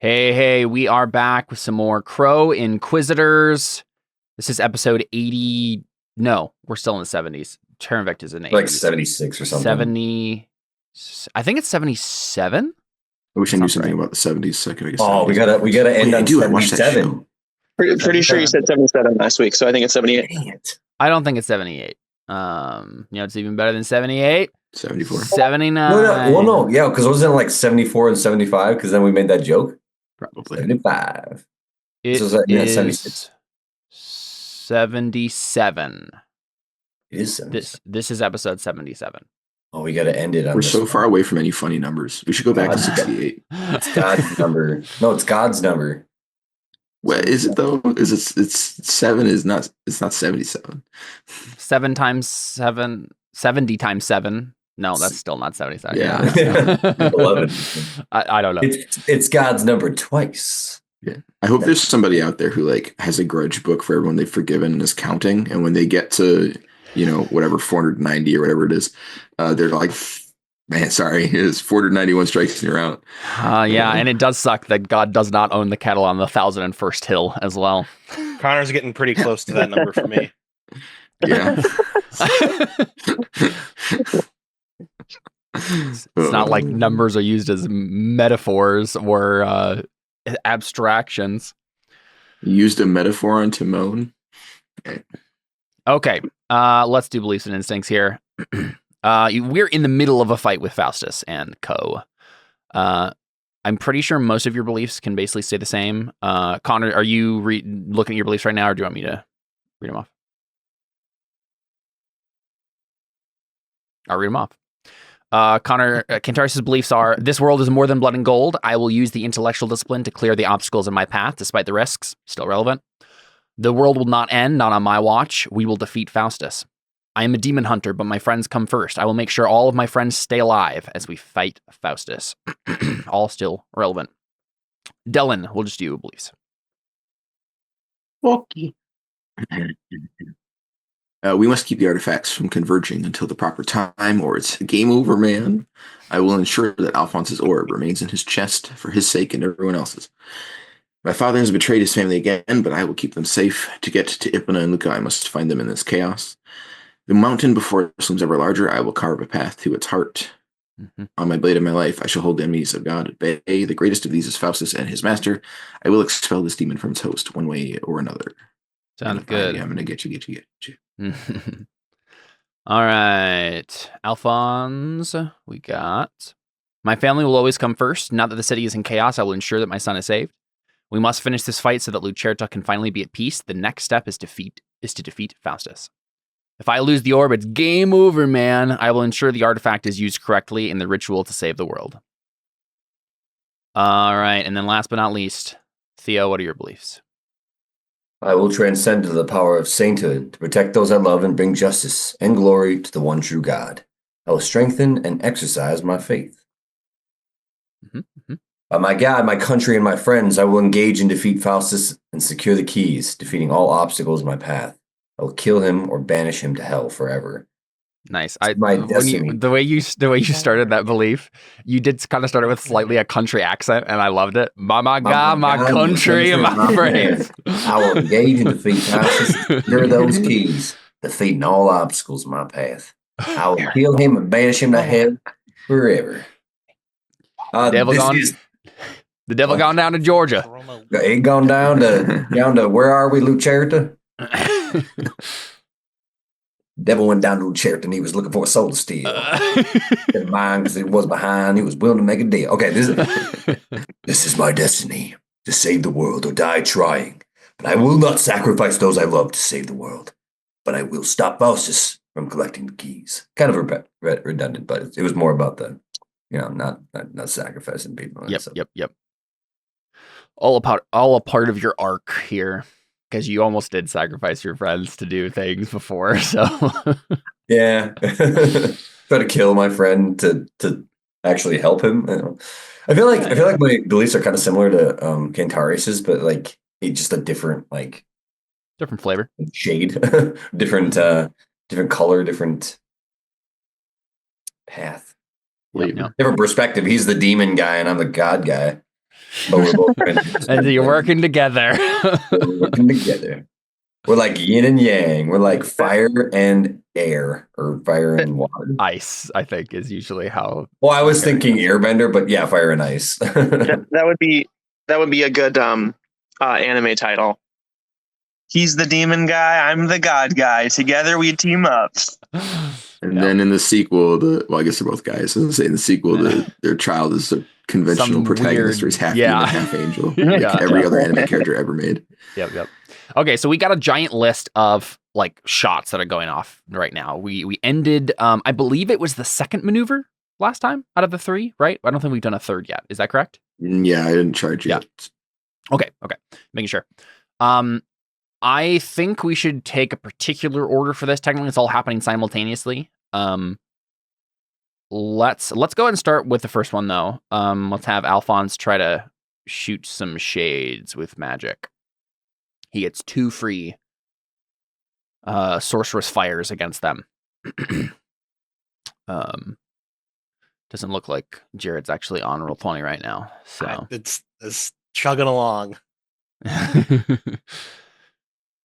Hey, we are back with some more Crow Inquisitors. This is episode 80. No, we're still in the 70s. Turnvect is in 80s. Like 76 or something. 70. I think it's 77. I wish I knew something about the 70s. So I could make a Oh, 70s. we gotta end on I watched that 77. show. Pretty sure you said 77 last week, so I think it's 78. Dang it. I don't think it's 78. It's even better than 78. 74. 79. No, yeah, because wasn't it like 74 and 75? Because then we made that joke. Probably. 75. It So is that- yeah, is 76. 77. It is 77. This is episode 77. Oh, we gotta end it on We're this so one. far away from any funny numbers. We should go back to 68. It's God's number. No, it's God's number. What is it though? It's 7 is not, it's not 77. 7 times 7, 70 times 7. No, that's still not 77. Yeah. 11. I don't know. It's God's number twice. Yeah. I hope there's somebody out there who like has a grudge book for everyone they've forgiven and is counting. And when they get to, whatever, 490 or whatever it is, they're like, man, sorry, it's 491 strikes and you're out. Yeah, and it does suck that God does not own the cattle on the 1001st hill as well. Connor's getting pretty close to that number for me. Yeah. It's not like numbers are used as metaphors or abstractions. You used a metaphor on Timon. Okay, let's do beliefs and instincts here. We're in the middle of a fight with Faustus and co. I'm pretty sure most of your beliefs can basically stay the same. Connor, are you looking at your beliefs right now, or do you want me to read them off? I'll read them off. Connor, Cantarius' beliefs are: this world is more than blood and gold. I will use the intellectual discipline to clear the obstacles in my path, despite the risks. Still relevant. The world will not end, not on my watch. We will defeat Faustus. I am a demon hunter, but my friends come first. I will make sure all of my friends stay alive as we fight Faustus. All still relevant. Dellon, we'll just do beliefs. Okay. We must keep the artifacts from converging until the proper time, or it's game over, man. I will ensure that Alphonse's orb remains in his chest for his sake and everyone else's. My father has betrayed his family again, but I will keep them safe. To get to Ipona and Luca, I must find them in this chaos. The mountain before it looms ever larger, I will carve a path to its heart. Mm-hmm. On my blade of my life, I shall hold the enemies of God at bay. The greatest of these is Faustus and his master. I will expel this demon from its host one way or another. Sounds good. I'm going to get you. All right. Alphons, we got. My family will always come first. Now that the city is in chaos, I will ensure that my son is saved. We must finish this fight so that Lucerta can finally be at peace. The next step is to defeat Faustus. If I lose the orb, it's game over, man. I will ensure the artifact is used correctly in the ritual to save the world. All right, and then last but not least, Theo, what are your beliefs? I will transcend to the power of sainthood to protect those I love and bring justice and glory to the one true God. I will strengthen and exercise my faith. Mm-hmm. By my God, my country, and my friends, I will engage and defeat Faustus and secure the keys, defeating all obstacles in my path. I will kill him or banish him to hell forever. Nice. The way you started that belief, you did kind of start it with slightly a country accent, and I loved it. My God, my country, and my friends. I will engage and defeat Faustus, secure those keys, defeating all obstacles in my path. I will kill him and banish him to hell forever. The devil gone down to Georgia. He gone down to where are we, Lucerta? Devil went down to Lucerta and he was looking for a soul to steal. Didn't mind because he was behind. He was willing to make a deal. Okay, this is my destiny, to save the world or die trying. But I will not sacrifice those I love to save the world. But I will stop Faustus from collecting the keys. Kind of redundant, but it was more about the, not sacrificing people. Yep. All a part of your arc here, because you almost did sacrifice your friends to do things before. So yeah, try to kill my friend to actually help him. I feel like my beliefs are kind of similar to Cantarius's, but like it's just a different flavor, shade, different color, different path. Yep. Different perspective. He's the demon guy and I'm the God guy. but we're both trying to And you're working together. we're working together. We're like yin and yang. We're like fire and air, or fire and water. Ice, I think, is usually how. Well, I was thinking airbender, but yeah, fire and ice. That would be a good anime title. He's the demon guy. I'm the god guy. Together we team up. And then in the sequel, I guess they're both guys. I was say in the sequel, their child is a conventional Some protagonist, weird- or he's half yeah. demon, half angel, like Yeah. every other anime character ever made. Yep. Okay, so we got a giant list of like shots that are going off right now. We ended, I believe it was the second maneuver last time out of the 3, right? I don't think we've done a third yet. Is that correct? Yeah, I didn't charge yet. Okay, making sure. I think we should take a particular order for this. Technically, it's all happening simultaneously. Let's go ahead and start with the first one though. Let's have Alfons try to shoot some shades with magic. He gets 2 free sorceress fires against them. Doesn't look like Jared's actually on Roll20 right now. So It's chugging along.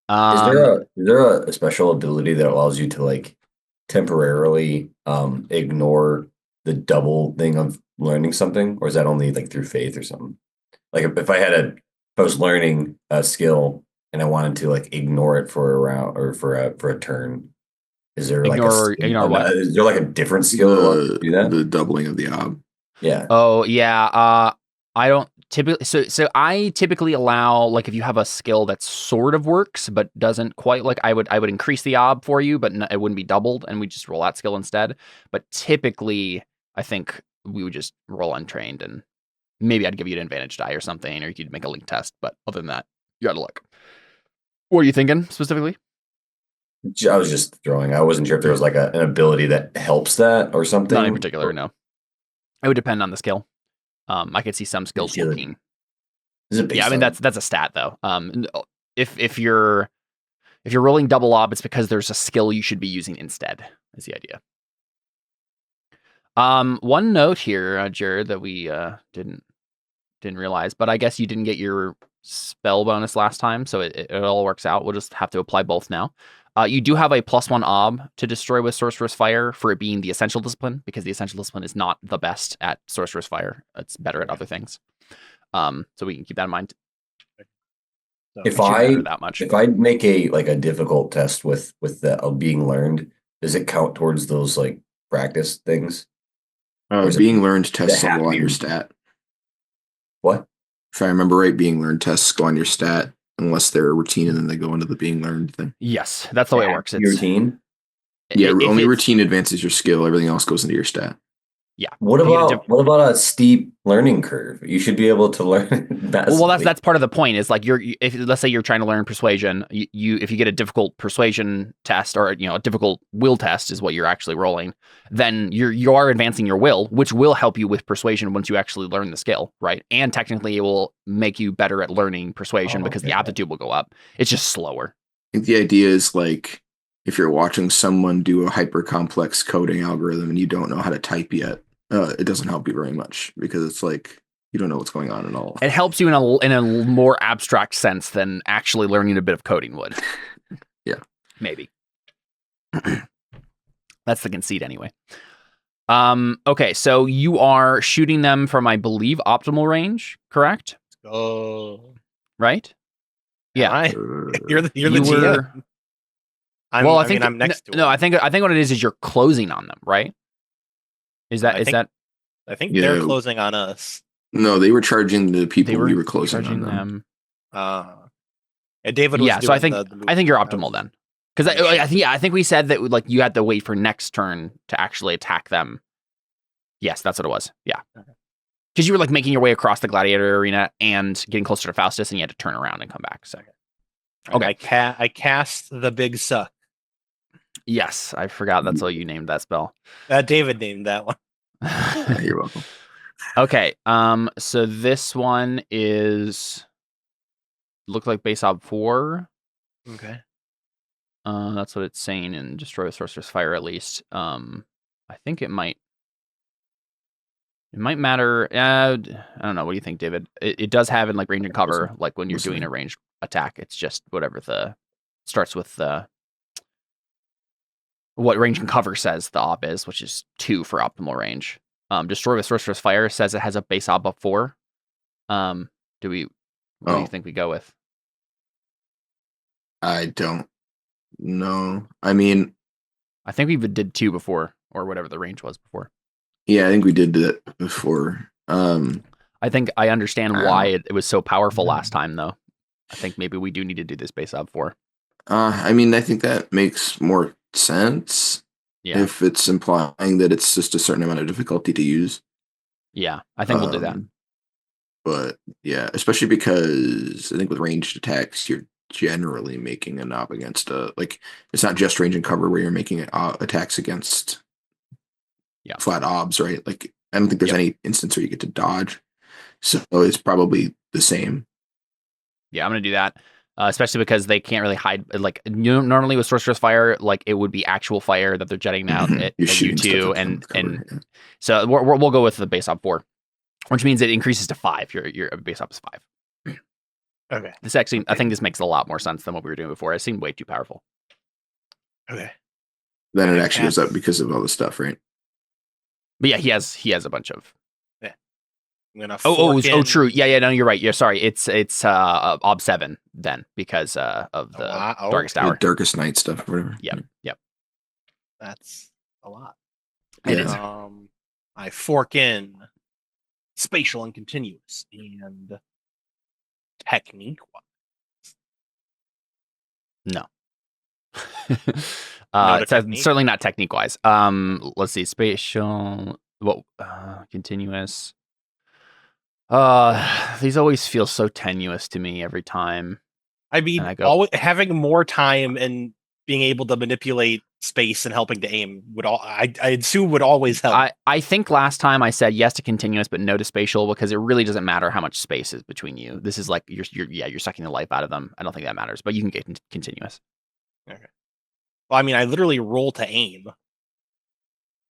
Is there a special ability that allows you to like temporarily ignore the double thing of learning something, or is that only like through faith or something? Like if I was learning a skill and I wanted to like ignore it for a round or for a turn, is there like ignore what? Is there like a different skill that allows you to do that? The doubling of the ob. Yeah. Oh yeah. I don't typically. So I typically allow, like, if you have a skill that sort of works but doesn't quite, like, I would increase the ob for you, but it wouldn't be doubled, and we just roll that skill instead. But typically, I think we would just roll untrained, and maybe I'd give you an advantage die or something, or you could make a link test. But other than that, you gotta look. What are you thinking specifically? I was just throwing. I wasn't sure if there was like an ability that helps that or something. Not in particular, no. It would depend on the skill. I could see some skills Agility. working. Is it based Yeah, I mean on- that's a stat though. If you're rolling double ob, it's because there's a skill you should be using instead. Is the idea. One note here, Jared, that we didn't realize, but I guess you didn't get your spell bonus last time, so it all works out. We'll just have to apply both now. You do have a +1 ob to destroy with Sorcerer's Fire for it being the essential discipline, because the essential discipline is not the best at Sorcerer's Fire. It's better at other things. So we can keep that in mind. So If It shouldn't I matter that much. if I make a difficult test with the being learned, does it count towards those like practice things? Or is it- Being learned tests that have all on to be- your stat. What? If I remember right, being learned tests go on your stat unless they're a routine, and then they go into the being learned thing. Yes, that's the way it works. Your It's routine? Yeah, if only it's- routine advances your skill. Everything else goes into your stat. Yeah. What If you get about what about a steep learning curve? You should be able to learn. Well, that's part of the point. Is like if let's say you're trying to learn persuasion, you if you get a difficult persuasion test, or a difficult will test is what you're actually rolling, then you are advancing your will, which will help you with persuasion once you actually learn the skill, right? And technically, it will make you better at learning persuasion because the okay. aptitude will go up. It's just slower. I think the idea is like if you're watching someone do a hyper complex coding algorithm and you don't know how to type yet, it doesn't help you very much because it's like you don't know what's going on at all. It helps you in a more abstract sense than actually learning a bit of coding would. Yeah. Maybe. That's the conceit anyway. Okay, so you are shooting them from, I believe, optimal range, correct? Oh, Right? Yeah. You're the You GM. were- I mean, I'm next to him. No, I think what it is you're closing on them, right? Is that I is think- that I think Yeah. they're closing on us. No, they were charging the people they were we were closing charging on them. And David was Yeah, so doing I think the I think you're move. optimal then. Because I think we said that like you had to wait for next turn to actually attack them. Yes, that's what it was. Yeah. Because you were like making your way across the gladiator arena and getting closer to Faustus, and you had to turn around and come back. So Okay. I cast the big suck. yes, I forgot that's all you named that spell. David named that one. Yeah, you're welcome. Okay. So this one is look like base ob 4. Okay. That's what it's saying in Destroy with Sorcerer's Fire at least. I think it might It might matter. I don't know. What do you think, David? It does have in like range and cover, like when you're doing a ranged attack. It's just whatever starts with what range and cover says the op is, which is 2 for optimal range. Destroy with Sorcerer's Fire says it has a base op of 4. What do you think we go with? I don't know. I mean, I think we did 2 before, or whatever the range was before. yeah, I think we did that before. I think I understand why it was so powerful last time, though. I think maybe we do need to do this base op 4. I mean, I think that makes more sense if it's implying that it's just a certain amount of difficulty to use. Yeah, I think we'll do that. But yeah, especially because I think with ranged attacks, you're generally making an op against it's not just range and cover where you're making attacks against flat obs, right? Like I don't think there's any instance where you get to dodge, so it's probably the same. Yeah, I'm gonna do that, especially because they can't really hide. Like normally with Sorcerer's Fire, like it would be actual fire that they're jetting out at you two, and so we'll go with the base op 4, which means it increases to 5. Your base op is 5. Okay. This actually, I think this makes a lot more sense than what we were doing before. It seemed way too powerful. Okay. Then it actually goes up because of all the stuff, right? But yeah, he has a bunch of. Yeah. I'm gonna. True. Yeah. No, you're right. You're sorry. It's ob 7 then because of the Darkest Hour, Darkest Night stuff, or whatever. Yep. That's a lot. It is. I fork in spatial and continuous and technique. No. It's certainly not technique wise. Let's see. Spatial. Continuous. These always feel so tenuous to me every time. I mean, always having more time and being able to manipulate space and helping to aim I assume would always help. I think last time I said yes to continuous but no to spatial because it really doesn't matter how much space is between you. This is like you're sucking the life out of them. I don't think that matters, but you can get continuous. Okay. Well, I mean, I literally roll to aim.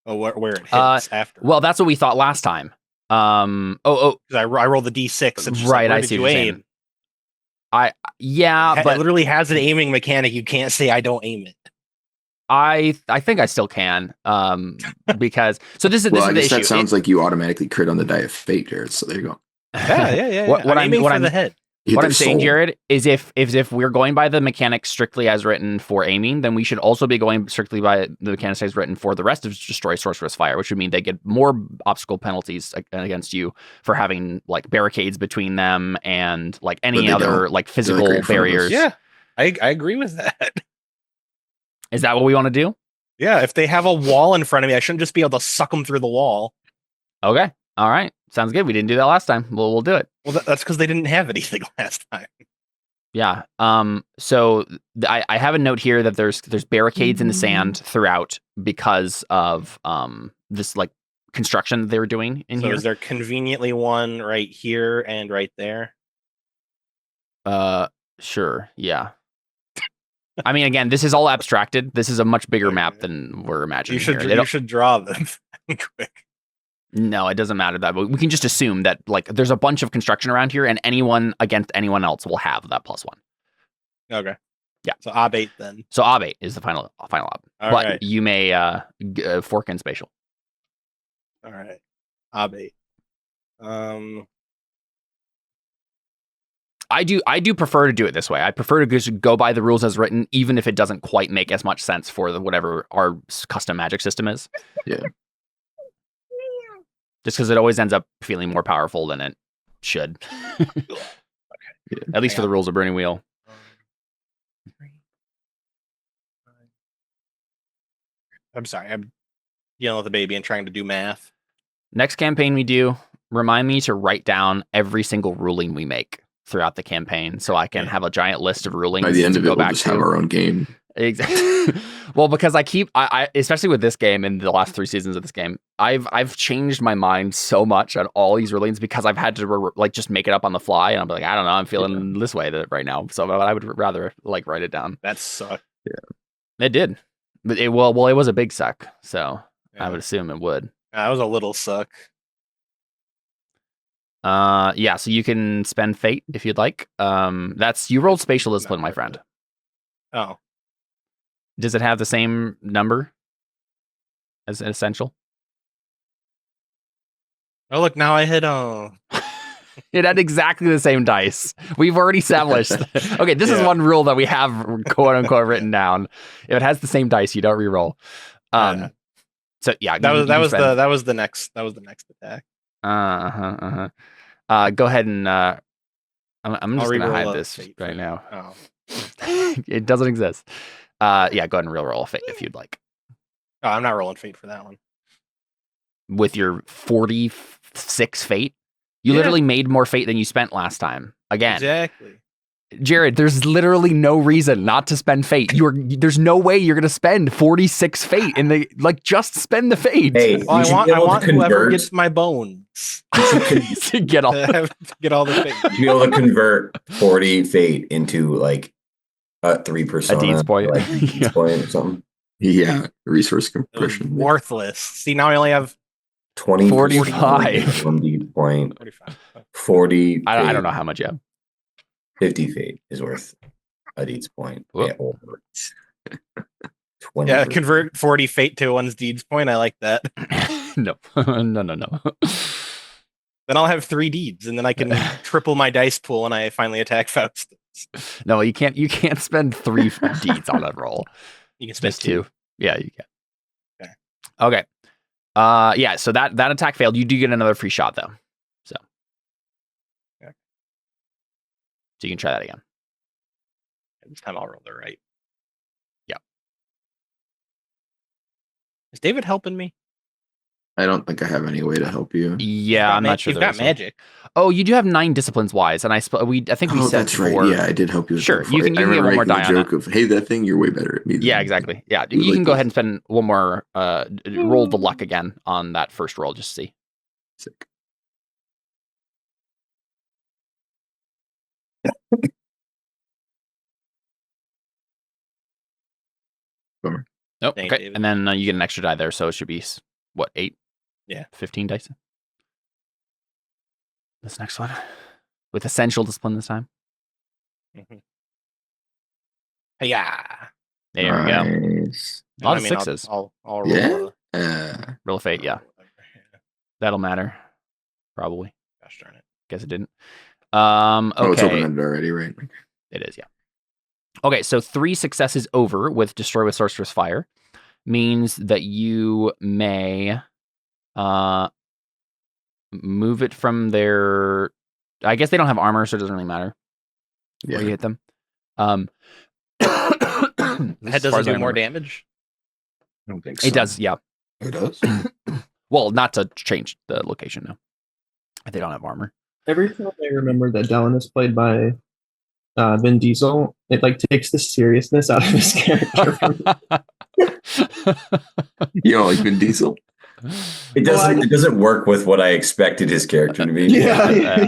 Where it hits after. Well, that's what we thought last time. Because I roll the D6. And right, like, I see you what you're aim? saying. But it literally has an aiming mechanic. You can't say I don't aim it. I think I still can. Because this is the issue. That sounds like you automatically crit on the die of fate, Jared. So there you go. Yeah. What I'm aiming for the head. What I'm saying, Jared, is if we're going by the mechanics strictly as written for aiming, then we should also be going strictly by the mechanics as written for the rest of Destroy Sorcerer's Fire, which would mean they get more obstacle penalties against you for having like barricades between them and like any other like physical barriers. Yeah, I agree with that. Is that what we want to do? Yeah, if they have a wall in front of me, I shouldn't just be able to suck them through the wall. Okay. All right. Sounds good. We didn't do that last time. We'll do it. Well, that's because they didn't have anything last time. Yeah. So I have a note here that there's barricades in the sand throughout because of this like construction that they were doing in here. Is there conveniently one right here and right there? Sure. Yeah. I mean, again, this is all abstracted. This is a much bigger map than we're imagining. You should draw them quick. No, it doesn't matter that. But we can just assume that like there's a bunch of construction around here, and anyone against anyone else will have that +1. Okay. Yeah. So ob 8 then. So ob 8 is the final ob. All but right. you may fork in spatial. All right. Ob 8. I do prefer to do it this way. I prefer to just go by the rules as written, even if it doesn't quite make as much sense for whatever our custom magic system is. Yeah. Just because it always ends up feeling more powerful than it should. Okay. Yeah. At least for the rules of Burning Wheel. I'm sorry. I'm yelling at the baby and trying to do math. Next campaign we do, remind me to write down every single ruling we make throughout the campaign so I can have a giant list of rulings. By the end to of go it, we'll back just to. have our own game. Exactly. Well, because I especially with this game and the last 3 seasons of this game, I've changed my mind so much on all these rulings because I've had to just make it up on the fly, and I'm like, I don't know, I'm feeling this way right now, so I would rather like write it down. That sucked. Yeah, it did, but it was a big suck, so I would assume it would. That was a little suck. Yeah, so you can spend fate if you'd like. That's you rolled spatial discipline, my friend. Oh, Does it have the same number as essential? oh look, now I hit It had exactly the same dice. We've already established. Okay, this is one rule that we have quote unquote written down. If it has the same dice, you don't reroll. So yeah, that was the next attack. Go ahead and I'm just gonna hide this fate right now. Oh. It doesn't exist. Yeah, go ahead and roll a fate if you'd like. Oh, I'm not rolling fate for that one. With your 46 fate, you literally made more fate than you spent last time. Again, Exactly. Jared, there's literally no reason not to spend fate. There's no way you're gonna spend 46 fate in the just spend the fate. Hey, Well, I want whoever gets my bones to get all to get all the fate. to be able to convert 40 fate into like a 3% A deeds point. like deeds point or something. Yeah, resource compression. Worthless. See, now I only have 20 45. 1 deed point. 45. 40 I don't know how much you have. 50 fate is worth a deeds point. Whoop. Yeah, over 20. Yeah, convert 40 fate to one's deeds point. I like that. No. No. Then I'll have 3 deeds, and then I can triple my dice pool when I finally attack Faustus. No, you can't spend 3 deeds on that roll. You can spend Just 2. Yeah, you can. Okay. Okay. Yeah, so that attack failed. You do get another free shot though. So. Okay. So you can try that again. This time I'll roll the right. Yeah. Is David helping me? I don't think I have any way to help you. Yeah, I'm not sure. You've got magic. Oh, you do have 9 disciplines wise, and I think we said that's before. right. Yeah, I did help you. With Sure, that you before. can get one more die on joke of, hey, that thing, you're way better at me. Yeah, exactly. Yeah, you can go ahead and spend one more. Roll the luck again on that first roll, just to see. Sick. Bummer. Nope. Dang, Okay, David. and then you get an extra die there, so it should be what 8? Yeah, 15 dice. This next one with essential discipline this time. Mm-hmm. Yeah. There we go. Nice. A lot of 6s. I'll roll. Yeah. Roll a fate. Yeah, that'll matter. Probably. Gosh darn it. Guess it didn't. Okay. Oh, it's open-ended already, right? It is, yeah. Okay, so 3 successes over with Destroy with Sorcerer's Fire means that you may move it from their... I guess they don't have armor, so it doesn't really matter where you hit them. That doesn't do more damage? I don't think so. It does, yeah. It does? Well, not to change the location, no. If they don't have armor. Every time I remember that Dellon is played by Vin Diesel, it takes the seriousness out of his character. You don't like Vin Diesel? It doesn't work with what I expected his character to be. Yeah,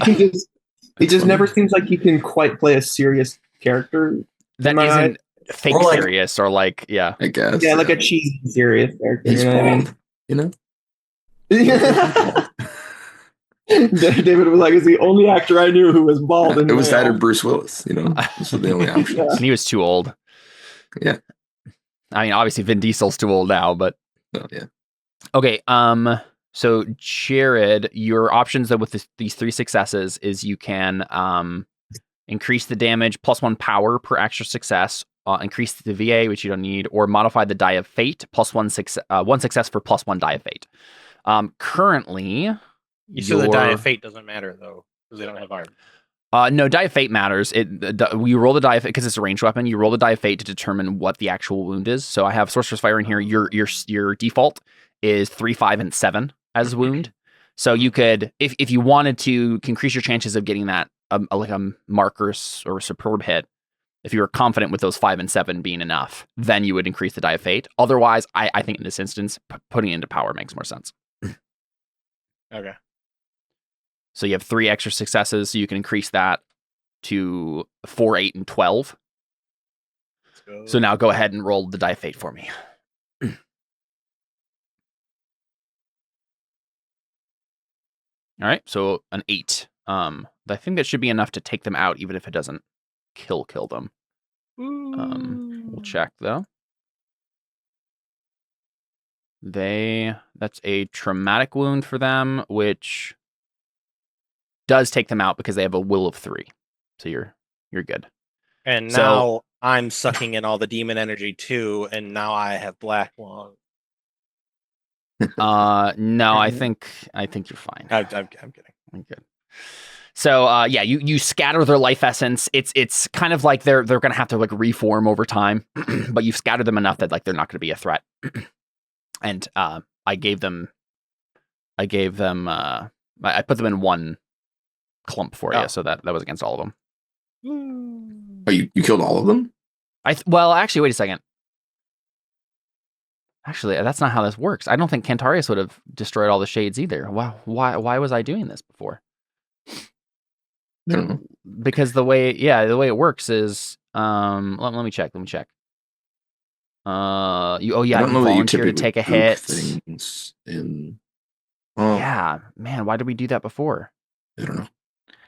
he just never seems like he can quite play a serious character. That isn't fake serious or yeah. I guess. Yeah, like a cheesy serious character. He's you know what I mean? You know? David was like, "Is the only actor I knew who was bald." It was that or Bruce Willis. You know, those were the only options. Yeah. And he was too old. Yeah. I mean, obviously Vin Diesel's too old now, but yeah. Okay. So Jared, your options though with these 3 successes is you can increase the damage +1 power per extra success, increase the VA, which you don't need, or modify the die of fate +1 success for +1 die of fate. Currently. You said the die of fate doesn't matter though, because they don't have armor. No, die of fate matters. We roll the die of fate because it's a ranged weapon. You roll the die of fate to determine what the actual wound is. So I have Sorcerer's Fire in here. Your default is 3, 5, and 7 as wound. So you could, if you wanted to, increase your chances of getting that like a markers or a superb hit. If you were confident with those 5 and 7 being enough, then you would increase the die of fate. Otherwise, I think in this instance, putting it into power makes more sense. Okay. So you have 3 extra successes, so you can increase that to 4, 8, and 12. Let's go. So now go ahead and roll the die of fate for me. All right, so an 8. I think that should be enough to take them out, even if it doesn't kill them. We'll check though. That's a traumatic wound for them, which does take them out because they have a will of 3. So you're good. And now I'm sucking in all the demon energy too, and now I have black lung. No, I think you're fine. I'm kidding. I'm good. So you scatter their life essence. It's kind of like they're gonna have to like reform over time, but you've scattered them enough that like they're not gonna be a threat. And I put them in one clump for you, so that was against all of them. Oh, you killed all of them? Well, actually, wait a second. Actually, that's not how this works. I don't think Cantarius would have destroyed all the shades either. Wow, why was I doing this before? I don't know. Because the way it works is let me check. You volunteer to take a hit. Yeah, man, why did we do that before? I don't know.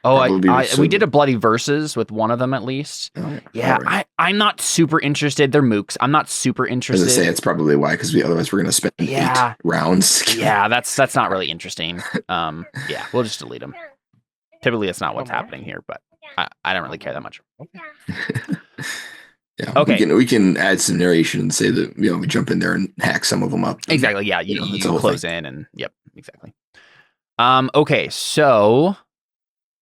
Oh, we did a bloody versus with one of them at least. Yeah, right. I'm not super interested. They're mooks. I'm not super interested. As I say, it's probably why, because otherwise we're going to spend 8 rounds. Yeah, that's not really interesting. Yeah, we'll just delete them. Typically, that's not what's happening here, but I don't really care that much. Yeah. Okay. We can add some narration and say that we jump in there and hack some of them up. Exactly. Yeah. You close in and yep. Exactly. Okay. So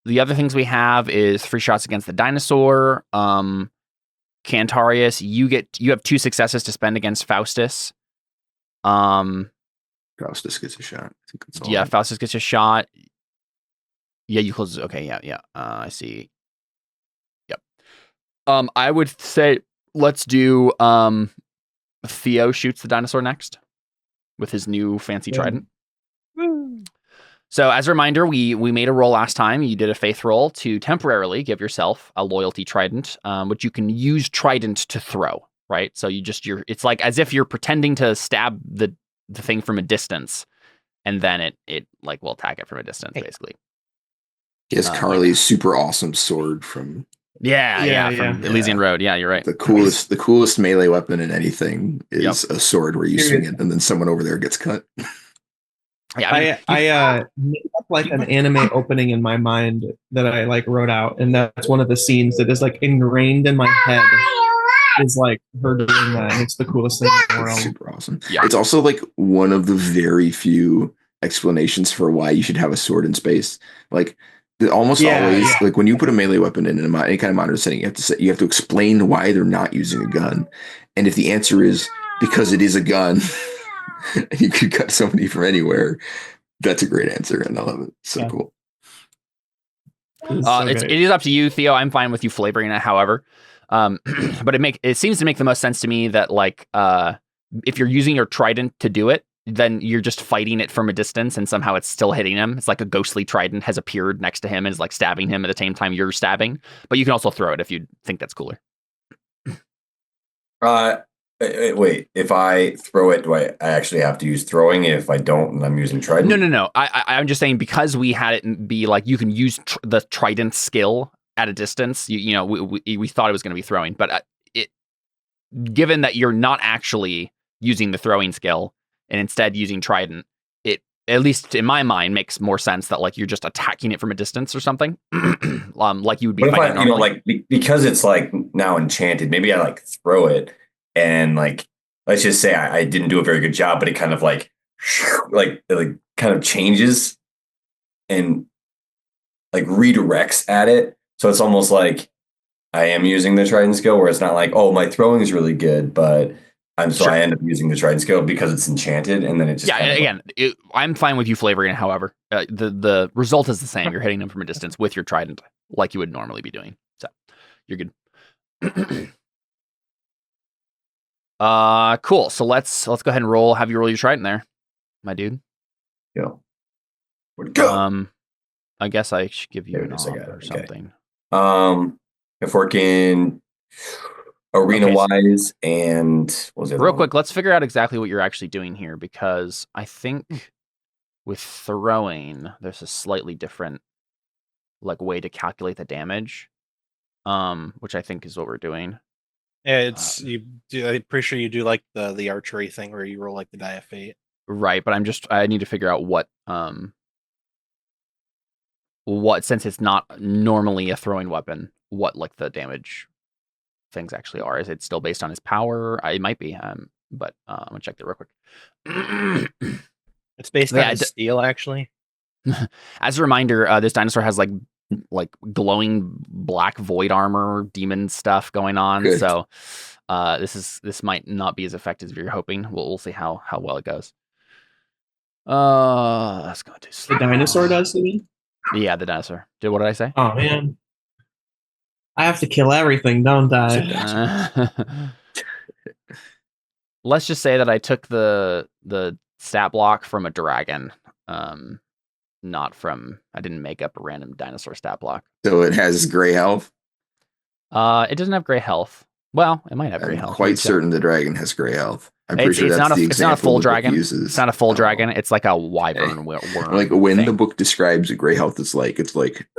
the other things we have is 3 shots against the dinosaur. Cantarius, you have 2 successes to spend against Faustus. Faustus gets a shot. I think that's all. Yeah. Faustus gets a shot. Yeah. You close. Okay. Yeah. I see. Yep. I would say let's do Theo shoots the dinosaur next with his new fancy trident. So as a reminder, we made a roll last time. You did a faith roll to temporarily give yourself a loyalty trident, which you can use trident to throw, right? So it's like as if you're pretending to stab the thing from a distance, and then it like will attack it from a distance, basically. He has Carly's super awesome sword from from Elysian Road. Yeah, you're right. The coolest melee weapon in anything is a sword where you swing it and then someone over there gets cut. Yeah, I made up like an anime opening in my mind that I like wrote out, and that's one of the scenes that is like ingrained in my head. Is like her doing that, and it's the coolest thing in the world. It's super awesome. Yeah. It's also like one of the very few explanations for why you should have a sword in space. Like almost always, like when you put a melee weapon in any kind of modern setting, you have to explain why they're not using a gun, and if the answer is because it is a gun. You could cut somebody from anywhere. That's a great answer, and I love it. So cool. It is up to you, Theo. I'm fine with you flavoring it, however. But it seems to make the most sense to me that like if you're using your trident to do it, then you're just fighting it from a distance, and somehow it's still hitting him. It's like a ghostly trident has appeared next to him and is like stabbing him at the same time you're stabbing. But you can also throw it if you think that's cooler. Wait, if I throw it, do I actually have to use throwing? If I don't, and I'm using trident? No. I'm just saying because we had it be like you can use the trident skill at a distance. We thought it was going to be throwing, but given that you're not actually using the throwing skill and instead using trident, it at least in my mind makes more sense that like you're just attacking it from a distance or something, like you would be fighting normally. Because it's like now enchanted. Maybe I like throw it. And like, let's just say I didn't do a very good job, but it kind of like kind of changes and like redirects at it. So it's almost like I am using the trident skill where it's not like, oh, my throwing is really good, but I end up using the trident skill because it's enchanted. And then it just, I'm fine with you flavoring it. However, the result is the same. You're hitting them from a distance with your trident like you would normally be doing. So you're good. Cool. So let's go ahead and roll. Have you roll your trident there, my dude? Yeah. Where'd it go? I guess I should give you an op or something. If working arena wise and what was it? Real quick, let's figure out exactly what you're actually doing here because I think with throwing, there's a slightly different like way to calculate the damage, which I think is what we're doing. Yeah, it's I'm pretty sure you do like the archery thing where you roll like the die of fate. Right, but I need to figure out what since it's not normally a throwing weapon, what like the damage things actually are. Is it still based on his power? It might be, but I'm gonna check that real quick. It's based on his steel, actually. As a reminder, this dinosaur has like glowing black void armor, demon stuff going on. Good. So this might not be as effective as you're hoping. We'll see how well it goes. Let's go to The dinosaur does, you mean? Yeah, the dinosaur. What did I say? Oh man, I have to kill everything, don't I? Let's just say that I took the stat block from a dragon, not from. I didn't make up a random dinosaur stat block. So it has gray health. It doesn't have gray health. Well, it might have gray I'm health. quite certain the dragon has gray health. I'm pretty sure that's the it's not a example full the book dragon. uses. It's not a full dragon. It's like a wyvern worm. Like when thing. the book describes gray health, it's like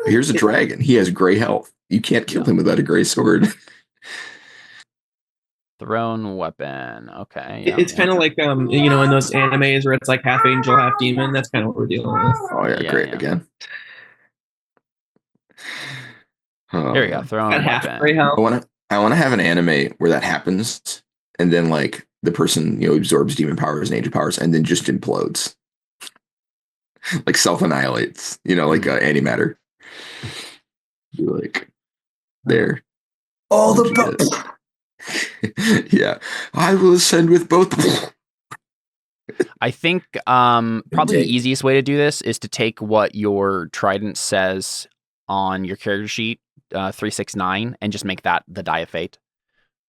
here's a dragon. He has gray health. You can't kill him without a gray sword. Thrown weapon. Okay. It's kind of like in those animes where it's like half angel, half demon. That's kind of what we're dealing with. Oh yeah, great again. Here we go. Thrown At half weapon. gray health. I want to have an anime where that happens, and then like the person absorbs demon powers and angel powers, and then just implodes, like self annihilates. Like antimatter. Be like there. All the yeah, I will ascend with both. I think probably the easiest way to do this is to take what your trident says on your character sheet, 369, and just make that the die of fate.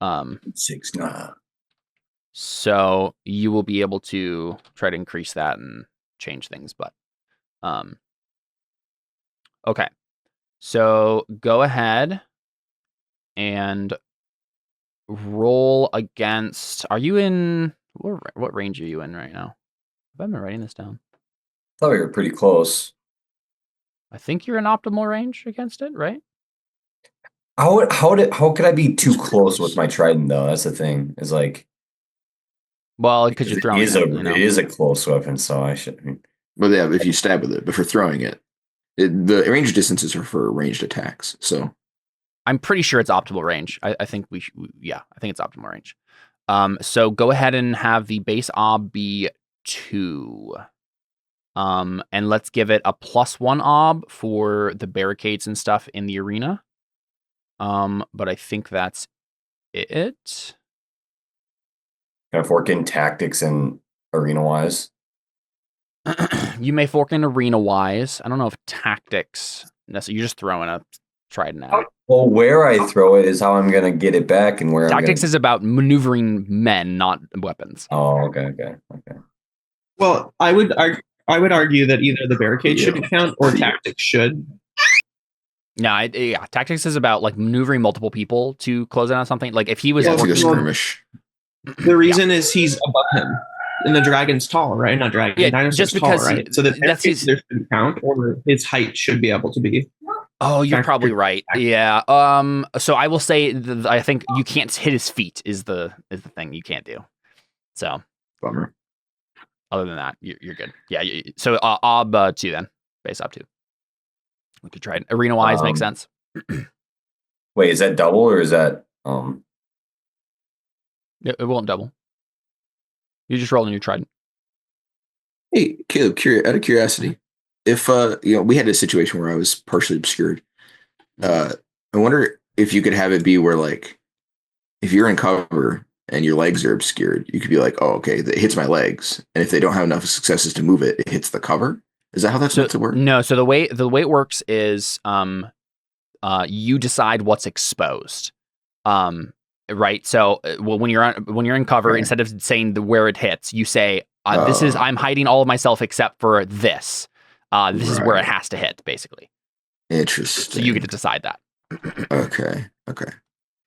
6-9. So you will be able to try to increase that and change things, but okay. So go ahead and roll against. Are you in what range are you in right now? Have I been writing this down? I thought we were pretty close. I think you're in optimal range against it, right? How could I be too close with my trident though? That's the thing. Is like, well, because you're throwing it is a close weapon, so I should. Well, yeah, if you stab with it, but for throwing it, the range distances are for ranged attacks. So I'm pretty sure it's optimal range. I think I think it's optimal range. So go ahead and have the base ob be 2. And let's give it a +1 ob for the barricades and stuff in the arena. But I think that's it. Can I fork in tactics and arena wise? You may fork in arena wise. I don't know if tactics necessarily. You're just throwing a trident at it. Well, where I throw it is how I'm gonna get it back, and where Tactics is about maneuvering men, not weapons. Oh, okay. Well, I would argue that either the barricade shouldn't count or tactics should. No, tactics is about like maneuvering multiple people to close in on something. Like if he was it's like a working, skirmish. The reason is he's above him, and the dragon's tall, right? Not dragon. Yeah, dinosaur's just because tall, right? So the barricades there shouldn't count, or his height should be able to be. Oh, you're probably right. Yeah. So I will say I think you can't hit his feet is the thing you can't do. So Bummer. Other than that, you're good. Yeah. So ob 2 then, base ob 2. We could try it. Arena wise makes sense. Wait, is that double or is that It won't double. You just roll a new trident. Hey, Caleb, out of curiosity, if we had a situation where I was partially obscured, I wonder if you could have it be where like if you're in cover and your legs are obscured, you could be like, oh, okay, it hits my legs, and if they don't have enough successes to move it, it hits the cover. Is that how that's meant to work? No. So the way it works is you decide what's exposed. Right. So when you're in cover, instead of saying where it hits, you say I'm hiding all of myself except for this. This is where it has to hit, basically. Interesting. So you get to decide that. Okay.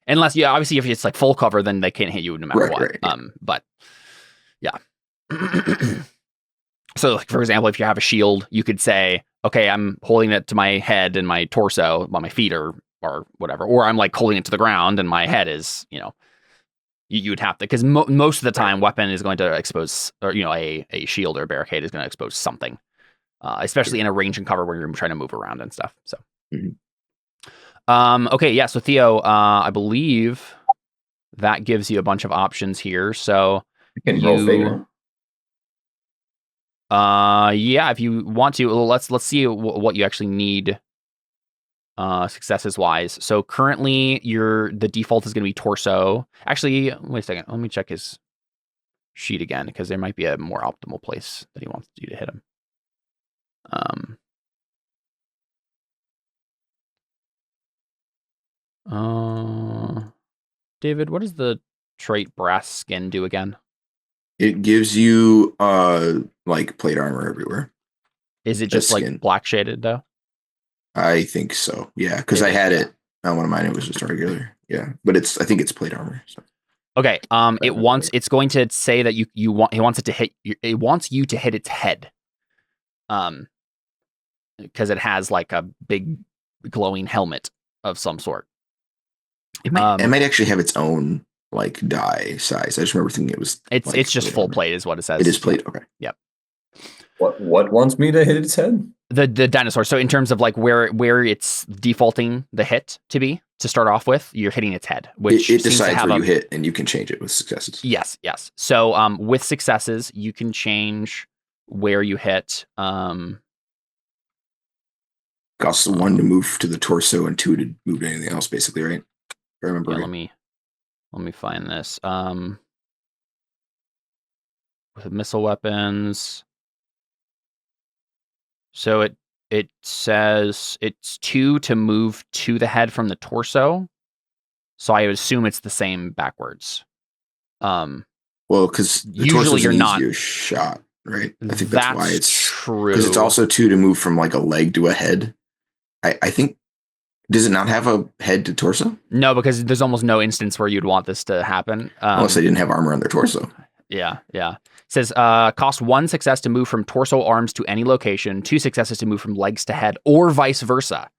Unless, obviously, if it's like full cover, then they can't hit you no matter what. Right. But yeah. So, like, for example, if you have a shield, you could say, okay, I'm holding it to my head and my torso, while my feet or whatever, or I'm like holding it to the ground and my head is, you would have to, because most of the time, weapon is going to expose, or a shield or a barricade is going to expose something, especially in a range and cover where you're trying to move around and stuff. So, okay, yeah. So Theo, I believe that gives you a bunch of options here. So You can roll figure. Yeah, if you want to, let's see what you actually need successes wise. So currently the default is going to be torso. Actually, wait a second. Let me check his sheet again, because there might be a more optimal place that he wants you to hit him. David, what does the trait brass skin do again? It gives you like plate armor everywhere. Is it just like skin. black shaded though? I think so. Yeah, because I had it on one of mine. It was just regular. Yeah, but I think it's plate armor. So. Okay. It's going to say that he wants it to hit. It wants you to hit its head. Because it has like a big glowing helmet of some sort. It might actually have its own like die size. I just remember thinking it was. It's just full plate, is what it says. It is plate. Okay. Yep. What wants me to hit its head? The dinosaur. So in terms of like where it's defaulting the hit to start off with, you're hitting its head, which it decides where you hit, and you can change it with successes. Yes. So with successes, you can change where you hit. Costs 1 to move to the torso and 2 to move to anything else, basically, right? If I remember. Yeah, right. let me find this. With missile weapons. So it says it's 2 to move to the head from the torso. So I would assume it's the same backwards. Well, because usually you're not a shot, right? I think that's why it's true. Because it's also 2 to move from like a leg to a head. I think. Does it not have a head to torso? No, because there's almost no instance where you'd want this to happen. Unless they didn't have armor on their torso. Yeah. It says cost 1 success to move from torso arms to any location, 2 successes to move from legs to head, or vice versa.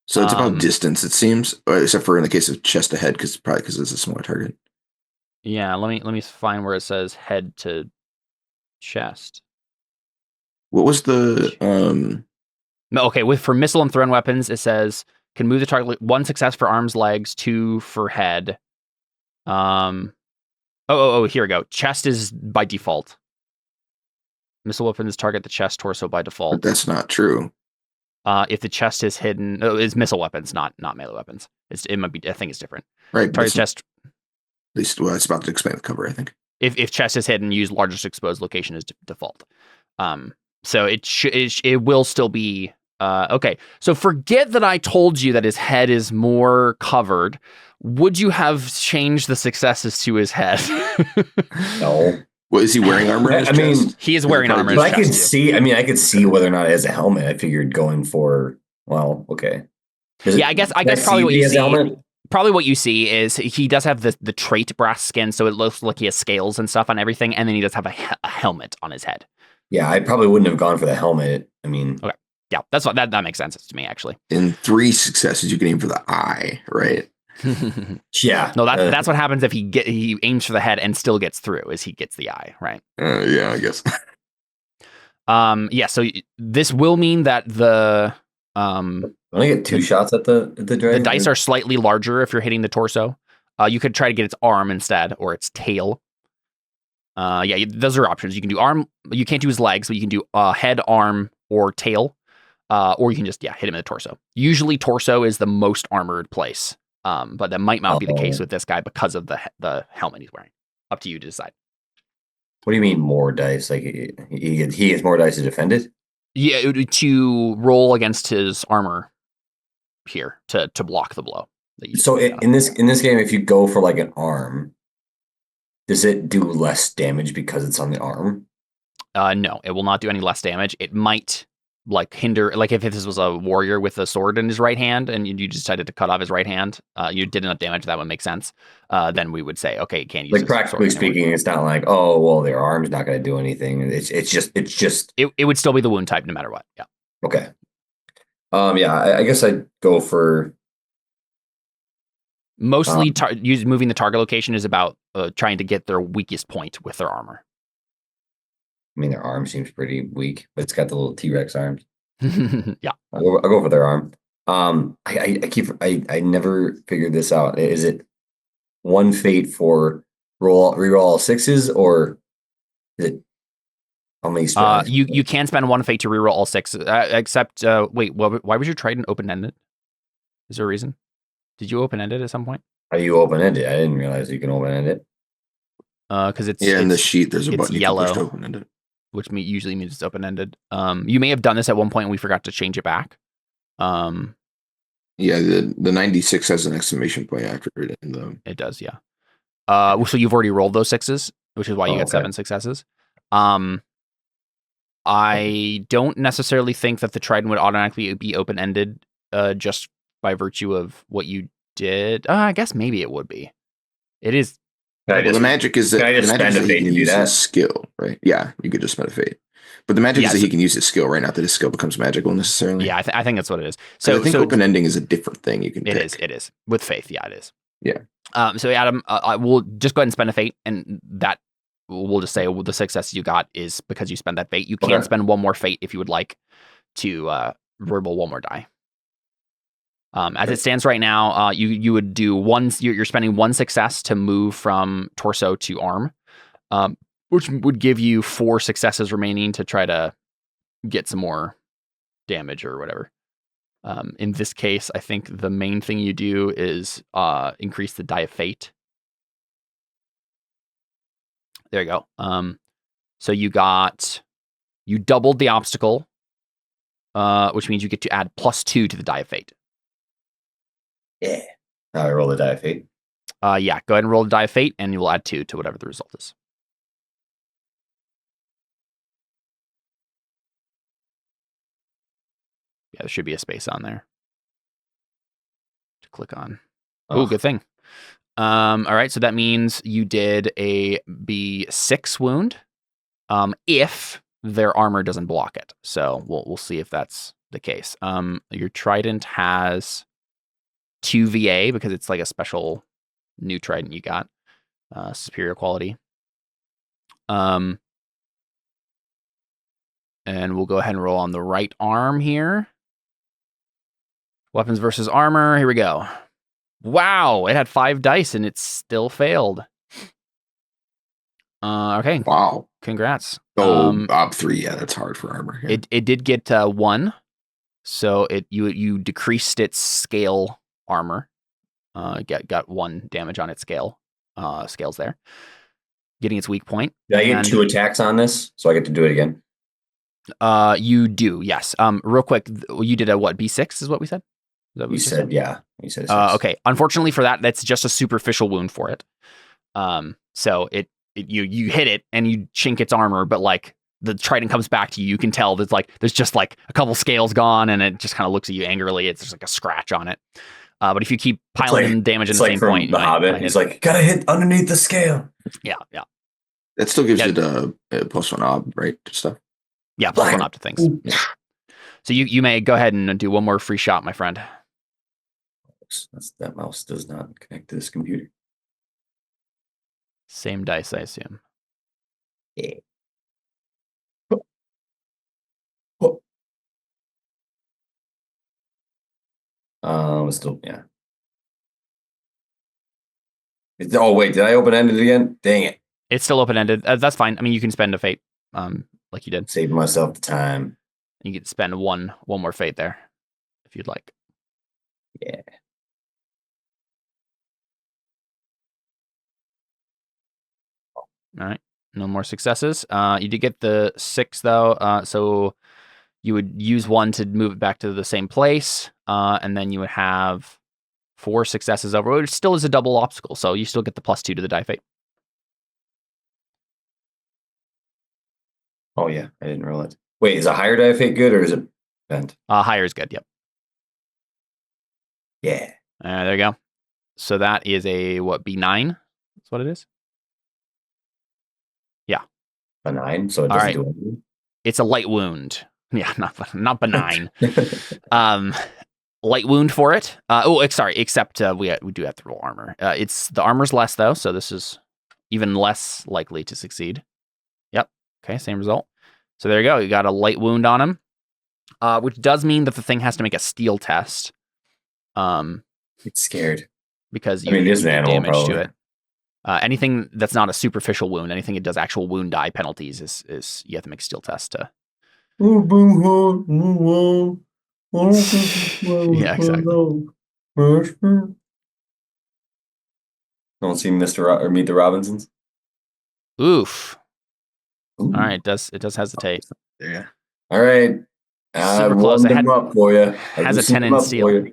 So it's about distance, it seems, except for in the case of chest to head, because it's a smaller target. Yeah, let me find where it says head to chest. What was the Okay, for missile and thrown weapons, it says can move the target 1 success for arms, legs, 2 for head. Here we go. Chest is by default. Missile weapons target the chest, torso by default. But that's not true. If the chest is hidden, it's missile weapons, not melee weapons. It might be. I think it's different. Right. Target chest. At least, well, it's about to expand the cover, I think. If chest is hidden, use largest exposed location as default. So it will still be. Okay, so forget that I told you that his head is more covered. Would you have changed the successes to his head? No. Well, is he wearing armor? I mean, he is wearing armor. But I could see. I mean, I could see whether or not it has a helmet. I figured going for. Well, okay. I guess probably what you see. Probably what you see is he does have the trait brass skin, so it looks like he has scales and stuff on everything, and then he does have a helmet on his head. Yeah, I probably wouldn't have gone for the helmet. I mean, okay. Yeah, that's what that makes sense to me, actually. In 3 successes, you can aim for the eye, right? Yeah. No, that's what happens if he aims for the head and still gets through, is he gets the eye, right? Yeah, I guess. Yeah. So this will mean that the only get 2 shots at the dragon. The dice are slightly larger if you're hitting the torso. You could try to get its arm instead, or its tail. Yeah, those are options. You can do arm. You can't do his legs, but you can do head, arm, or tail. Or you can just hit him in the torso. Usually torso is the most armored place, but that might not be the case with this guy because of the helmet he's wearing. Up to you to decide. What do you mean more dice? Like he has more dice to defend it? Yeah, to roll against his armor here to block the blow. So in this game, if you go for like an arm, does it do less damage because it's on the arm? No, it will not do any less damage. It might like hinder, like if this was a warrior with a sword in his right hand and you decided to cut off his right hand, you did enough damage that would make sense. Then we would say, okay, you can't use Like his practically sword anymore. speaking, it's not like, oh well, their arm's not going to do anything. It's just It would still be the wound type no matter what. Yeah. okay. Yeah, I guess I'd go for mostly moving the target location is about trying to get their weakest point with their armor. I mean, their arm seems pretty weak, but it's got the little T-Rex arms. Yeah. I'll go for their arm. I never figured this out. Is it one fate for reroll all sixes, or is it how many spells? You can spend one fate to reroll all six, except wait, why was your trident open-ended? Is there a reason? Did you open-end it at some point? Are you open-ended? I didn't realize you can open-end it. Because it's in the sheet there's a button yellow, you can push to open-end it. Which usually means it's open-ended. You may have done this at one point and we forgot to change it back. Yeah, the 96 has an exclamation point after it. It does, yeah. So you've already rolled those sixes, which is why you get 7 successes. I don't necessarily think that the trident would automatically be open-ended just by virtue of what you did. I guess maybe it would be. It is. The magic is that he can use his skill, right? Yeah, you could just spend a fate. But the magic is that he can use his skill, right? Not that his skill becomes magical necessarily. Yeah, I think that's what it is. So I think open ending is a different thing you can pick. It is. With faith, yeah, it is. Yeah. So Adam, I will just go ahead and spend a fate, and that we'll just say the success you got is because you spend that fate. You can spend one more fate if you would like to reroll one more die. As it stands right now, you would do one. You're spending one success to move from torso to arm, which would give you 4 successes remaining to try to get some more damage or whatever. In this case, I think the main thing you do is increase the die of fate. There you go. So you doubled the obstacle, which means you get to add +2 to the die of fate. Yeah. Now I roll the die of fate. Yeah, go ahead and roll the die of fate, and you will add 2 to whatever the result is. Yeah, there should be a space on there to click on. Oh, good thing. All right, so that means you did a B6 wound if their armor doesn't block it. So we'll see if that's the case. Your trident has 2 VA because it's like a special new trident you got. Superior quality. And we'll go ahead and roll on the right arm here. Weapons versus armor. Here we go. Wow, it had 5 dice and it still failed. Okay. Wow. Congrats. Ob 3, yeah, that's hard for armor. Yeah. It did get 1. So you decreased its scale armor. Got 1 damage on its scales there. Getting its weak point. Did I get 2 attacks on this? So I get to do it again? You do, yes. Real quick, you did a what? B6 is what we said? Is that what you said? Yeah. You said 6. Okay. Unfortunately for that's just a superficial wound for it. So you hit it and you chink its armor, but like the trident comes back to you. You can tell there's just like a couple scales gone, and it just kind of looks at you angrily. It's just like a scratch on it. But if you keep piling in damage at the same point, The Hobbit, he's like, gotta hit underneath the scale. Yeah. That still gives it a +1 ob, right? To stuff. Yeah, +1 op to things. Yeah. So you may go ahead and do one more free shot, my friend. That mouse does not connect to this computer. Same dice, I assume. Yeah. Still, yeah. Oh wait, did I open-ended it again? Dang it! It's still open-ended. That's fine. I mean, you can spend a fate, like you did. Save myself the time. You can spend one more fate there, if you'd like. Yeah. All right. No more successes. You did get the 6 though. So you would use 1 to move it back to the same place, and then you would have 4 successes over. It still is a double obstacle, so you still get the +2 to the die fate. Oh yeah, I didn't roll it. Wait, is a higher die fate good or is it bent? Higher is good. Yep. Yeah. There you go. So that is a B9? That's what it is. Yeah. A 9, so it All doesn't right. do anything. It's a light wound. Yeah, not benign. Light wound for it. Sorry, except we do have to roll armor. It's the armor's less though, so this is even less likely to succeed. Yep. Okay, same result. So there you go. You got a light wound on him, which does mean that the thing has to make a steel test. It's scared. Because it is an animal damage probably. to it. Anything that's not a superficial wound, anything that does actual wound die penalties is you have to make a steel test to. Yeah, exactly. Don't see or Meet the Robinsons. Oof. Ooh. All right, it does hesitate. Yeah. All right. Super close. It up for you. Has a 10 in steel.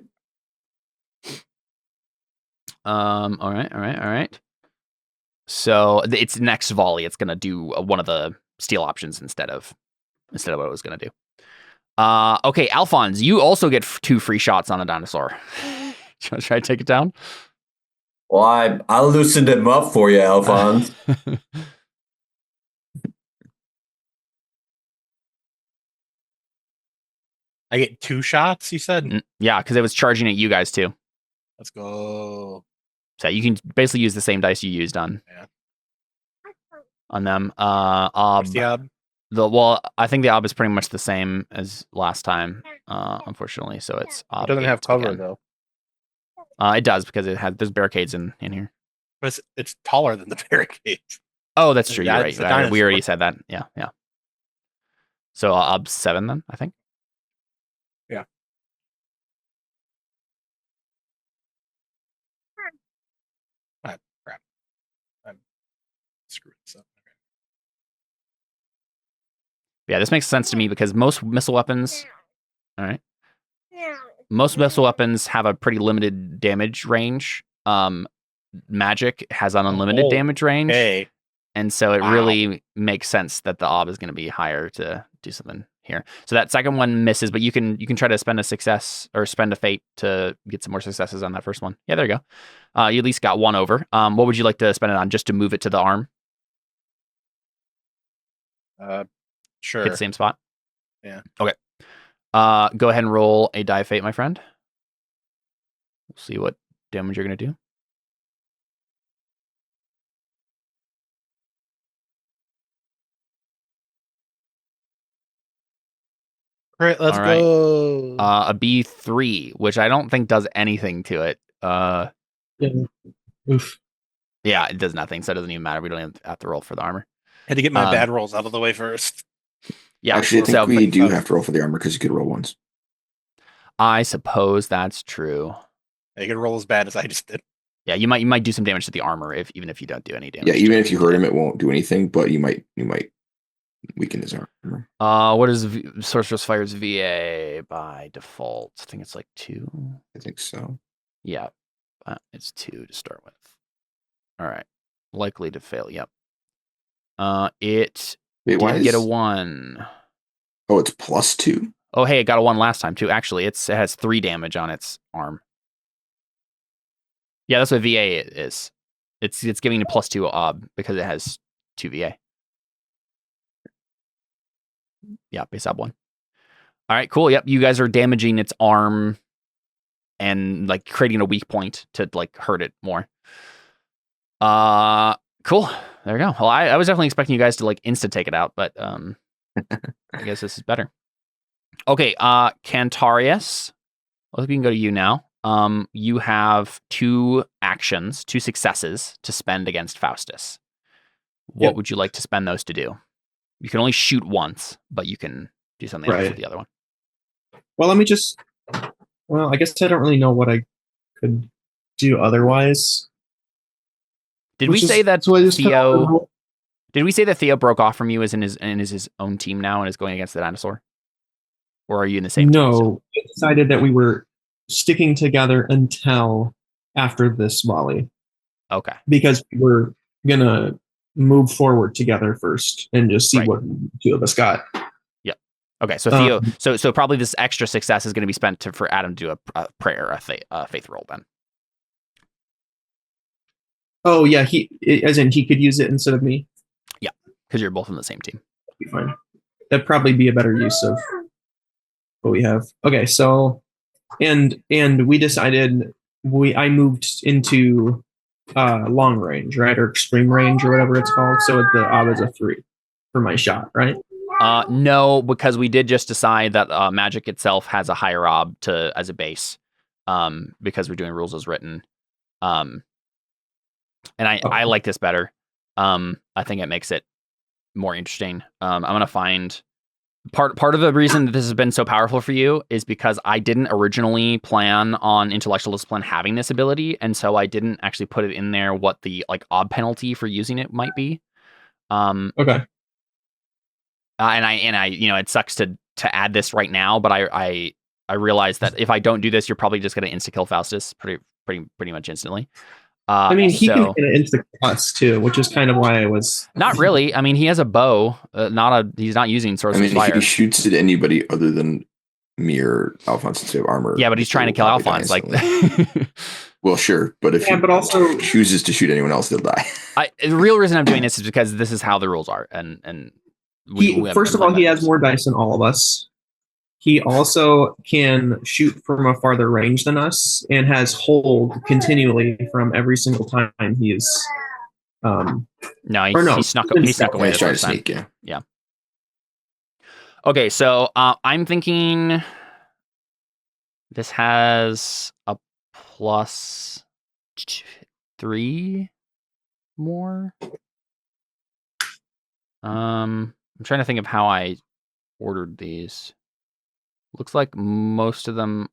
All right. So its next volley, it's gonna do one of the steel options instead of what it was gonna do. Okay, Alfons, you also get 2 free shots on the dinosaur. Do you want to try to take it down? Well, I loosened him up for you, Alfons. I get 2 shots, you said? Yeah, because it was charging at you guys too. Let's go. So you can basically use the same dice you used on them. What's the ob? I think the ob is pretty much the same as last time, unfortunately. So it's ob. It doesn't have cover again. though. It does because there's barricades in here. But it's taller than the barricades. Oh, that's true. You're That's right. We already said that. Yeah. So ob 7 then, I think. Yeah. Crap. I'm screwed this up. Okay. Yeah, this makes sense to me because most missile weapons. All right. Most missile weapons have a pretty limited damage range. Magic has an unlimited damage range. Okay. And so it really makes sense that the ob is going to be higher to do something here. So that second one misses, but you can try to spend a success or spend a fate to get some more successes on that first one. Yeah, there you go. You at least got 1 over. What would you like to spend it on just to move it to the arm? Sure. Hit the same spot? Yeah. Okay. Go ahead and roll a die of fate, my friend. We'll see what damage you're going to do. Great, let's go. A B3, which I don't think does anything to it. Oof. Yeah, it does nothing, so it doesn't even matter. We don't even have to roll for the armor. Had to get my bad rolls out of the way first. Yeah, actually, I think we do have to roll for the armor because you could roll once. I suppose that's true. You can roll as bad as I just did. Yeah, you might do some damage to the armor even if you don't do any damage. Yeah, even if you hurt him, it won't do anything. But you might weaken his armor. What is Sorcerer's Fire's VA by default? I think it's like 2. I think so. Yeah, it's 2 to start with. All right, likely to fail. Yep. It did get a 1. Oh, it's +2. Oh, hey, it got a 1 last time too. Actually, it has 3 damage on its arm. Yeah, that's what VA is. It's giving a +2 ob because it has 2 VA. Yeah, base ob 1. All right, cool. Yep, you guys are damaging its arm and like creating a weak point to like hurt it more. Cool. There we go. Well, I was definitely expecting you guys to like insta take it out, but I guess this is better. Okay, Cantarius. I think we can go to you now. You have 2 actions, 2 successes to spend against Faustus. What would you like to spend those to do? You can only shoot once, but you can do something else with the other one. Well, let me just. Well, I guess I don't really know what I could do otherwise. Did we say that Theo? Did we say that Theo broke off from you as in his own team now and is going against the dinosaur? Or are you in the same team? No, we decided that we were sticking together until after this volley. Okay. Because we were going to move forward together first and just see what 2 of us got. Yep. Okay, so Theo, so probably this extra success is going to be spent for Adam to do a prayer, a faith roll then. Oh yeah, he could use it instead of me. Yeah, because you're both on the same team. That'd be fine. That'd probably be a better use of what we have. Okay, so and we decided I moved into long range, right, or extreme range, or whatever it's called. So the ob is a 3 for my shot, right? No, because we did just decide that magic itself has a higher ob as a base, because we're doing rules as written. And I like this better. I think it makes it more interesting. I'm gonna find part of the reason that this has been so powerful for you is because I didn't originally plan on intellectual discipline having this ability, and so I didn't actually put it in there what the ob penalty for using it might be. Okay. And I it sucks to add this right now, but I realize that if I don't do this, you're probably just gonna insta kill Faustus pretty much instantly. I mean, he can insta us too, which is kind of why I was not really. I mean, he has a bow, he's not using Sorcerer's Fire. If he shoots at anybody other than me or Alphonse instead of armor. Yeah, but he's trying to kill Alphonse. Well, sure, but if but also chooses to shoot anyone else, they'll die. The real reason I'm doing this is because this is how the rules are, and we first of all, he has more dice than all of us. He also can shoot from a farther range than us, and has hold continually from every single time he is. He snuck away. He's trying to sneak. Yeah. Okay, so I'm thinking this has a +3 more. I'm trying to think of how I ordered these. Looks like most of them.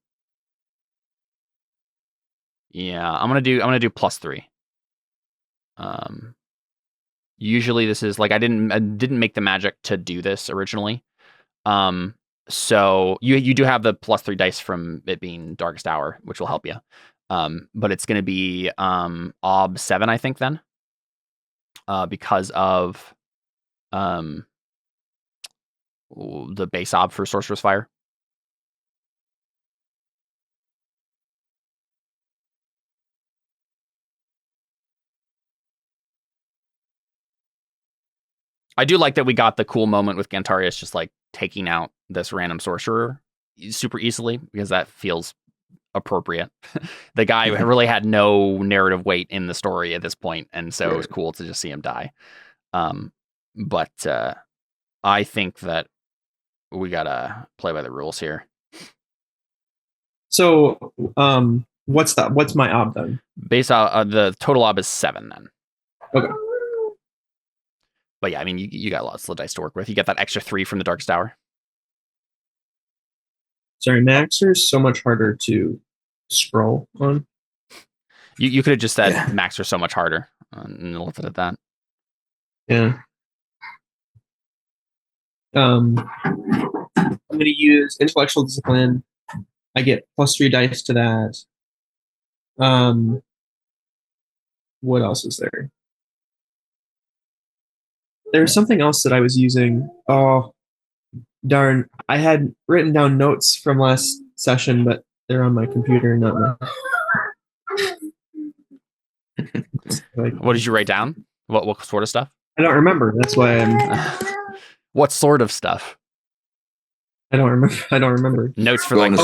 Yeah, I'm gonna do +3. Usually this is I didn't make the magic to do this originally. So you do have the +3 dice from it being Darkest Hour, which will help you. But it's gonna be ob 7, I think then. Because of the base ob for Sorcerer's Fire. I do like that we got the cool moment with Cantarius just taking out this random sorcerer super easily, because that feels appropriate. The guy really had no narrative weight in the story at this point, and so it was cool to just see him die. But I think that we gotta play by the rules here. So, what's my ob then? Base the total ob is 7 then. Okay. But yeah, I mean, you got lots of dice to work with. You get that extra 3 from the Darkest Hour. Sorry, Maxer is so much harder to scroll on. You could have just said Maxer so much harder and left it at that. Yeah. I'm going to use intellectual discipline. I get +3 dice to that. What else is there? There's something else that I was using. Oh, darn. I had written down notes from last session, but they're on my computer, not my... What did you write down? What sort of stuff? I don't remember. That's why I'm... What sort of stuff? I don't remember. Notes for green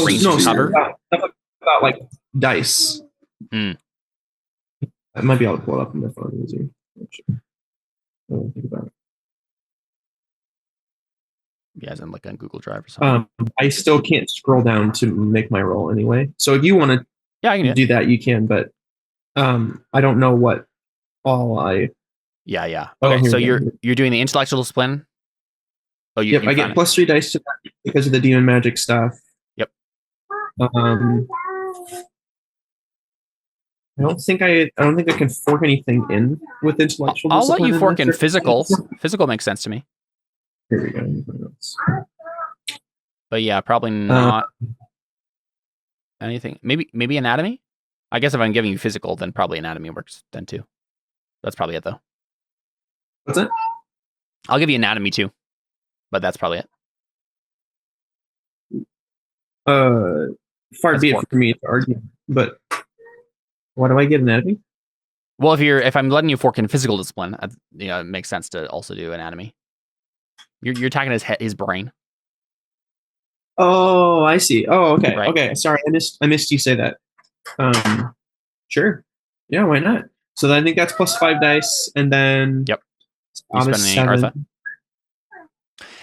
cover? About dice. I might be able to pull it up on my phone easier. I don't think about it. Yeah, as in on Google Drive or something. I still can't scroll down to make my roll anyway. So if you want to I can do that, you can, but I don't know what all I... Yeah. Okay, so you're doing the intellectual discipline. Oh, I get +3 dice to that because of the demon magic stuff. Yep. I don't think I can fork anything in with intellectual I'll discipline. let you fork in physical. Physical makes sense to me. Here we go. But yeah, probably not anything. Maybe anatomy? I guess if I'm giving you physical, then probably anatomy works then too. That's probably it though. What's that? I'll give you anatomy too. But that's probably it. Far That's be fork. it for me to argue, but what do I get anatomy? Well, if I'm letting you fork in physical discipline, it makes sense to also do anatomy. You're attacking his brain. Oh, I see. Oh, okay. Right. Okay. Sorry, I missed you say that. Sure. Yeah, why not? So I think that's plus 5 dice, and then Yep. Ob is spending any 7.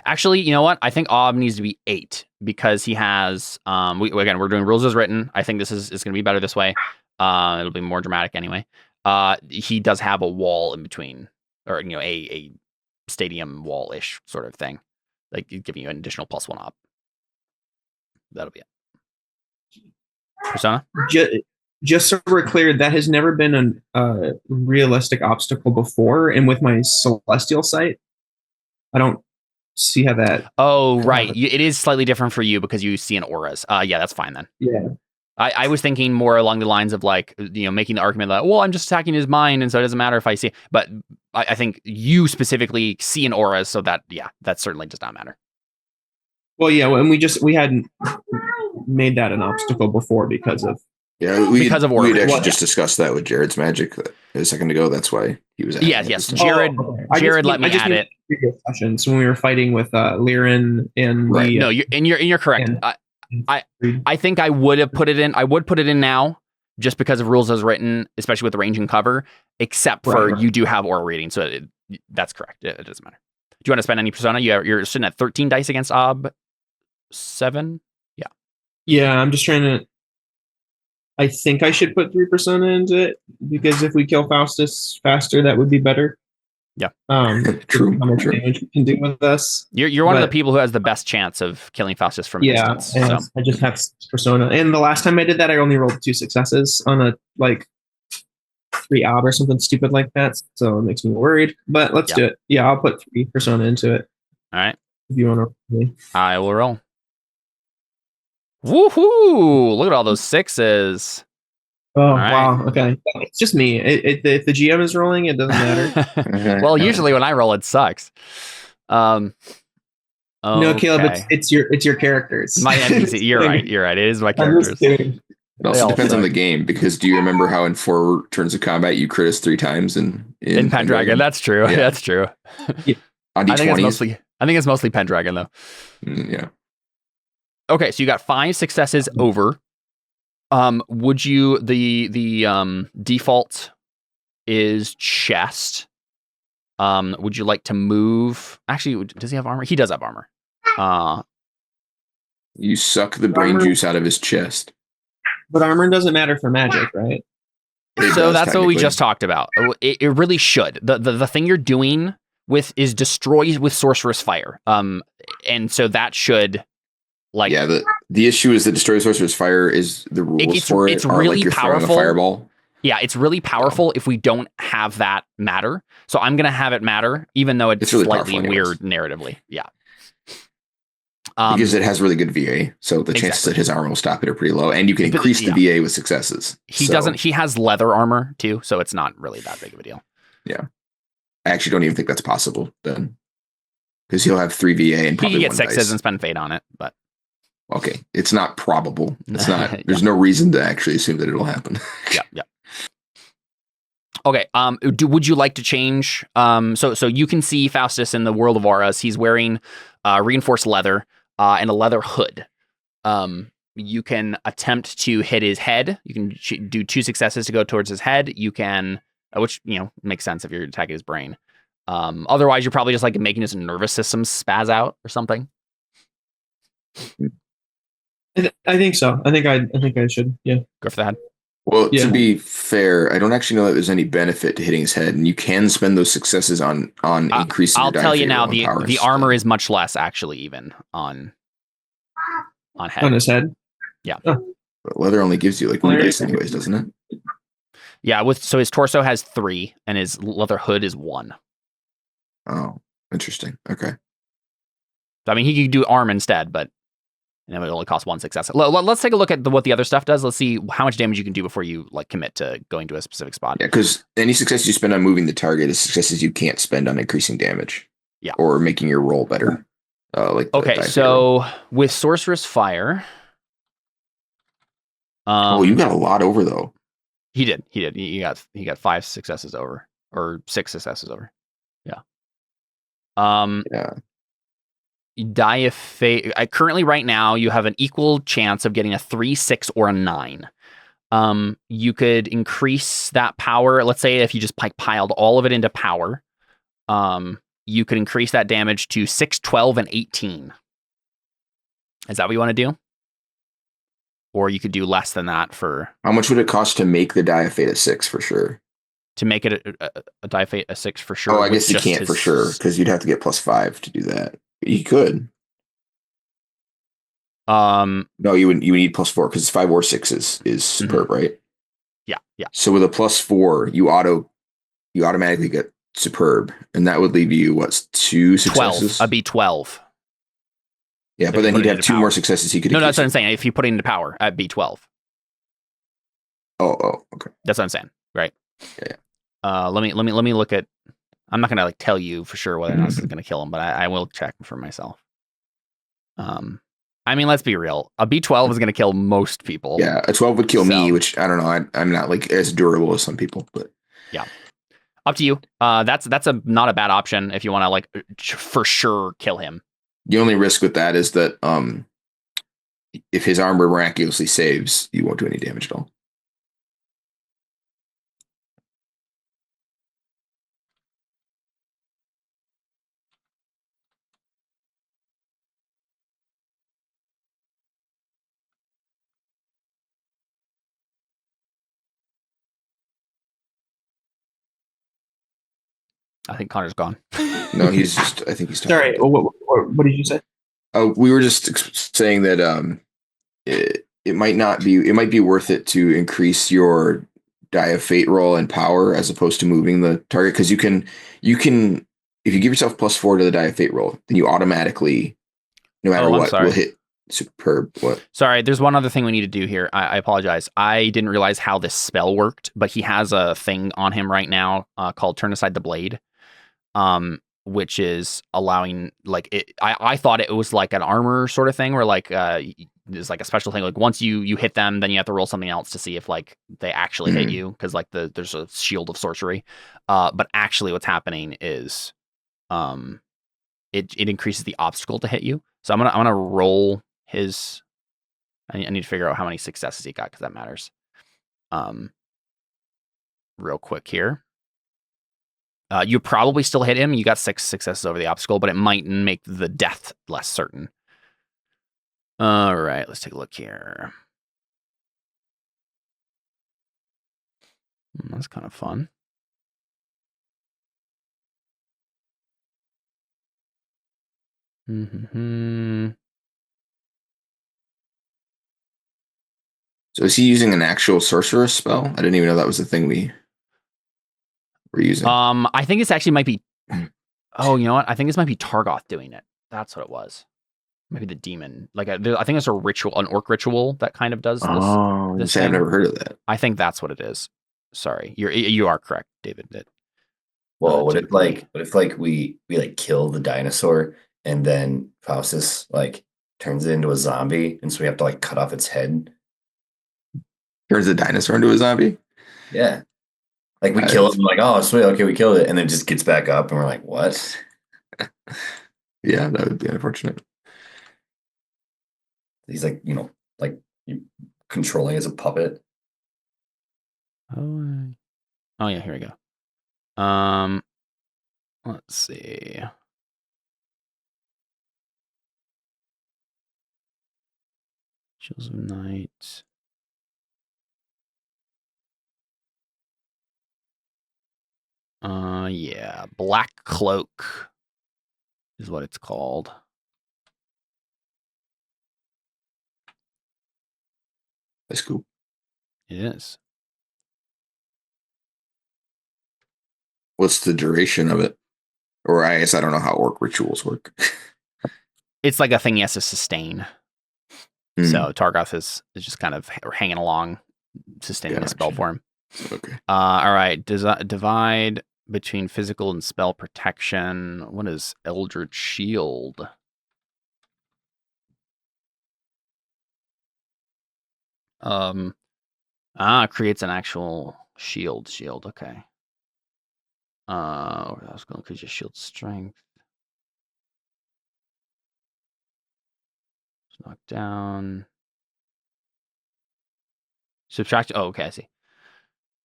Actually, you know what? I think Ob needs to be 8 because he has. We're doing rules as written. I think this is going to be better this way. It'll be more dramatic anyway. He does have a wall in between, or a stadium wall-ish sort of thing, like giving you an additional +1 Ob. That'll be it. Persona. Just so we're clear, that has never been a realistic obstacle before, and with my celestial sight, I don't see how that. Oh, right. It is slightly different for you because you see an auras. Yeah, that's fine then. Yeah. I was thinking more along the lines of like, making the argument that, well, I'm just attacking his mind, and so it doesn't matter if I see. But I think you specifically see an auras, so that certainly does not matter. Well, yeah, and we hadn't made that an obstacle before because of. Yeah, because of we order. actually just discussed that with Jared's magic a second ago. That's why he was. Yes. Jared let me add it. Previous sessions when we were fighting with Liren and Right. No, you're correct. I think I would have put it in. I would put it in now, just because of rules as written, especially with the range and cover. Except for you do have aura reading, so that's correct. It doesn't matter. Do you want to spend any persona? You're sitting at 13 dice against Ob 7. Yeah. Yeah, I'm just trying to. I think I should put 3 persona into it because if we kill Faustus faster, that would be better. Yeah. True. How much damage we can do with us? You're one of the people who has the best chance of killing Faustus from distance. Yeah, I just have persona, and the last time I did that, I only rolled 2 successes on a 3 Ob or something stupid like that. So it makes me worried. But let's do it. Yeah, I'll put 3 persona into it. All right. If you want to. I will roll. Woohoo! Look at all those 6s. Oh, right. Wow. Okay. It's just me. If the GM is rolling, it doesn't matter. Well, usually when I roll, it sucks. Okay. No, Caleb, it's your characters. My NPC. You're right. It is my characters. It also depends on the game, because do you remember how in 4 turns of combat you crit us 3 times in Pendragon? That's true. Yeah. That's true. Yeah. On D20s? I think it's mostly Pendragon though. Yeah. Okay, so you got 5 successes over. Would you the default is chest. Would you like to move? Actually, does he have armor? He does have armor. You suck the brain juice out of his chest. But armor doesn't matter for magic, right? So that's what we just talked about. It really should. The thing you're doing is destroy with sorcerous fire. And so that should. The issue is that destroy sorcerer's fire is the rules for it. It's really you're powerful. Throwing a fireball. Yeah, it's really powerful if we don't have that matter. So I'm gonna have it matter, even though it's really slightly weird narratively. Yeah, because it has really good VA, so the chances that his armor will stop it are pretty low, and you can increase the VA with successes. He doesn't. He has leather armor too, so it's not really that big of a deal. Yeah, I actually don't even think that's possible then, because he'll have 3 VA and probably he can get 6s dice. and spend fate on it, but. Okay, it's not probable. It's not. There's no reason to actually assume that it'll happen. Yeah. Okay. Would you like to change? So you can see Faustus in the world of auras. He's wearing reinforced leather and a leather hood. You can attempt to hit his head. You can do 2 successes to go towards his head. You can, which makes sense if you're attacking his brain. Otherwise, you're probably just making his nervous system spaz out or something. I think so. I think I should. Yeah. Go for the head. Well, to be fair, I don't actually know that there's any benefit to hitting his head, and you can spend those successes on increasing. I'll tell you now, the armor is much less actually, even on head. On his head. Yeah. Oh. But leather only gives you 1 dice anyways, doesn't it? Yeah. So his torso has 3, and his leather hood is 1. Oh, interesting. Okay. I mean, he could do arm instead, but. And it would only cost 1 success. Let's take a look at what the other stuff does. Let's see how much damage you can do before you commit to going to a specific spot. Yeah, because any success you spend on moving the target is successes you can't spend on increasing damage. Yeah. Or making your roll better. Okay, so with Sorcerous Fire, You got a lot over though. He did. He got 5 successes over, or 6 successes over. Yeah. Yeah. Die of fate. Currently, right now, you have an equal chance of getting a 3, 6, or a 9. You could increase that power. Let's say if you just piled all of it into power, you could increase that damage to 6, 12, and 18. Is that what you want to do? Or you could do less than that for... How much would it cost to make the die of fate a 6 for sure? To make it a die of fate a 6 for sure? Oh, I guess you can't for sure, because you'd have to get +5 to do that. You could. No, you would need +4 because 5 or 6 is superb, right? Yeah. So with a +4, you automatically get superb, and that would leave you 2 successes? 12. I'd be 12. Yeah, but then he'd have 2 more successes. He could. No, that's what I'm saying. If you put it into power, I'd be 12. Oh, okay. That's what I'm saying, right? Yeah. Let me look at. I'm not gonna tell you for sure whether or not this is gonna kill him, but I will check for myself. I mean, let's be real. A B12 is gonna kill most people. Yeah, a 12 would kill me, which I don't know. I'm not as durable as some people, but yeah. Up to you. That's not a bad option if you want to for sure kill him. The only risk with that is that if his armor miraculously saves, you won't do any damage at all. I think Connor's gone. No, he's just. I think he's. Sorry, what did you say? Oh, we were just saying that it might be worth it to increase your die of fate roll and power as opposed to moving the target, because you can if you give yourself +4 to the die of fate roll, then you automatically, no matter what, will hit superb. What? Sorry, there's one other thing we need to do here. I apologize. I didn't realize how this spell worked, but he has a thing on him right now called Turn Aside the Blade, which is allowing I thought it was like an armor sort of thing where there's like a special thing, like once you hit them, then you have to roll something else to see if they actually hit you, because there's a shield of sorcery, but actually what's happening is it increases the obstacle to hit you. So I'm gonna roll his. I need to figure out how many successes he got, because that matters. Real quick here. You probably still hit him. You got 6 successes over the obstacle, but it might make the death less certain. All right, let's take a look here. That's kind of fun. So is he using an actual sorceress spell? I didn't even know that was the thing we were using. I think this actually might be. Oh, you know what? I think this might be Targoth doing it. That's what it was. Maybe the demon. I think there's a ritual, an orc ritual that kind of does this. Oh, this I've never heard of that. I think that's what it is. Sorry, you are correct, David. Well, what if we kill the dinosaur and then Faustus turns it into a zombie, and so we have to cut off its head? Turns the dinosaur into a zombie? Yeah. We kill it, and oh sweet, okay, we killed it, and then it just gets back up, and we're like, what? Yeah, that would be unfortunate. He's you controlling as a puppet. Oh yeah, here we go. Let's see. Chills of Night. Yeah, Black Cloak is what it's called. That's cool. It is. What's the duration of it? Or I guess I don't know how orc rituals work. It's like a thing he has to sustain. So Targoth is just kind of hanging along, sustaining the spell for him. Okay. All right. Divide between physical and spell protection. What is Eldritch Shield? Creates an actual shield. Okay. I was going to increase your shield strength. It's knocked down. Subtract. Oh, okay, I see.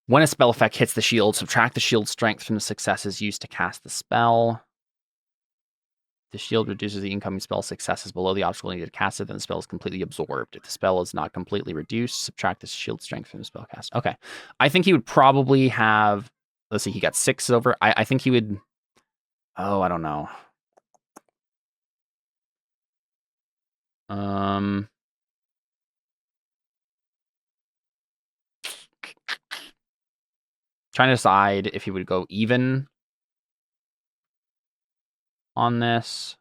When a spell effect hits the shield, subtract the shield strength from the successes used to cast the spell. The shield reduces the incoming spell successes below the obstacle needed to cast it, then the spell is completely absorbed. If the spell is not completely reduced, subtract the shield strength from the spell cast. Okay. I think he would probably have, let's see, he got 6 over. I think he would, I don't know. Trying to decide if he would go even on this.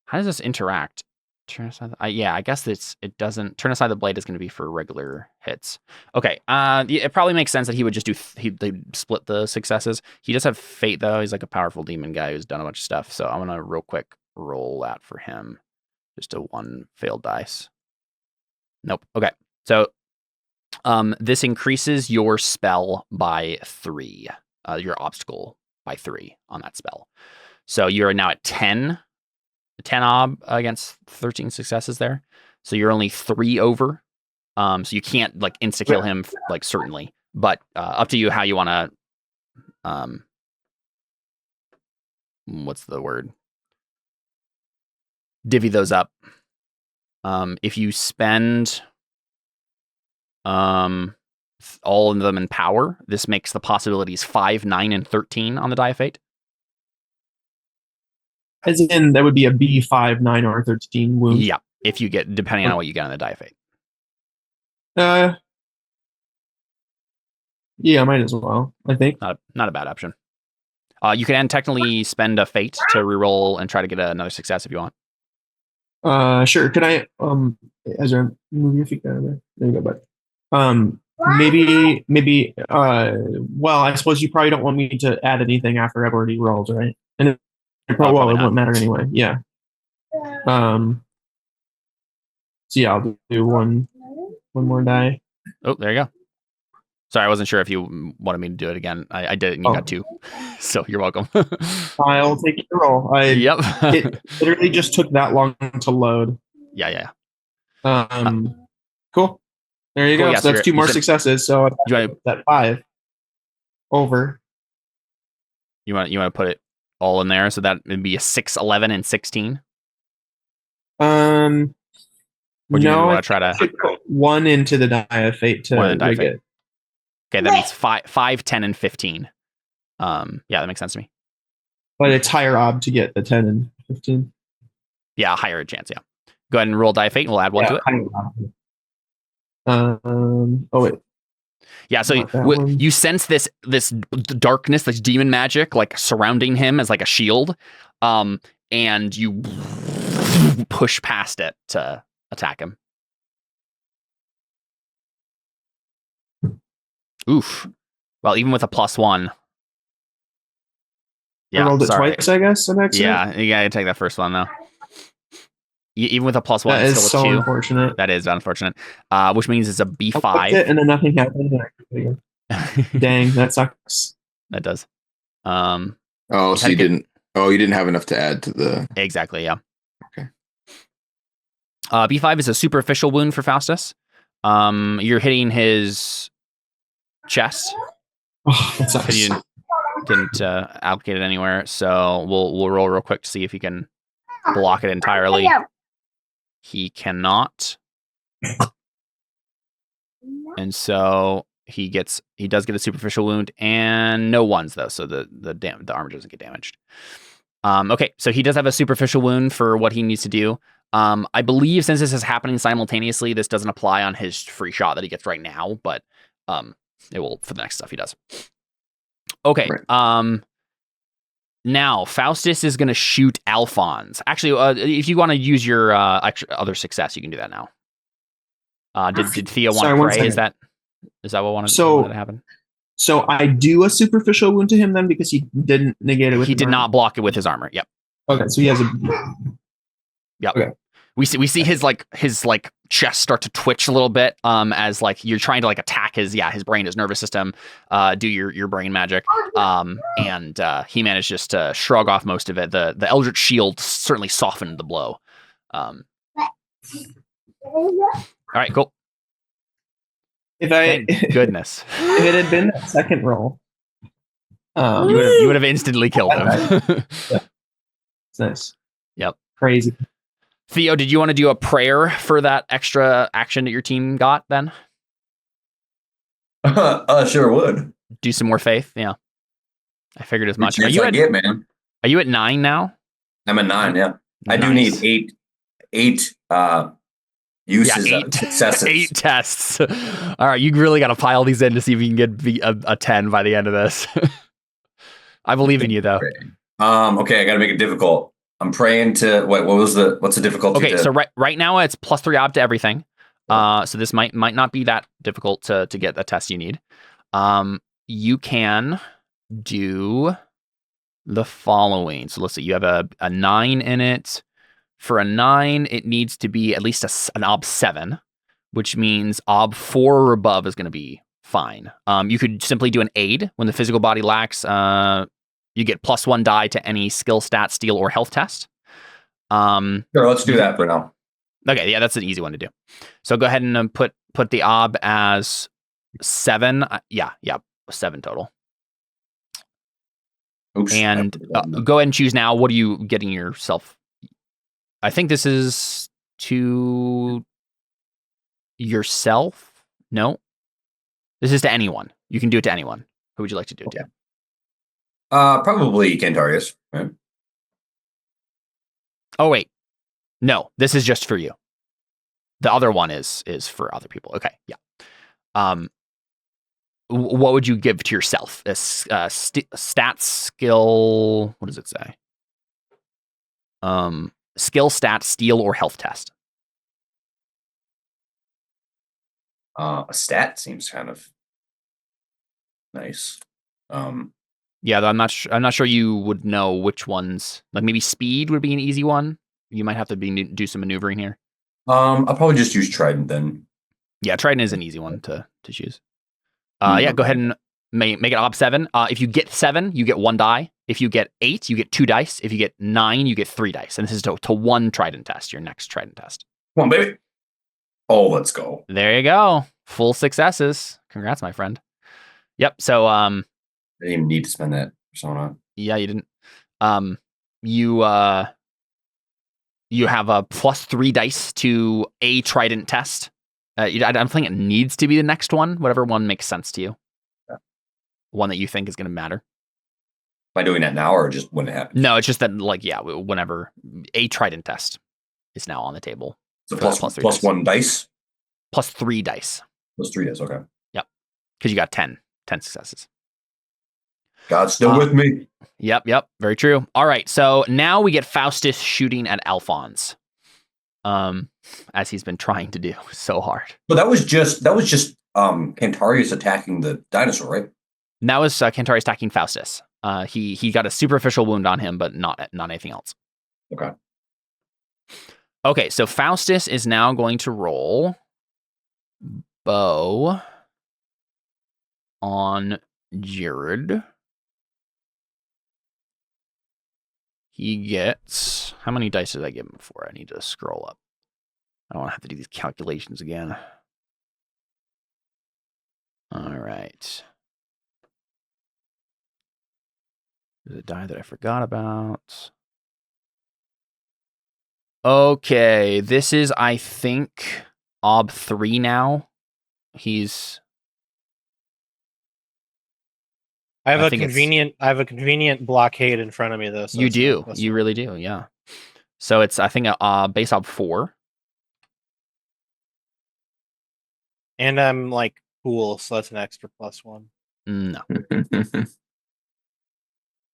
How does this interact? Turn aside. Yeah, I guess it doesn't. Turn aside the blade is going to be for regular hits. Okay. It probably makes sense that he would just do. They split the successes. He does have fate though. He's like a powerful demon guy who's done a bunch of stuff. So I'm gonna real quick roll that for him. Just a 1 failed dice. Nope. Okay. So, this increases your spell by 3. Your obstacle by 3 on that spell. So you're now at 10. 10 ob against 13 successes there. So you're only 3 over. So you can't like insta kill him like certainly, but up to you how you want to what's the word? Divvy those up. If you spend all of them in power, this makes the possibilities 5, 9, and 13 on the die of fate. As in, that would be a B5, 9, or 13 wound. Yeah, if you get, depending on what you get on the die of fate. Yeah, might as well, I think. Not a bad option. You can technically spend a fate to reroll and try to get another success if you want. Sure. Could I, Ezra, move your feet down there? There you go, bud. Maybe, well, I suppose you probably don't want me to add anything after I've already rolled, right? And it won't matter anyway. Yeah. So yeah, I'll do one more die. Oh, there you go. Sorry, I wasn't sure if you wanted me to do it again. I did it and you got 2. So you're welcome. I'll take your roll. Yep. It literally just took that long to load. Yeah. Cool. There you go. Yeah, so that's 2 more successes. So that 5 over. You want to put it all in there, so that would be a 6, 11, and 16. Or do you want to try to put 1 into the die of fate to rig it? Okay, that means 5, 10, and 15. Yeah, that makes sense to me. But it's higher ob to get the 10 and 15. Yeah, higher chance. Yeah. Go ahead and roll die of fate, and we'll add 1 to it. Oh wait. Yeah, so you sense this darkness, this demon magic, like surrounding him as like a shield, and you push past it to attack him. Oof. Well, even with a +1. Yeah, I rolled it twice, I guess. Yeah, you gotta take that first one though. Even with a +1, that it's is still a 2. Unfortunate. That is unfortunate. Which means it's a B5. And then nothing happened. Dang, that sucks. That does. So you didn't have enough to add to the. Exactly. Yeah. Okay. B5 is a superficial wound for Faustus. You're hitting his chest. Oh, that sucks. You didn't allocate it anywhere, so we'll roll real quick to see if he can block it entirely. He cannot, and so he does get a superficial wound and no ones though, so the armor doesn't get damaged. Okay, so he does have a superficial wound for what he needs to do. I believe since this is happening simultaneously, this doesn't apply on his free shot that he gets right now, but it will for the next stuff he does. Okay. Right. Now Faustus is going to shoot Alfons. Actually, if you want to use your other success, you can do that now. Did Theo want to pray? Is that what wanted to happen? So I do a superficial wound to him then because he didn't negate it with. He did not block it with his armor. Yep. Okay, so he has a. Yep. Okay. We see his chest start to twitch a little bit as like you're trying to like attack his brain, his nervous system, do your brain magic. And he managed just to shrug off most of it. The Eldritch Shield certainly softened the blow. All right, cool. Thank goodness. If it had been that second roll, you would have instantly killed him. It's nice. Yep. Crazy. Theo, did you want to do a prayer for that extra action that your team got then? Sure would. Do some more faith? Yeah. I figured as much. Are you at 9 now? I'm at 9, yeah. I do need eight uses of successes. 8 tests. All right, you really got to pile these in to see if you can get a 10 by the end of this. I believe in you, though. Okay, I got to make it difficult. I'm praying to what's the difficulty? Okay, so right now it's +3 ob to everything. So this might not be that difficult to get the test you need. You can do the following. So let's see, you have a 9 in it. For a 9, it needs to be at least an ob 7, which means ob 4 or above is going to be fine. You could simply do an aid when the physical body lacks. You get +1 die to any skill, stat, steal, or health test. Sure, let's do that for now. Okay, yeah, that's an easy one to do. So go ahead and put the ob as 7. Yeah, 7 total. Oops, and go ahead and choose now. What are you getting yourself? I think this is to yourself. No, this is to anyone. You can do it to anyone. Who would you like to do it to? Probably Cantarius, right? Oh wait, no. This is just for you. The other one is for other people. Okay, yeah. What would you give to yourself? A stat, skill. What does it say? Skill, stat, steal, or health test. A stat seems kind of nice. Yeah, I'm not sure you would know which ones. Like maybe speed would be an easy one. You might have to do some maneuvering here. I'll probably just use Trident then. Yeah, Trident is an easy one to choose. Yeah, go ahead and make it ob 7. If you get 7, you get 1 die. If you get 8, you get 2 dice. If you get 9, you get 3 dice. And this is to 1 Trident test, your next Trident test. Come on, baby. Oh, let's go. There you go. Full successes. Congrats, my friend. Yep. So I didn't even need to spend that persona. Yeah, you didn't. You have a +3 dice to a Trident test. I don't think it needs to be the next one. Whatever one makes sense to you. Yeah. One that you think is going to matter. Am I doing that now or just when it happens? No, it's just that, like, yeah, whenever a Trident test is now on the table. So plus 1 dice? +3 dice. +3 dice, okay. Yep. Because you got 10 successes. God's still with me. Yep. Very true. All right. So now we get Faustus shooting at Alfons. As he's been trying to do so hard. But that was just Cantarius attacking the dinosaur, right? And that was Cantarius attacking Faustus. He got a superficial wound on him, but not anything else. Okay. Okay, so Faustus is now going to roll bow on Jared. He gets... How many dice did I give him before? I need to scroll up. I don't want to have to do these calculations again. All right. There's a die that I forgot about. Okay, this is, I think, ob 3 now. I have a convenient blockade in front of me though. So you do. You really do, yeah. So it's, I think, base ob 4. And I'm like cool, so that's an extra +1. No.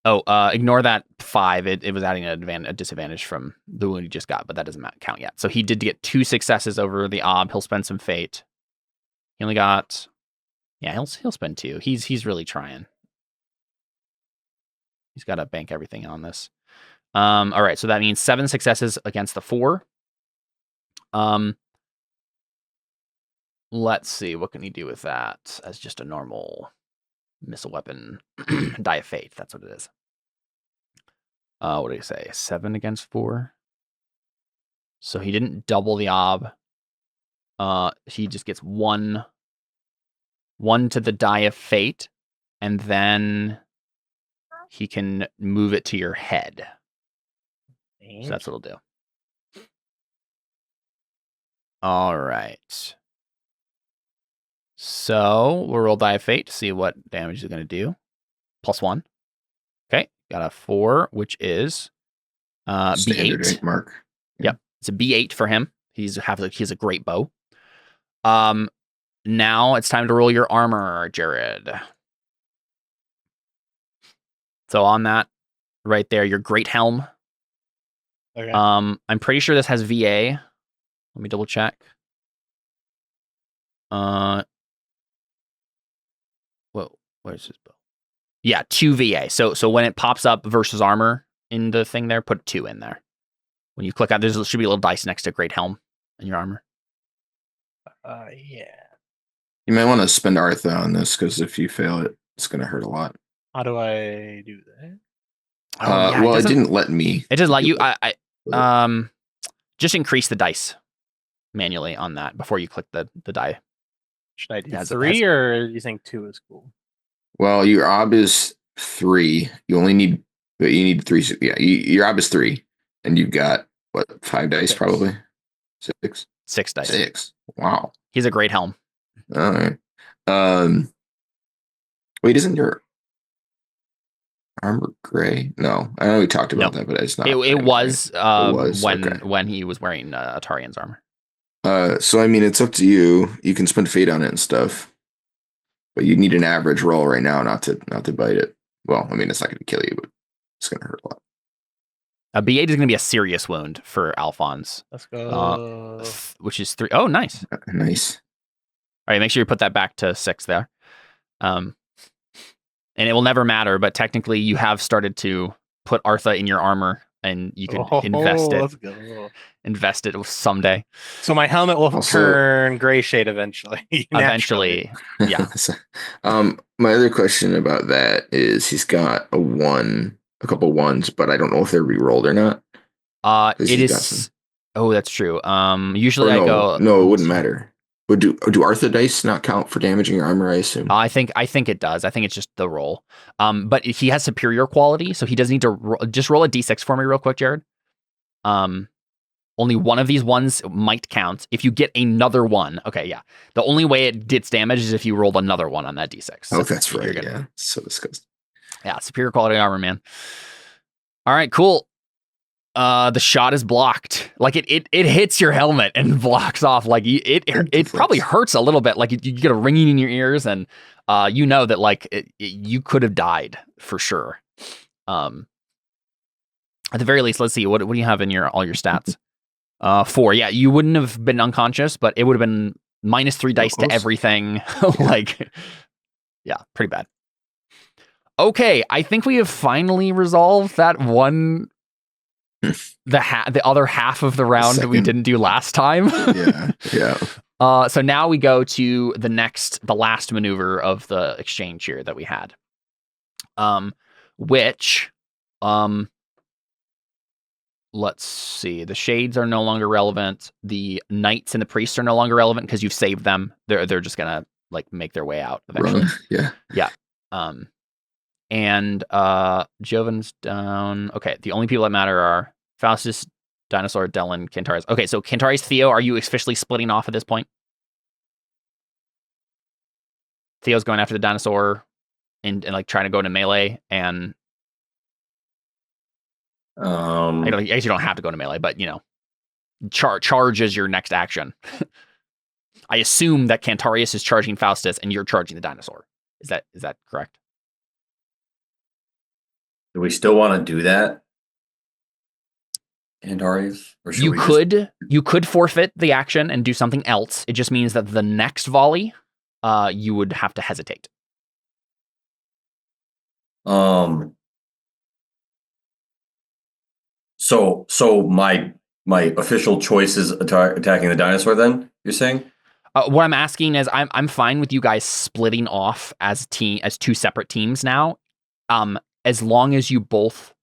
Ignore that 5. It was adding a disadvantage from the wound he just got, but that doesn't count yet. So he did get 2 successes over the ob. He'll spend some fate. He only got, yeah, he'll spend 2. He's really trying. He's got to bank everything on this. All right, so that means 7 successes against the 4. Let's see. What can he do with that as just a normal missile weapon? Die of Fate. That's what it is. What did he say? 7 against 4. So he didn't double the ob. He just gets 1 to the Die of Fate, and then he can move it to your head. So that's what it'll do. All right. So we'll roll Die of Fate to see what damage is going to do. +1. Okay, got a 4, which is Standard B8. mark. Yep, it's a B8 for him. He's a great bow. Now it's time to roll your armor, Jared. So on that, right there, your great helm. Okay. I'm pretty sure this has VA. Let me double check. Whoa, where's his bow? Yeah, 2 VA. So when it pops up versus armor in the thing there, put 2 in there. When you click out, there should be a little dice next to great helm in your armor. Yeah. You might want to spend Artha on this because if you fail it, it's going to hurt a lot. How do I do that? Well, it didn't let me. It doesn't let you. Just increase the dice manually on that before you click the die. Should I do Has- 3 or do you think 2 is cool? Well, your ob is 3. You need 3. Yeah, your ob is 3, and you've got what 5 dice 6. probably 6. 6 dice. 6. Wow. He's a great helm. All right. Wait, isn't your armor gray? No, I know we talked about that, but it's not. It was okay. when he was wearing Atarian's armor. So I mean, it's up to you. You can spend fate on it and stuff, but you need an average roll right now not to bite it. Well, I mean, it's not going to kill you, but it's going to hurt a lot. A B8 is going to be a serious wound for Alfons. Let's go. Which is 3. Oh, nice. Nice. All right, make sure you put that back to 6 there. And it will never matter, but technically you have started to put Artha in your armor, and you can invest it. Let's go. Invest it someday. So my helmet will Also- turn gray shade eventually. Eventually, yeah. My other question about that is he's got a couple 1s, but I don't know if they're re-rolled or not. It is. Oh, that's true. Usually I go. No, it wouldn't matter. Would do Artha dice not count for damaging your armor? I assume. I think it does. I think it's just the roll. But he has superior quality, so he doesn't need to just roll a d6 for me real quick, Jared. Only one of these ones might count. If you get another one, okay, yeah. The only way it gets damage is if you rolled another one on that d6. Oh, that's right. Yeah, so disgusting. Yeah, superior quality armor, man. All right, cool. The shot is blocked. Like it hits your helmet and blocks off. Like it probably hurts a little bit. Like you get a ringing in your ears, and you know that like you could have died for sure. At the very least, let's see. What do you have in all your stats? 4. Yeah, you wouldn't have been unconscious, but it would have been -3 dice to everything. Like, yeah, pretty bad. Okay, I think we have finally resolved that one. The other half of the round that we didn't do last time. Yeah. So now we go to the last maneuver of the exchange here that we had. Which, let's see. The shades are no longer relevant. The knights and the priests are no longer relevant because you've saved them. They're just gonna like make their way out eventually. Yeah. And Joven's down. Okay, the only people that matter are Faustus, Dinosaur, Dellon, Cantarius. Okay, so Cantarius, Theo, are you officially splitting off at this point? Theo's going after the dinosaur and like trying to go into melee, and I guess you don't have to go into melee, but you know, charge is your next action. I assume that Cantarius is charging Faustus and you're charging the dinosaur. Is that correct? Do we still want to do that? Cantarius? Or should You could forfeit the action and do something else. It just means that the next volley, you would have to hesitate. So my my official choice is attacking the dinosaur. Then you're saying? What I'm asking is, I'm fine with you guys splitting off as two separate teams now, as long as you both.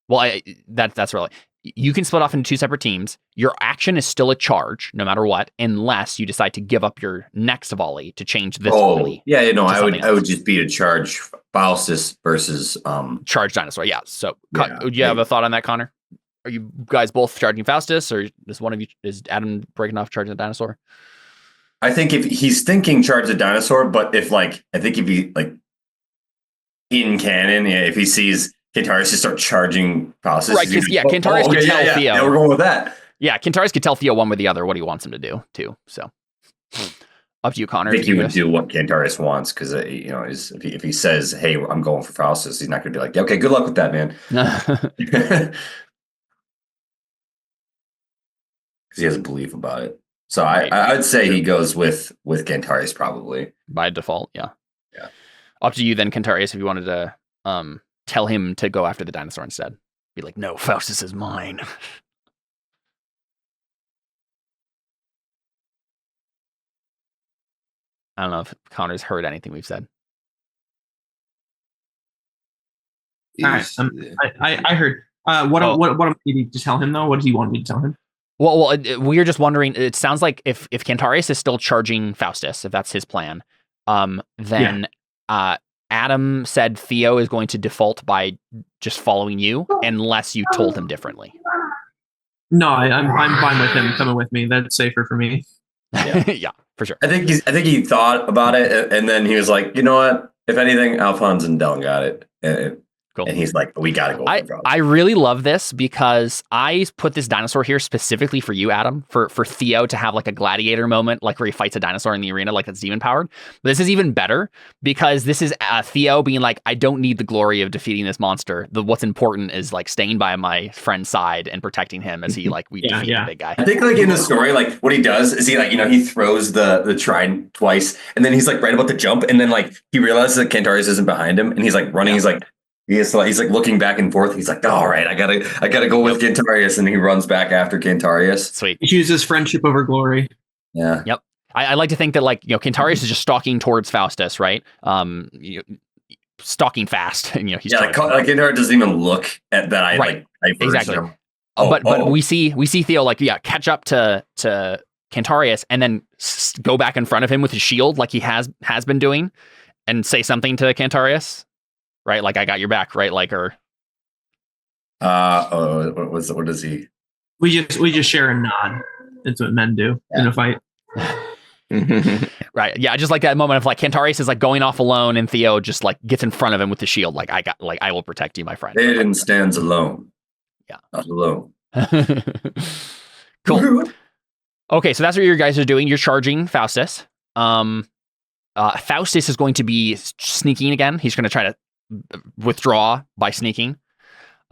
Well, that's really. You can split off into two separate teams. Your action is still a charge, no matter what, unless you decide to give up your next volley to change this volley. Yeah, I something would just be to charge Faustus versus charge dinosaur. Yeah. So, Yeah, do you have a thought on that, Connor? Are you guys both charging Faustus, or is Adam breaking off charging the dinosaur? I think if he's thinking charge the dinosaur, but if I think if he in canon, if he sees Cantarius just start charging Faustus, right? Because Cantarius could tell Theo. Yeah, we're going with that. Yeah, Cantarius could tell Theo one way or the other what he wants him to do too. So up to you, Connor. I think he would do what Cantarius wants because if he says, "Hey, I'm going for Faustus," he's not going to be like, "Okay, good luck with that, man." Because he has a belief about it. So I'd say he goes with Cantarius probably by default. Yeah. Yeah. Up to you then, Cantarius, if you wanted to tell him to go after the dinosaur instead. Be like, no, Faustus is mine. I don't know if Connor's heard anything we've said. All right, I heard. What am I needing to tell him though? What does he want me to tell him? Well, we are just wondering. It sounds like if Cantarius is still charging Faustus, if that's his plan, then Adam said Theo is going to default by just following you unless you told him differently. No, I'm fine with him coming with me. That's safer for me. Yeah, for sure. I think he thought about it and then he was like, you know what? If anything, Alfons and Dellon got it. Cool. And he's like, we got to go. I really love this because I put this dinosaur here specifically for you, Adam, for Theo to have like a gladiator moment, like where he fights a dinosaur in the arena, like that's demon powered. But this is even better because this is Theo being like, I don't need the glory of defeating this monster. What's important is like staying by my friend's side and protecting him as he defeat the big guy. I think in the story, what he does is he throws the trident twice and then he's like right about to jump and then he realizes that Cantarius isn't behind him and he's like running. Yeah. He's looking back and forth. He's like, all right, I gotta go with Cantarius, and he runs back after Cantarius. Sweet. He chooses friendship over glory. Yeah. Yep. I like to think that Cantarius is just stalking towards Faustus, right? Stalking fast, and he's Cantarius doesn't even look at that. Right. Exactly. But we see Theo catch up to Cantarius and then go back in front of him with his shield like he has been doing, and say something to Cantarius. Right, like I got your back, right? What is he? We just share a nod. That's what men do in a fight. Right. Yeah, I just like that moment of Cantarius is going off alone and Theo just gets in front of him with the shield. I will protect you, my friend. Aiden stands alone. Yeah. Not alone. Cool. Okay, so that's what you guys are doing. You're charging Faustus. Faustus is going to be sneaking again. He's going to try to withdraw by sneaking,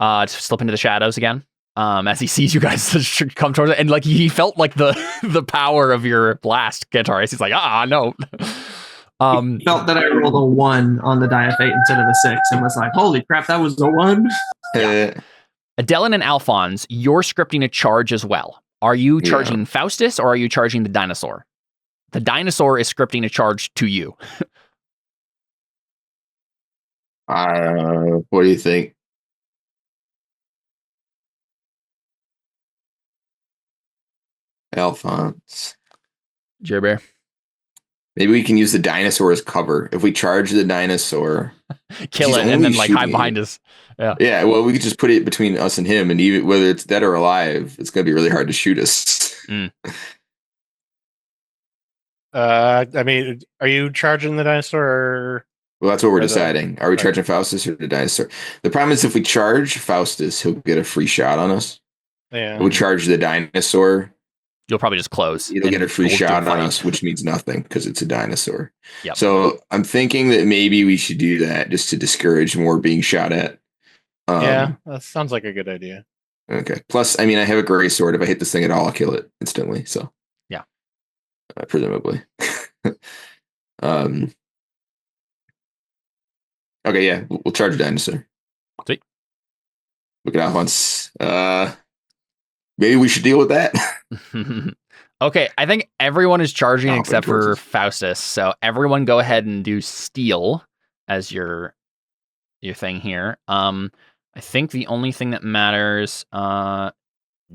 to slip into the shadows again. As he sees you guys come towards it, and he felt the power of your blast, Cantarius. He's like, no. He felt that I rolled a 1 on the die of fate instead of a 6, and was like, holy crap, that was a 1. Yeah. Dellon and Alfons, you're scripting a charge as well. Are you charging Faustus or are you charging the dinosaur? The dinosaur is scripting a charge to you. What do you think? Alfons. Jerbear. Maybe we can use the dinosaur as cover. If we charge the dinosaur, kill it, and then hide behind us. Yeah. Yeah. Well, we could just put it between us and him, and even whether it's dead or alive, it's going to be really hard to shoot us. Are you charging the dinosaur? Or... Well, that's what we're deciding. Are we charging Faustus or the dinosaur? The problem is if we charge Faustus, he'll get a free shot on us. Yeah. If we charge the dinosaur, you'll probably just close. He'll get a free shot on us, which means nothing because it's a dinosaur. Yep. So I'm thinking that maybe we should do that just to discourage more being shot at. Yeah, that sounds like a good idea. Okay. Plus, I have a gray sword. If I hit this thing at all, I'll kill it instantly. So yeah, presumably. Okay, yeah, we'll charge a dinosaur. Sweet. Look at Alfons. Maybe we should deal with that. Okay, I think everyone is charging Stomping except for towards us. Faustus. So everyone go ahead and do steal as your thing here. I think the only thing that matters,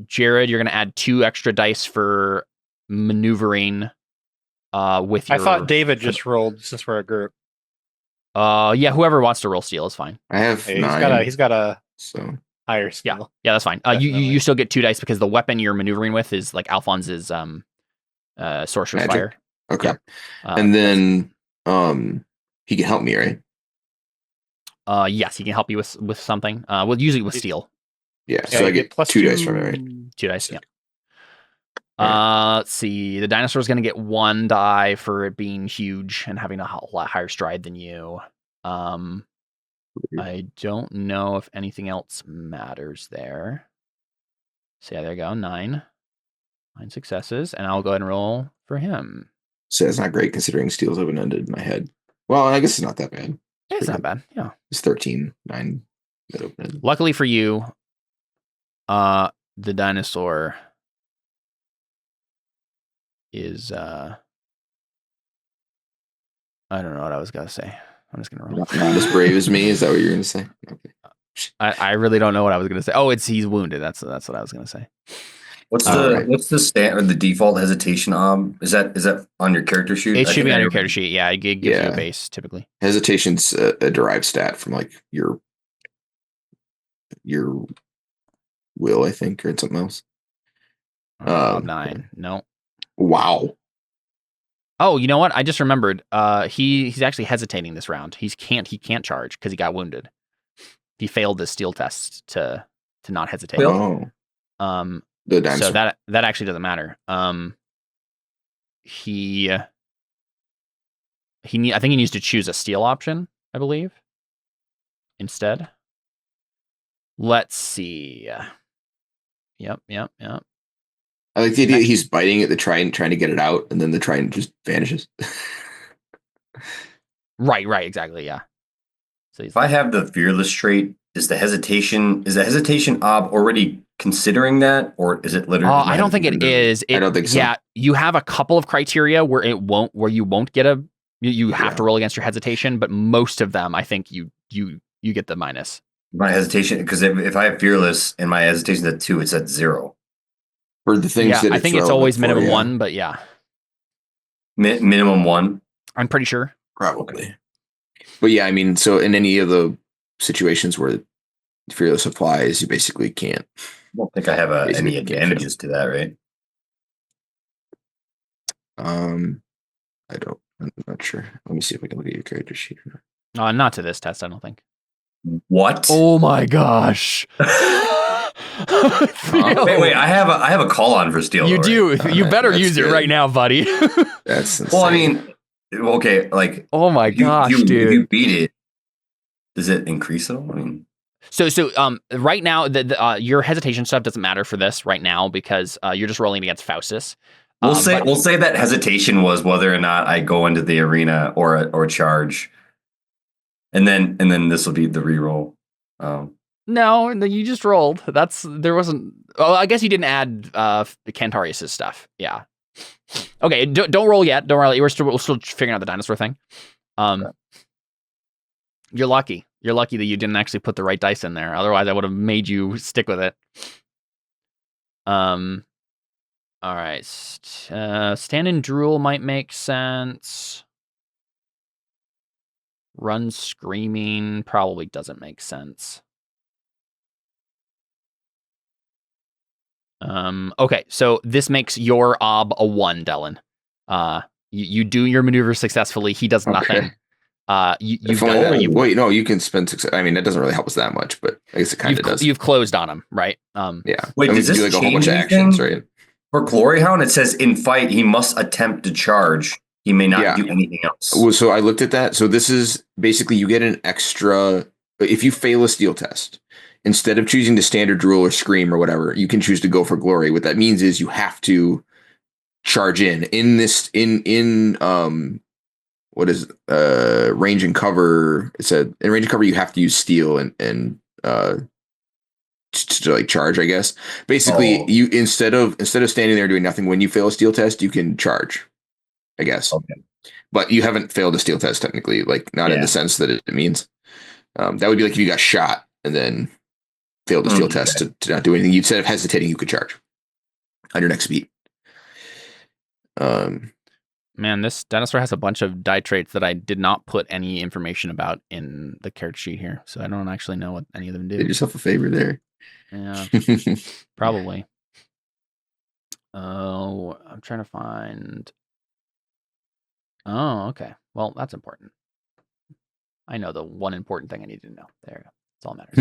Jared, you're gonna add 2 extra dice for maneuvering with your I thought David just rolled since we're a group. yeah, whoever wants to roll steal is fine. I have Hey, 9. he's got a So higher skill. Yeah, that's fine. You Definitely. still get 2 dice because the weapon you're maneuvering with is like Alphonse's sorcerer's Magic. fire. okay. Yep. And then he can help me, right? Yes, he can help you with something. Well, usually with steal. Yeah. Yeah, So I you get plus 2 dice from it, right? 2 dice. Yeah. Alright. Let's see. The dinosaur's going to get 1 die for it being huge and having a lot higher stride than you. I don't know if anything else matters there. So yeah, there you go. 9 successes, and I'll go ahead and roll for him. So that's not great considering steel's open-ended in my head. Well, I guess it's not that bad. It's pretty not bad. Yeah. It's 13, 9 that open-ended. Luckily for you, the dinosaur is I don't know what I was gonna say. I'm just gonna roll. Not as brave as me. Is that what you're gonna say? Okay. I really don't know what I was gonna say. Oh, he's wounded. That's what I was gonna say. What's Alright. the stand or the default hesitation Is that on your character sheet? It I should think be I on your remember- character sheet. Yeah, it gives you Yeah. a base typically. Hesitation's a derived stat from like your will, I think, or something else. 9. No. Wow. Oh, you know what? I just remembered. He's actually hesitating this round. He can't charge because he got wounded. He failed the steel test to not hesitate. Oh, the dinosaur. So that actually doesn't matter. I think he needs to choose a steal option, I believe, instead. Let's see. Yep. I like the idea that he's biting at the trident, trying to get it out, and then the trident just vanishes. Right, exactly, yeah. So he's If I have the fearless trait, is the hesitation ob already considering that, or is it literally? I don't think it is. I don't think so. Yeah, you have a couple of criteria where you won't get you have to roll against your hesitation, but most of them, I think you get the minus. My hesitation, because if I have fearless and my hesitation is at 2, it's at 0. For the things Yeah, that I think it's relevant always for, minimum yeah. 1, but yeah, Minimum 1. I'm pretty sure. Probably. But yeah, I mean, so in any of the situations where fearless applies, you basically can't. I don't think I have Basically, any you can't advantages to that, right? I'm not sure. Let me see if I can look at your character sheet. Not to this test, I don't think. What? Oh my gosh. Wait, I have a call on for steel. You though, do. right? You better That's use it good. right now, buddy. That's insane. Well, I mean, okay, like Oh my gosh, if dude. you beat it, does it increase at all? I mean, So right now your hesitation stuff doesn't matter for this right now because you're just rolling against Faustus. we'll But- say that hesitation was whether or not I go into the arena or charge, and then this will be the reroll. No, you just rolled. There wasn't. Oh, I guess you didn't add Cantarius' stuff. Yeah. Okay, don't roll yet. Don't roll. We're still figuring out the dinosaur thing. You're lucky. You're lucky that you didn't actually put the right dice in there. Otherwise, I would have made you stick with it. All right. Stand and drool might make sense. Run screaming probably doesn't make sense. Okay, so this makes your ob a 1, Dellon. You do your maneuver successfully. He does nothing. You've done, wait, no, you can spend success. I mean, that doesn't really help us that much, but I guess it kind of does. you've closed on him, right? Yeah. Wait, I mean, does this you do like a whole bunch of change actions, anything? right? For Glory Hound, it says in fight he must attempt to charge. He may not Yeah. do anything else. Well, so I looked at that. So this is basically you get an extra. If you fail a steel test, instead of choosing the standard drool or scream or whatever, you can choose to go for glory. What that means is you have to charge in this what is range and cover. It said in range and cover you have to use steel and to like charge, I guess. Basically, Oh. you instead of standing there doing nothing, when you fail a steel test, you can charge, I guess. Okay. But you haven't failed a steel test technically, like not in Yeah. the sense that it means. That would be like if you got shot and then failed a steel test to not do anything. You instead of hesitating, you could charge on your next beat. Man, this dinosaur has a bunch of die traits that I did not put any information about in the character sheet here, so I don't actually know what any of them do. Did yourself a favor there. Yeah, probably. Oh, I'm trying to find. Oh, okay. Well, that's important. I know the one important thing I need to know. There you go. That's all that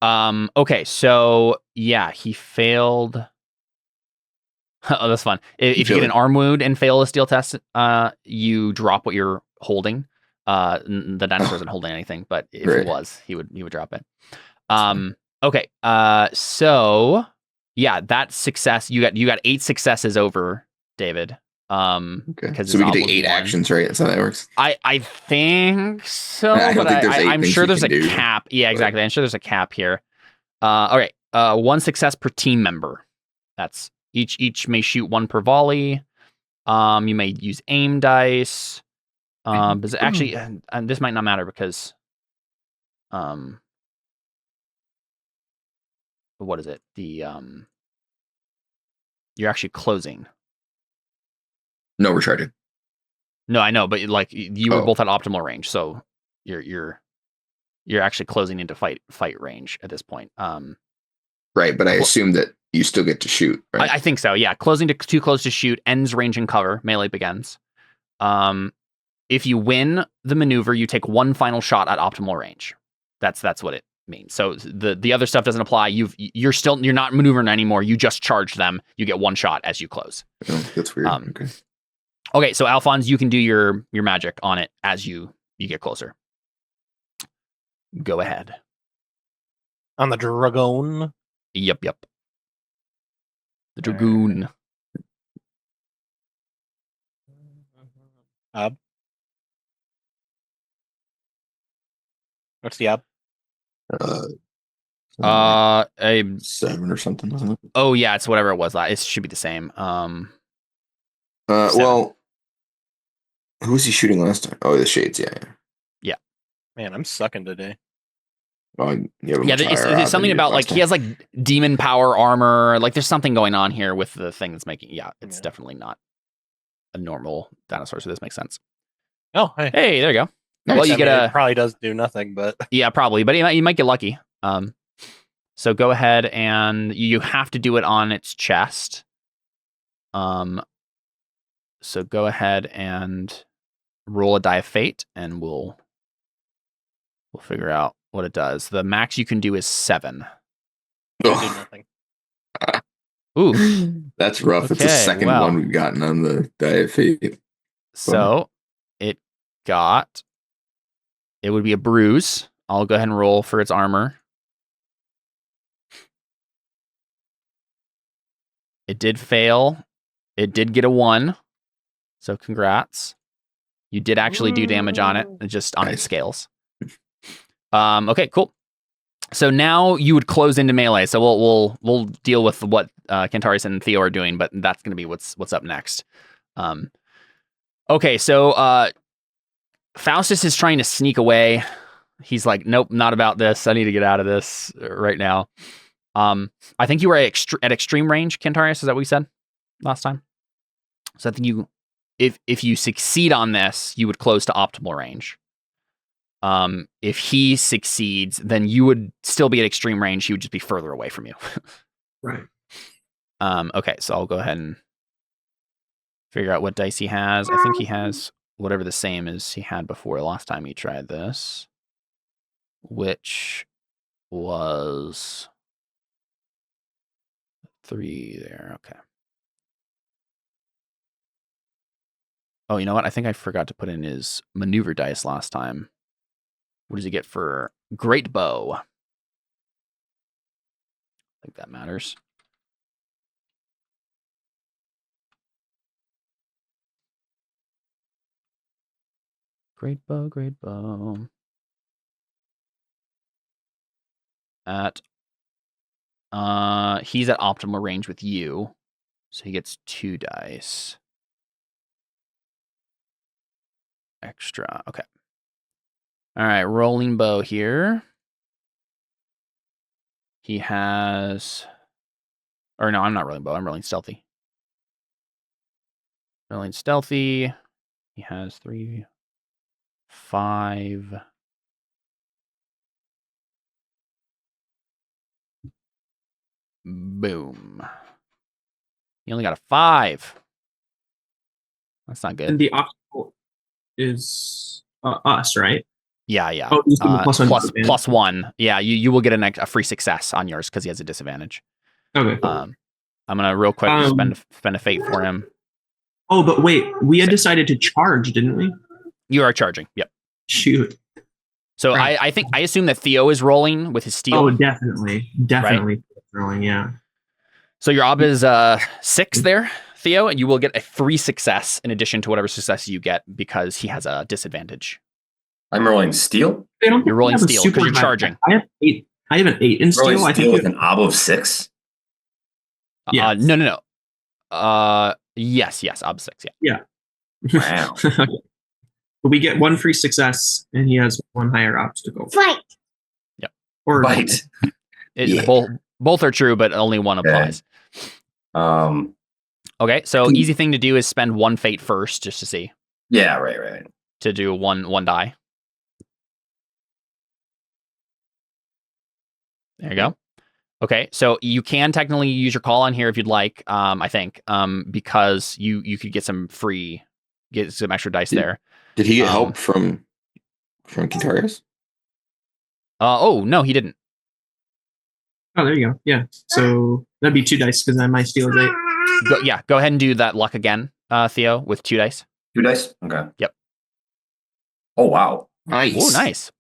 matters. Okay, so yeah, he failed. Oh, that's fun. If you get an arm wound and fail a steel test, you drop what you're holding. The dinosaur isn't holding anything, but if it was, he would drop it. Okay. So yeah, that success. You got 8 successes over David. Okay. So we can take 8 actions, right? That's how that works. I think so, but I'm sure there's a cap. Yeah, exactly. I'm sure there's a cap here. All right. 1 success per team member. That's each may shoot 1 per volley. You may use aim dice. But actually, and this might not matter because, what is it? You're actually closing. No, we're charging. No, I know, but like you were both at optimal range, so you're actually closing into fight range at this point. Right, but I assume that you still get to shoot, right? I think so, yeah. Closing to too close to shoot, ends range and cover, melee begins. If you win the maneuver, you take 1 final shot at optimal range. That's what it means. So the other stuff doesn't apply. You're not maneuvering anymore. You just charge them. You get 1 shot as you close. Oh, that's weird. Okay, so Alfons, you can do your magic on it as you get closer. Go ahead. On the dragon. Yep. The dragoon. What's the up? A 7 or something, wasn't it? Oh yeah, it's whatever it was. It should be the same. Well, who was he shooting last time? Oh, the shades. Yeah. Man, I'm sucking today. Well, it's something about like he has like demon power armor. Like there's something going on here with the thing that's making. Yeah, it's definitely not a normal dinosaur. So this makes sense. Oh, hey, there you go. Nice. Well, you get it probably does do nothing, but yeah, probably, but you might get lucky. So go ahead and you have to do it on its chest. So go ahead and roll a die of fate, and we'll figure out what it does. The max you can do is 7. Do nothing. Ooh, that's rough. It's the second one we've gotten on the die of fate. So it would be a bruise. I'll go ahead and roll for its armor. It did fail. It did get a 1. So congrats. You did actually do damage on it, just on its scales. Okay, cool. So now you would close into melee. So we'll deal with what Cantarius and Theo are doing, but that's going to be what's up next. Okay, so Faustus is trying to sneak away. He's like, nope, not about this. I need to get out of this right now. I think you were at extreme range, Cantarius. Is that what we said last time? So I think if you succeed on this, you would close to optimal range. If he succeeds, then you would still be at extreme range. He would just be further away from you. Right. Okay, so I'll go ahead and figure out what dice he has. I think he has whatever the same as he had before the last time he tried this, which was 3 there. Okay. Oh, you know what? I think I forgot to put in his maneuver dice last time. What does he get for great bow? I think that matters. Great bow, great bow. At He's at optimal range with you, so he gets 2 dice extra. Okay. All right, rolling bow here. He has, or no, I'm not rolling bow. I'm rolling stealthy. Rolling stealthy. He has 3, 5. Boom. He only got a 5. That's not good. And the obstacle is us, right? Yeah. Oh, he's getting Plus 1. Yeah, you will get a free success on yours because he has a disadvantage. Okay. Cool. I'm gonna real quick spend a fate for him. Oh, but wait, we had decided to charge, didn't we? You are charging. Yep. Shoot. So Right. I assume that Theo is rolling with his steel. Oh, definitely rolling. Yeah. So your ob is 6 there, Theo, and you will get a free success in addition to whatever success you get because he has a disadvantage. I'm rolling steel. You're rolling steel because you're charging. I have 8. I have an 8 in Rolling steel. I steel think with an ob of 6. Yeah. No. Yes, ob 6. Yeah. Wow. Okay. But we get 1 free success, and he has 1 higher obstacle. Fight. Yep. Or Right. Both are true, but only one applies. Okay, so easy thing to do is spend 1 fate first, just to see. Yeah. Right. To do one die. There you go. Okay, so you can technically use your call on here if you'd like. I think because you could get some extra dice there. Did he get help from Cantarius? Oh no, he didn't. Oh, there you go. Yeah. So that'd be 2 dice because my steel is 8. Go ahead and do that luck again, Theo, with 2 dice. 2 dice. Okay. Yep. Oh wow. Nice. Oh, nice.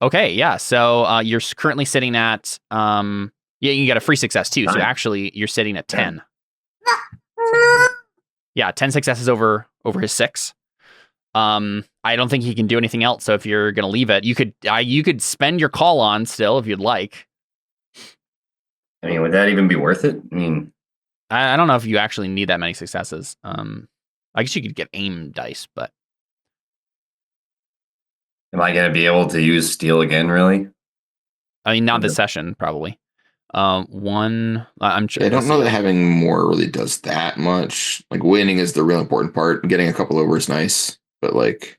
Okay, yeah. So you're currently sitting at you can get a free success too. So actually, you're sitting at 10. Yeah, 10 successes over his 6. I don't think he can do anything else. So if you're gonna leave it, you could spend your call on still if you'd like. I mean, would that even be worth it? I mean, I don't know if you actually need that many successes. I guess you could get aim dice, but am I going to be able to use steel again? Really? I mean, not this session, probably. I'm sure. I don't know that having more really does that much. Like winning is the real important part. Getting a couple over is nice, but like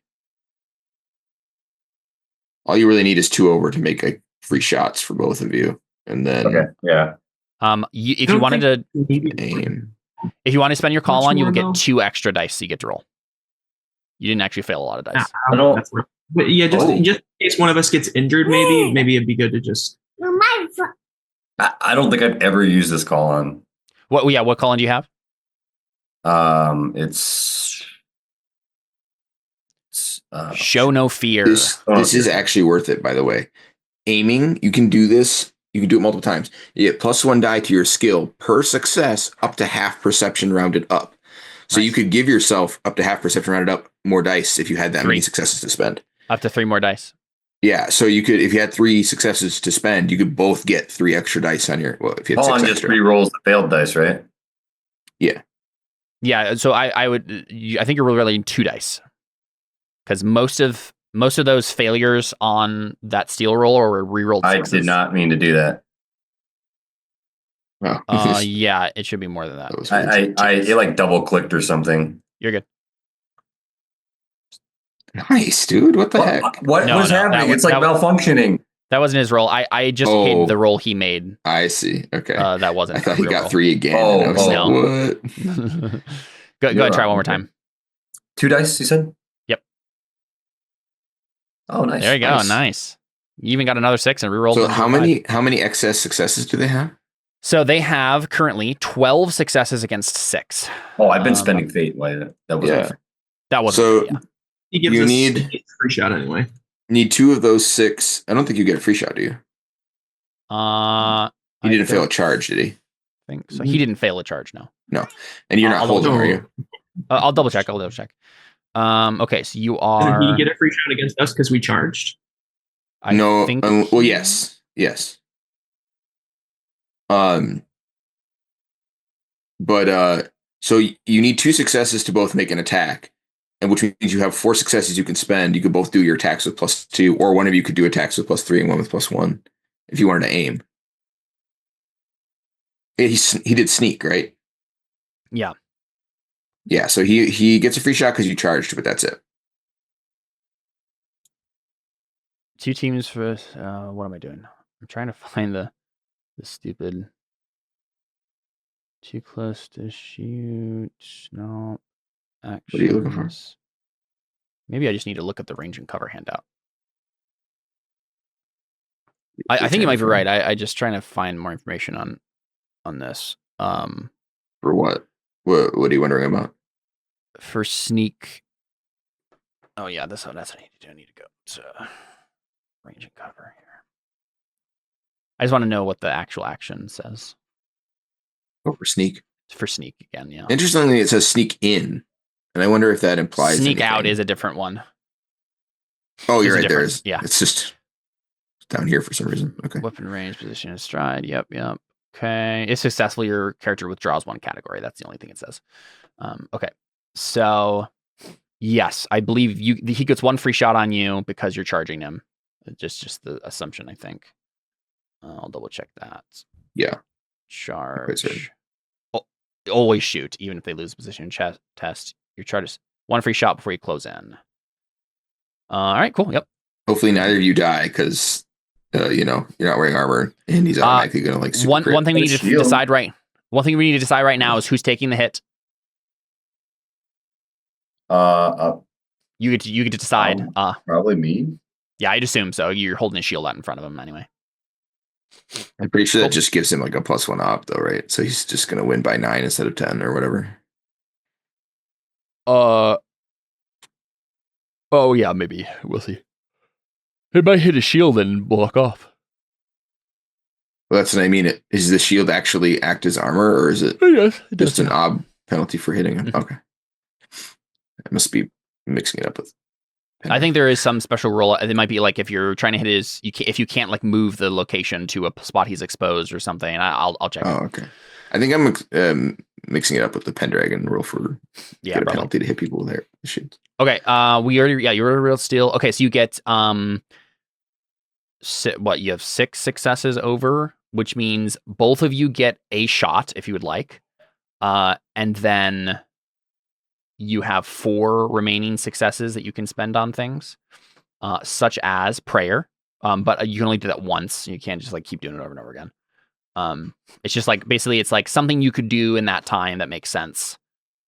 all you really need is 2 over to make like free shots for both of you, and then yeah. If you wanted to aim. If you want to spend your call on, you will get though? 2 extra dice so you get to roll. You didn't actually fail a lot of dice. I don't. But yeah, just in case one of us gets injured, maybe it'd be good to just. I don't think I've ever used this call on. What call on do you have? It's Show no fear. This is actually worth it, by the way. Aiming, you can do this. You can do it multiple times. You get +1 die to your skill per success, up to half perception rounded up. So you could give yourself up to half perception rounded up more dice if you had that many successes to spend. Up to 3 more dice. Yeah, so you could, if you had 3 successes to spend, you could both get 3 extra dice on your. Well, if you had call 6 on extra. just re-rolls the failed dice, right? Yeah. So I think you're rolling 2 dice because most of those failures on that steel roll are re-rolled. I sixes. did not mean to do that. Oh. Yeah, it should be more than that. It like double clicked or something. You're good. Nice, dude. What the heck? What was happening? It's like malfunctioning. That wasn't his roll. I just hid the roll he made. I see. Okay. That wasn't. I thought he got roll. 3 again. I was like, what? Go ahead, try one more time. 2 dice, you said? Yep. Oh, nice. There you go. Nice. You even got another 6 and rerolled. So how many excess successes do they have? So they have currently 12 successes against 6. Oh, I've been spending fate. That was That was so. Yeah. He gives you us need a free shot anyway. Need 2 of those 6. I don't think you get a free shot, do you? He didn't fail a charge, did he? Think so. He didn't fail a charge. No. And you're not holding, are you? I'll double check. Okay, so you are. Did he get a free shot against us because we charged? Well, yes. But so you need 2 successes to both make an attack, and which means you have 4 successes you can spend. You could both do your attacks with +2, or one of you could do attacks with +3 and one with +1 if you wanted to aim. He did sneak, right? Yeah. Yeah, so he gets a free shot because you charged, but that's it. 2 teams for what am I doing? I'm trying to find the stupid 2+ to shoot. No actions. What are you looking for? Maybe I just need to look at the range and cover handout. I think you might be right. I just trying to find more information on this. For what? What are you wondering about? For sneak. Oh yeah, that's what I need to do. I need to go to range and cover here. I just want to know what the actual action says. Oh, for sneak. For sneak again, yeah. Interestingly, it says sneak in, and I wonder if that implies sneak anything. Out is a different one. Oh, you're right. There is. Yeah, it's just down here for some reason. Okay. Weapon range, position, and stride. Yep. Okay. If successful, your character withdraws 1 category. That's the only thing it says. Okay. So, yes, I believe he gets 1 free shot on you because you're charging him. Just the assumption, I think. I'll double check that. Yeah. Charge. Always shoot, even if they lose position test. Your charge is 1 free shot before you close in. All right, cool. Yep. Hopefully neither of you die because, you're not wearing armor and he's automatically going to like super crit. One thing we need to decide right. One thing we need to decide right now is who's taking the hit. You get to decide. Probably me. Yeah, I'd assume so. You're holding a shield out in front of him anyway. I'm pretty sure that just gives him like a +1 op though, right? So he's just going to win by 9 instead of 10 or whatever. Oh yeah, maybe we'll see. It might hit a shield and block off. Well, that's what I mean. Is the shield actually act as armor, or is it just an ob penalty for hitting him? Okay, I must be mixing it up with. I think there is some special rule. It might be like if you're trying to hit if you can't like move the location to a spot he's exposed or something. I'll check. Oh, okay. I think I'm mixing it up with the Pendragon rule for a penalty to hit people with their shields. Okay. You're a real steal. Okay, so you get you have 6 successes over, which means both of you get a shot if you would like, and then you have 4 remaining successes that you can spend on things, such as prayer. But you can only do that once. You can't just like keep doing it over and over again. It's just like basically it's like something you could do in that time that makes sense.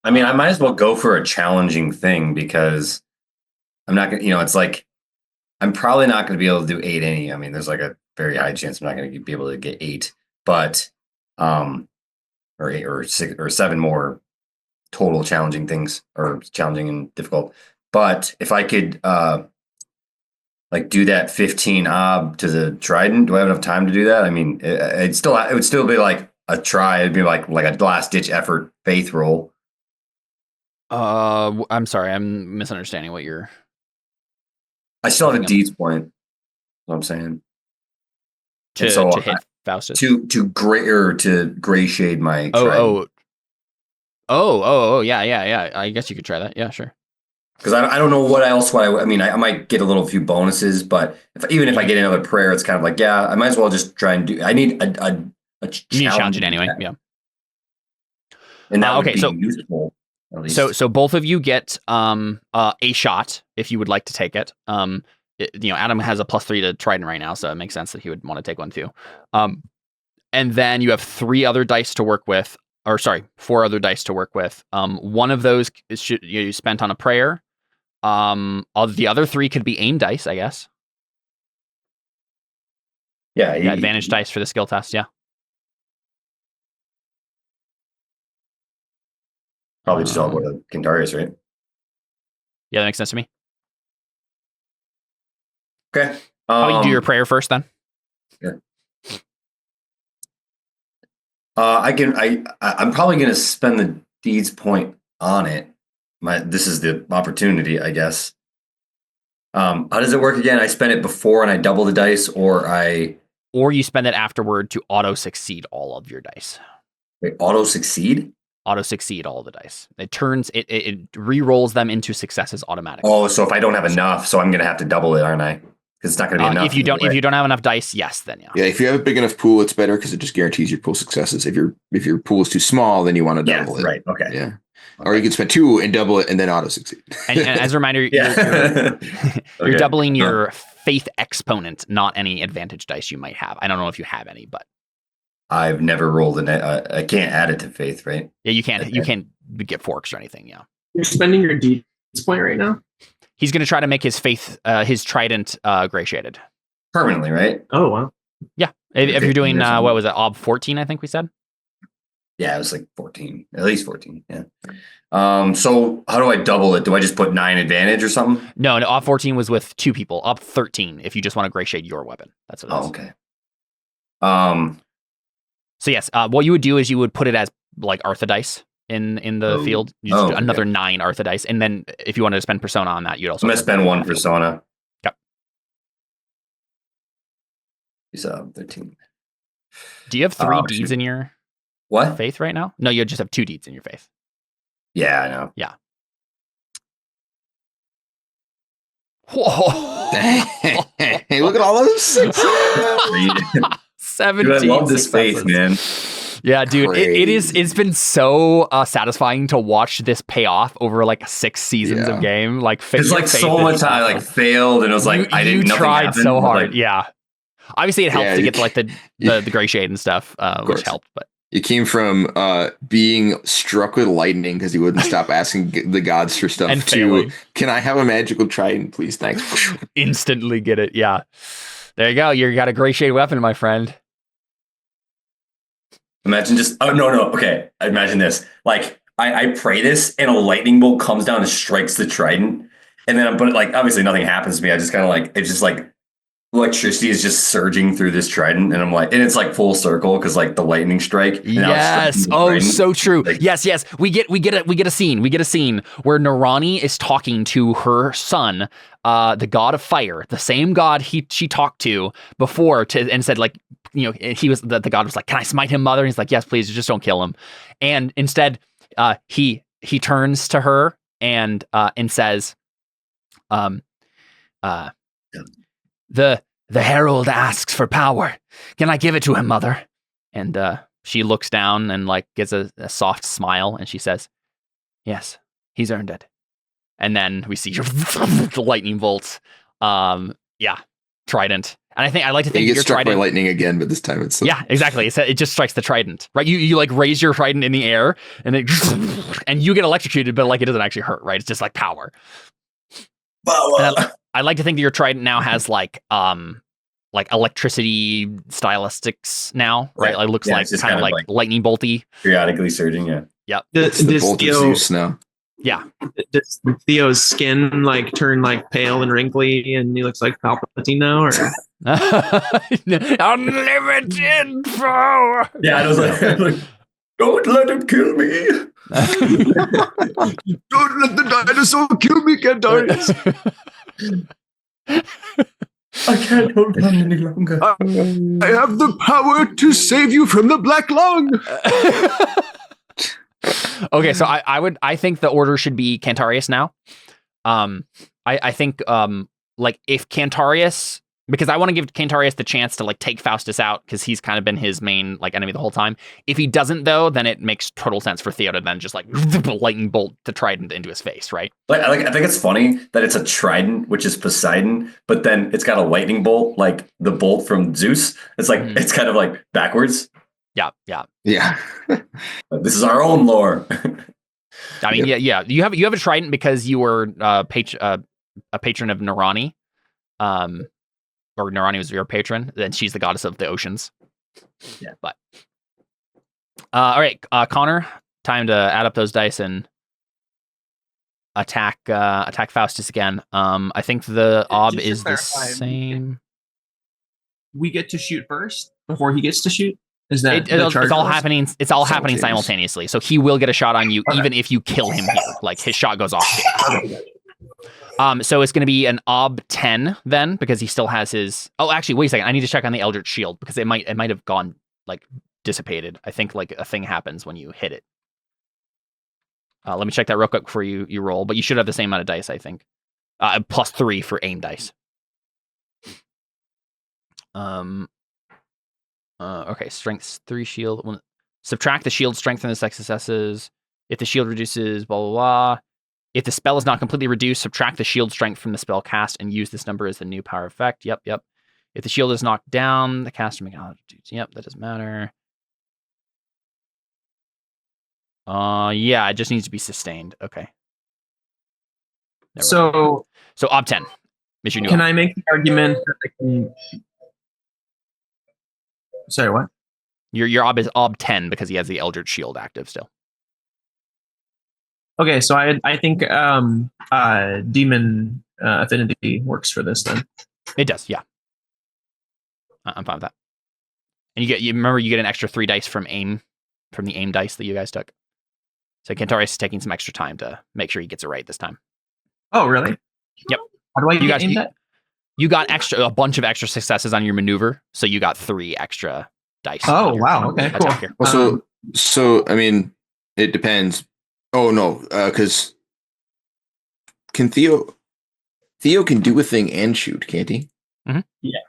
I mean, I might as well go for a challenging thing because I'm not gonna, it's like I'm probably not going to be able to do 8 any. I mean, there's like a very high chance I'm not going to be able to get 8, but or 8 or 6 or 7 more total challenging things, or challenging and difficult. But if I could like do that 15 ob to the trident, do I have enough time to do that? I mean, it would still be like a try. It'd be like a last ditch effort faith roll. I'm sorry, I'm misunderstanding what you're. I still have a deeds point. That's what I'm saying. To hit Faustus. To gray shade my trident. Yeah. I guess you could try that. Yeah, sure. Because I don't know what else. I mean, I might get a few bonuses, but even if I get another prayer, it's kind of like, yeah, I might as well just try and do. I need a you need to challenge it anyway. Yeah. And that would be useful. So both of you get a shot if you would like to take it. Adam has a +3 to Trident right now, so it makes sense that he would want to take one too. And then you have 3 other dice to work with, 4 other dice to work with. One of those you spent on a prayer. The other 3 could be aim dice, I guess. Yeah, advantage dice for the skill test. Yeah. Probably just all go to Cantarius, right? Yeah, that makes sense to me. Okay. How about you do your prayer first, then? Yeah. I'm probably going to spend the deeds point on it. This is the opportunity, I guess. How does it work again? I spend it before and I double the dice, or I or you spend it afterward to auto succeed all of your dice. Wait, auto succeed? Auto succeed all the dice. It re-rolls them into successes automatically. Oh, so if I don't have enough, so I'm gonna have to double it, aren't I? Because it's not gonna be enough. If you don't have enough dice, yes, then yeah. Yeah, if you have a big enough pool, it's better because it just guarantees your pool successes. If your pool is too small, then you want to double it. Right. Okay. Yeah. Or you can spend 2 and double it and then auto succeed. And as a reminder, you're doubling your faith exponent, not any advantage dice you might have. I don't know if you have any, but I've never rolled I can't add it to faith, right? yeah, you can't. You can't get forks or anything. Yeah. You're spending your deeds point right now. He's going to try to make his faith, his trident, gray shaded. Permanently, right? Oh wow. Yeah. If you're doing what was it, Ob 14? I think we said. Yeah, it was like 14, at least 14. Yeah. So how do I double it? Do I just put 9 advantage or something? No, Ob 14 was with 2 people. Ob 13 if you just want to gray shade your weapon. That's what it is. Okay. So yes, what you would do is you would put it as like Artha dice in the field. You just do another 9 Artha dice, and then if you wanted to spend Persona on that, you'd also. I'm gonna spend 1 Persona. Yep. He's 13. Do you have 3 deeds in your faith right now? No, you just have 2 deeds in your faith. Yeah, I know. Yeah. Whoa! Hey, look at all those 6. 17. Dude, I love this successes. faith, man. Yeah, dude, it's been so satisfying to watch this pay off over like 6 seasons of game. Like, it's like so much time I like failed, and it was like I didn't. You tried happened, so hard, like, yeah. Obviously, it helped to get like the gray shade and stuff, which helped. But it came from being struck with lightning because he wouldn't stop asking the gods for stuff. And failing. Can I have a magical trident, please? Thanks. Instantly get it. Yeah, there you go. You got a gray shade weapon, my friend. Imagine just okay. Imagine this. Like I pray this, and a lightning bolt comes down and strikes the trident, and then but like obviously nothing happens to me. I just kind of like it's just like electricity is just surging through this trident, and I'm like, and it's like full circle because like the lightning strike. Yes. Oh, so true. Like, yes. We get a scene. We get a scene where Narani is talking to her son, the god of fire, the same god she talked to before, and said like, you know, he was the god was like, can I smite him, mother? And he's like, yes, please, just don't kill him. And instead, he turns to her and says, The herald asks for power. Can I give it to him, mother? And she looks down and like gets a soft smile, and she says, yes, he's earned it. And then we see the lightning bolts. Trident. And I like to think you get your struck trident by lightning again, but this time it's exactly. It just strikes the trident, right? You like raise your trident in the air, and and you get electrocuted, but like it doesn't actually hurt, right? It's just like power. I like to think that your trident now has like electricity stylistics now, right? Like looks like kind of like lightning bolty, periodically surging. Yeah. Yep. It's the bolt of Zeus now. Yeah. Does Theo's skin like turn like pale and wrinkly, and he looks like Palpatine now, or unlimited power? Yeah, I was like, don't let him kill me. Don't let the dinosaur kill me, Cantarius. I can't hold on any longer. I have the power to save you from the black lung. Okay, so I think the order should be Cantarius now. I think like if Cantarius, because I want to give Cantarius the chance to like take Faustus out because he's kind of been his main like enemy the whole time. If he doesn't though, then it makes total sense for Theo to then just like lightning bolt the trident into his face, right? I think it's funny that it's a trident, which is Poseidon, but then it's got a lightning bolt, like the bolt from Zeus. It's like it's kind of like backwards. Yeah. This is our own lore. I mean, yeah. You have a trident because you were a patron of Narani, or Narani was your patron. Then she's the goddess of the oceans. Yeah. But all right, Connor, time to add up those dice and attack Faustus again. I think the ob is the same. We get to shoot first before he gets to shoot. Is that it's all happening? It's all happening simultaneously. So he will get a shot on you, even if you kill him here. Like his shot goes off. So it's going to be an ob 10 then, because he still has his. Oh, actually, wait a second. I need to check on the Eldritch Shield because it might have gone like dissipated. I think like a thing happens when you hit it. Let me check that real quick before you roll. But you should have the same amount of dice, I think. +3 for aim dice. Okay, strength 3 shield. Subtract the shield strength from the successes. If the shield reduces, blah, blah, blah. If the spell is not completely reduced, subtract the shield strength from the spell cast and use this number as the new power effect. Yep. If the shield is knocked down, the caster may. Yep, that doesn't matter. Yeah, it just needs to be sustained. Okay. So ob 10 is your new. Can I make the argument that I can? Sorry, what? Your ob is ob 10 because he has the Eldritch Shield active still. Okay, so I think demon affinity works for this then. It does, yeah. I'm fine with that. And you remember you get an extra 3 dice from the aim dice that you guys took. So Cantarius is taking some extra time to make sure he gets it right this time. Oh, really? Yep. How do I get aimed at? You got a bunch of extra successes on your maneuver, so you got 3 extra dice. Oh, wow. Okay, cool. Here. Well, so I mean, it depends. Oh no, because Theo can do a thing and shoot, can't he? Mm-hmm. Yeah.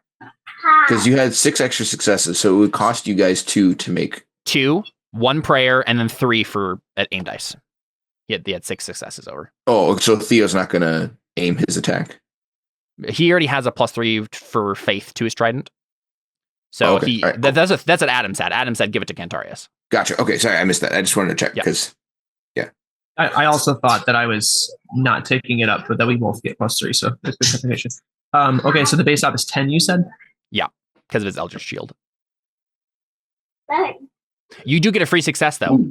Because you had 6 extra successes, so it would cost you guys 2 to make 2, 1 prayer, and then 3 at aim dice. He had 6 successes over. Oh, so Theo's not gonna aim his attack. He already has a +3 for faith to his trident. So okay. Right, cool. that's what Adam said. Adam said give it to Cantarius. Gotcha. Okay, sorry, I missed that. I just wanted to check because. I also thought that I was not taking it up, but that we both get +3, so that's good clarification. Okay, so the base op is 10, you said? Yeah, because of his Eldritch Shield. You do get a free success though,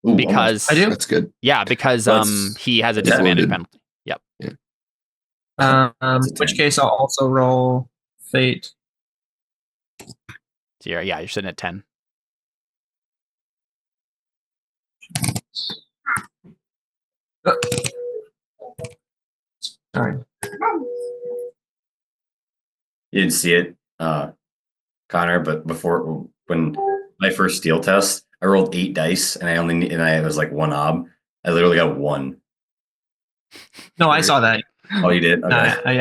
because I do. That's good. Yeah, because he has a disadvantage penalty. Yep. Yeah. In which case, I'll also roll fate. So you're sitting at 10. Sorry. You didn't see it, Connor, but when my first steel test, I rolled 8 dice and I was like 1 ob. I literally got 1. No, I saw that. Oh, you did? Okay.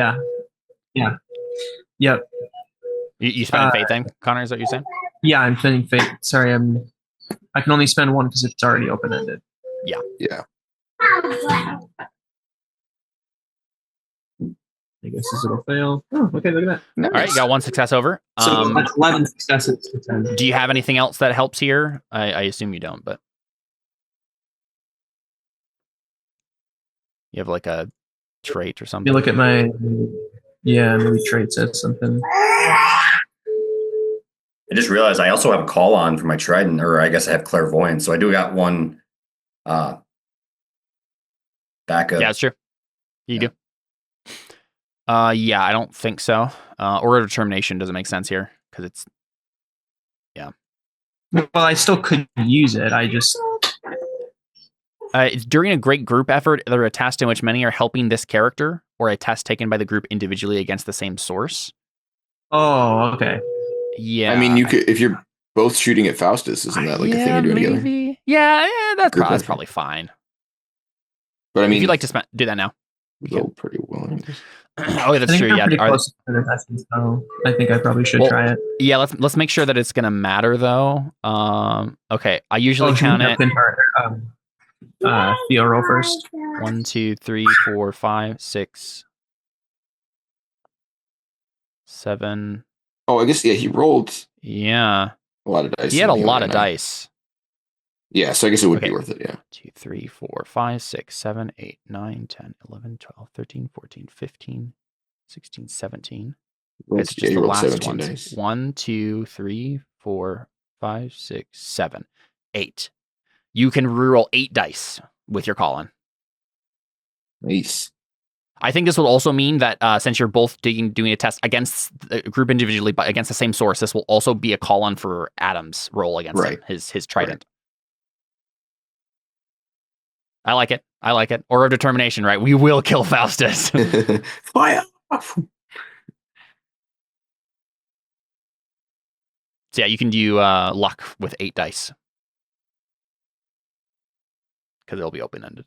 Yeah. Yep. You spending fate then, Connor? Is that what you're saying? Yeah, I'm spending fate. Sorry, I can only spend 1 because it's already open ended. Yeah. I guess this will fail. Oh, okay, look at that. Nice. All right, you got 1 success over. So that's 11 successes to 10. Do you have anything else that helps here? I assume you don't, but you have like a trait or something. You look at my maybe trait says something. I just realized I also have a call on for my trident, or I guess I have clairvoyance, so I do got 1 backup. Yeah, that's true. You do. Yeah, I don't think so. Order of determination doesn't make sense here because it's. Well, I still could use it. I just. It's during a great group effort, either a test in which many are helping this character, or a test taken by the group individually against the same source. Oh, okay. Yeah. I mean, you could if you're both shooting at Faustus, isn't that like a thing you're doing together? Maybe. Yeah, that's Group probably, effort. probably fine. But I mean, if you'd like to do that now. go pretty well. Oh, that's I think true. I'm Yeah. pretty close to the testing, so I think I probably should try it. Yeah, let's make sure that it's gonna matter though. Okay, I usually count it. Theo, roll first. 1, 2, 3, 4, 5, 6, 7. Oh, I guess he rolled Yeah, a lot of dice. he had a and lot only of got 9. dice. Yeah, so I guess it would Okay. be worth it. Yeah. 2, 3, 4, 5, 6, 7, 8, 9, 10, 11, 12, 13, 14, 15, 16, 17. It's just you the rolled last 17 ones. dice. 1, 2, 3, 4, 5, 6, 7, 8. You can reroll 8 dice with your call-in. Nice. I think this will also mean that since you're both doing a test against the group individually, but against the same source, this will also be a call-on for Adam's roll against him, his trident. I like it. I like it. Or of determination, right? We will kill Faustus. Fire! So yeah, you can do luck with 8 dice. Because it'll be open-ended.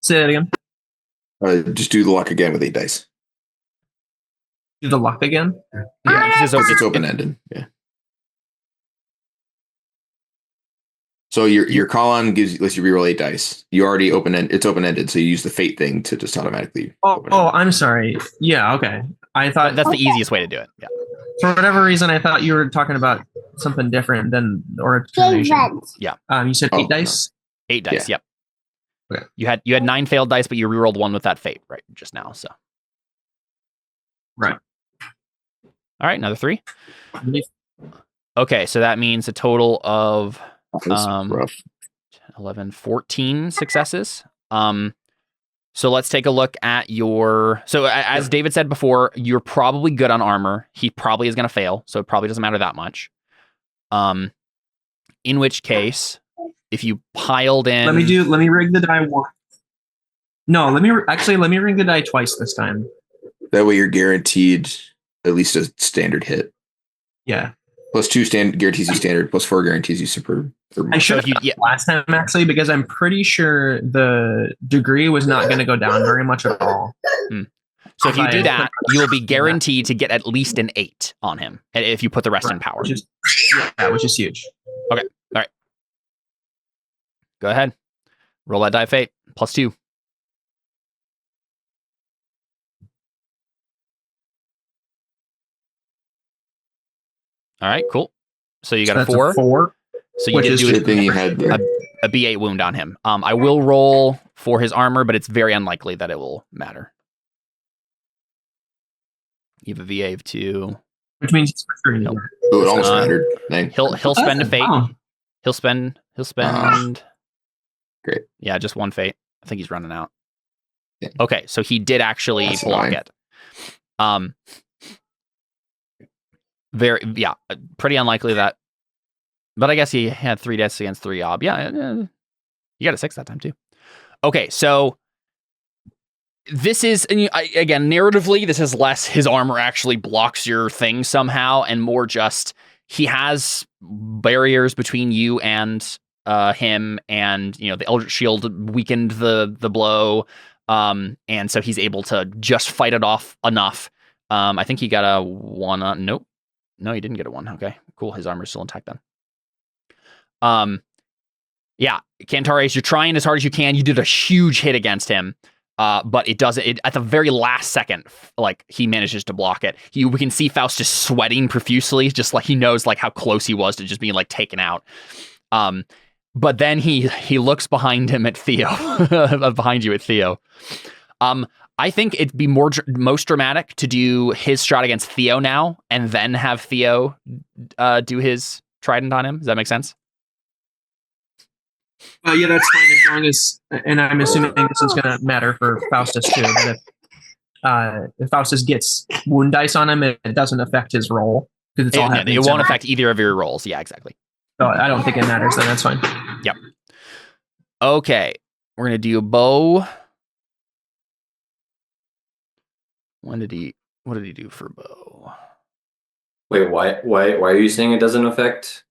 Say that again. Just do the luck again with 8 dice. Do the luck again. Yeah, because It's open-ended. Yeah. So your call-on lets you reroll 8 dice. You already it's open-ended, so you use the fate thing to just automatically open it. Oh, I'm sorry. Yeah, okay. I thought that's the easiest way to do it. Yeah. For whatever reason, I thought you were talking about something different than or determination. Yeah. You said 8 dice. 8 dice. Yeah. Yep. Okay. You had 9 failed dice, but you rerolled 1 with that fate right just now. So. Right. All right, another 3. Okay, so that means a total of 11, 14 successes. So let's take a look at your... So as David said before, you're probably good on armor. He probably is going to fail, so it probably doesn't matter that much. In which case, if you piled in... Let me rig the die once. No, let me rig the die twice this time. That way you're guaranteed at least a standard hit. Yeah. +2 guarantees you standard, +4 guarantees you superb. I should have last time actually, because I'm pretty sure the degree was not going to go down very much at all. So if you do that, you'll be guaranteed to get at least an 8 on him if you put the rest in power. Which is huge. Okay. All right. Go ahead. Roll that die fate. +2. All right, cool. So you got a 4. 4. So you did do a B8 wound on him. I will roll for his armor, but it's very unlikely that it will matter. You have a VA of 2. Which means it's for sure. Nope. Oh, it almost mattered. He'll spend a fate. Oh. He'll spend. Great. Yeah, just 1 fate. I think he's running out. Yeah. Okay, so he did actually block it. Pretty unlikely that. But I guess he had 3 deaths against 3 ob. Yeah, you got a 6 that time too. Okay, so this is, again, narratively, this is less his armor actually blocks your thing somehow, and more just he has barriers between you and him, and the Eldritch Shield weakened the blow, and so he's able to just fight it off enough. I think he got a 1 on. Nope. No, he didn't get a 1. Okay, cool. His armor's still intact then. Yeah, Cantarius, you're trying as hard as you can. You did a huge hit against him, but it doesn't. At the very last second, like he manages to block it. We can see Faustus sweating profusely, just like he knows like how close he was to just being like taken out. But then he looks behind him at Theo, behind you at Theo. I think it'd be most dramatic to do his shot against Theo now, and then have Theo do his trident on him. Does that make sense? Yeah, that's fine as long as, and I'm assuming this is going to matter for Faustus too. That if Faustus gets wound dice on him, it doesn't affect his roll because it's all happening. It won't affect either of your rolls. Yeah, exactly. So I don't think it matters. Then that's fine. Yep. Okay, we're gonna do a bow. What did he do for bow? Wait, why are you saying it doesn't affect?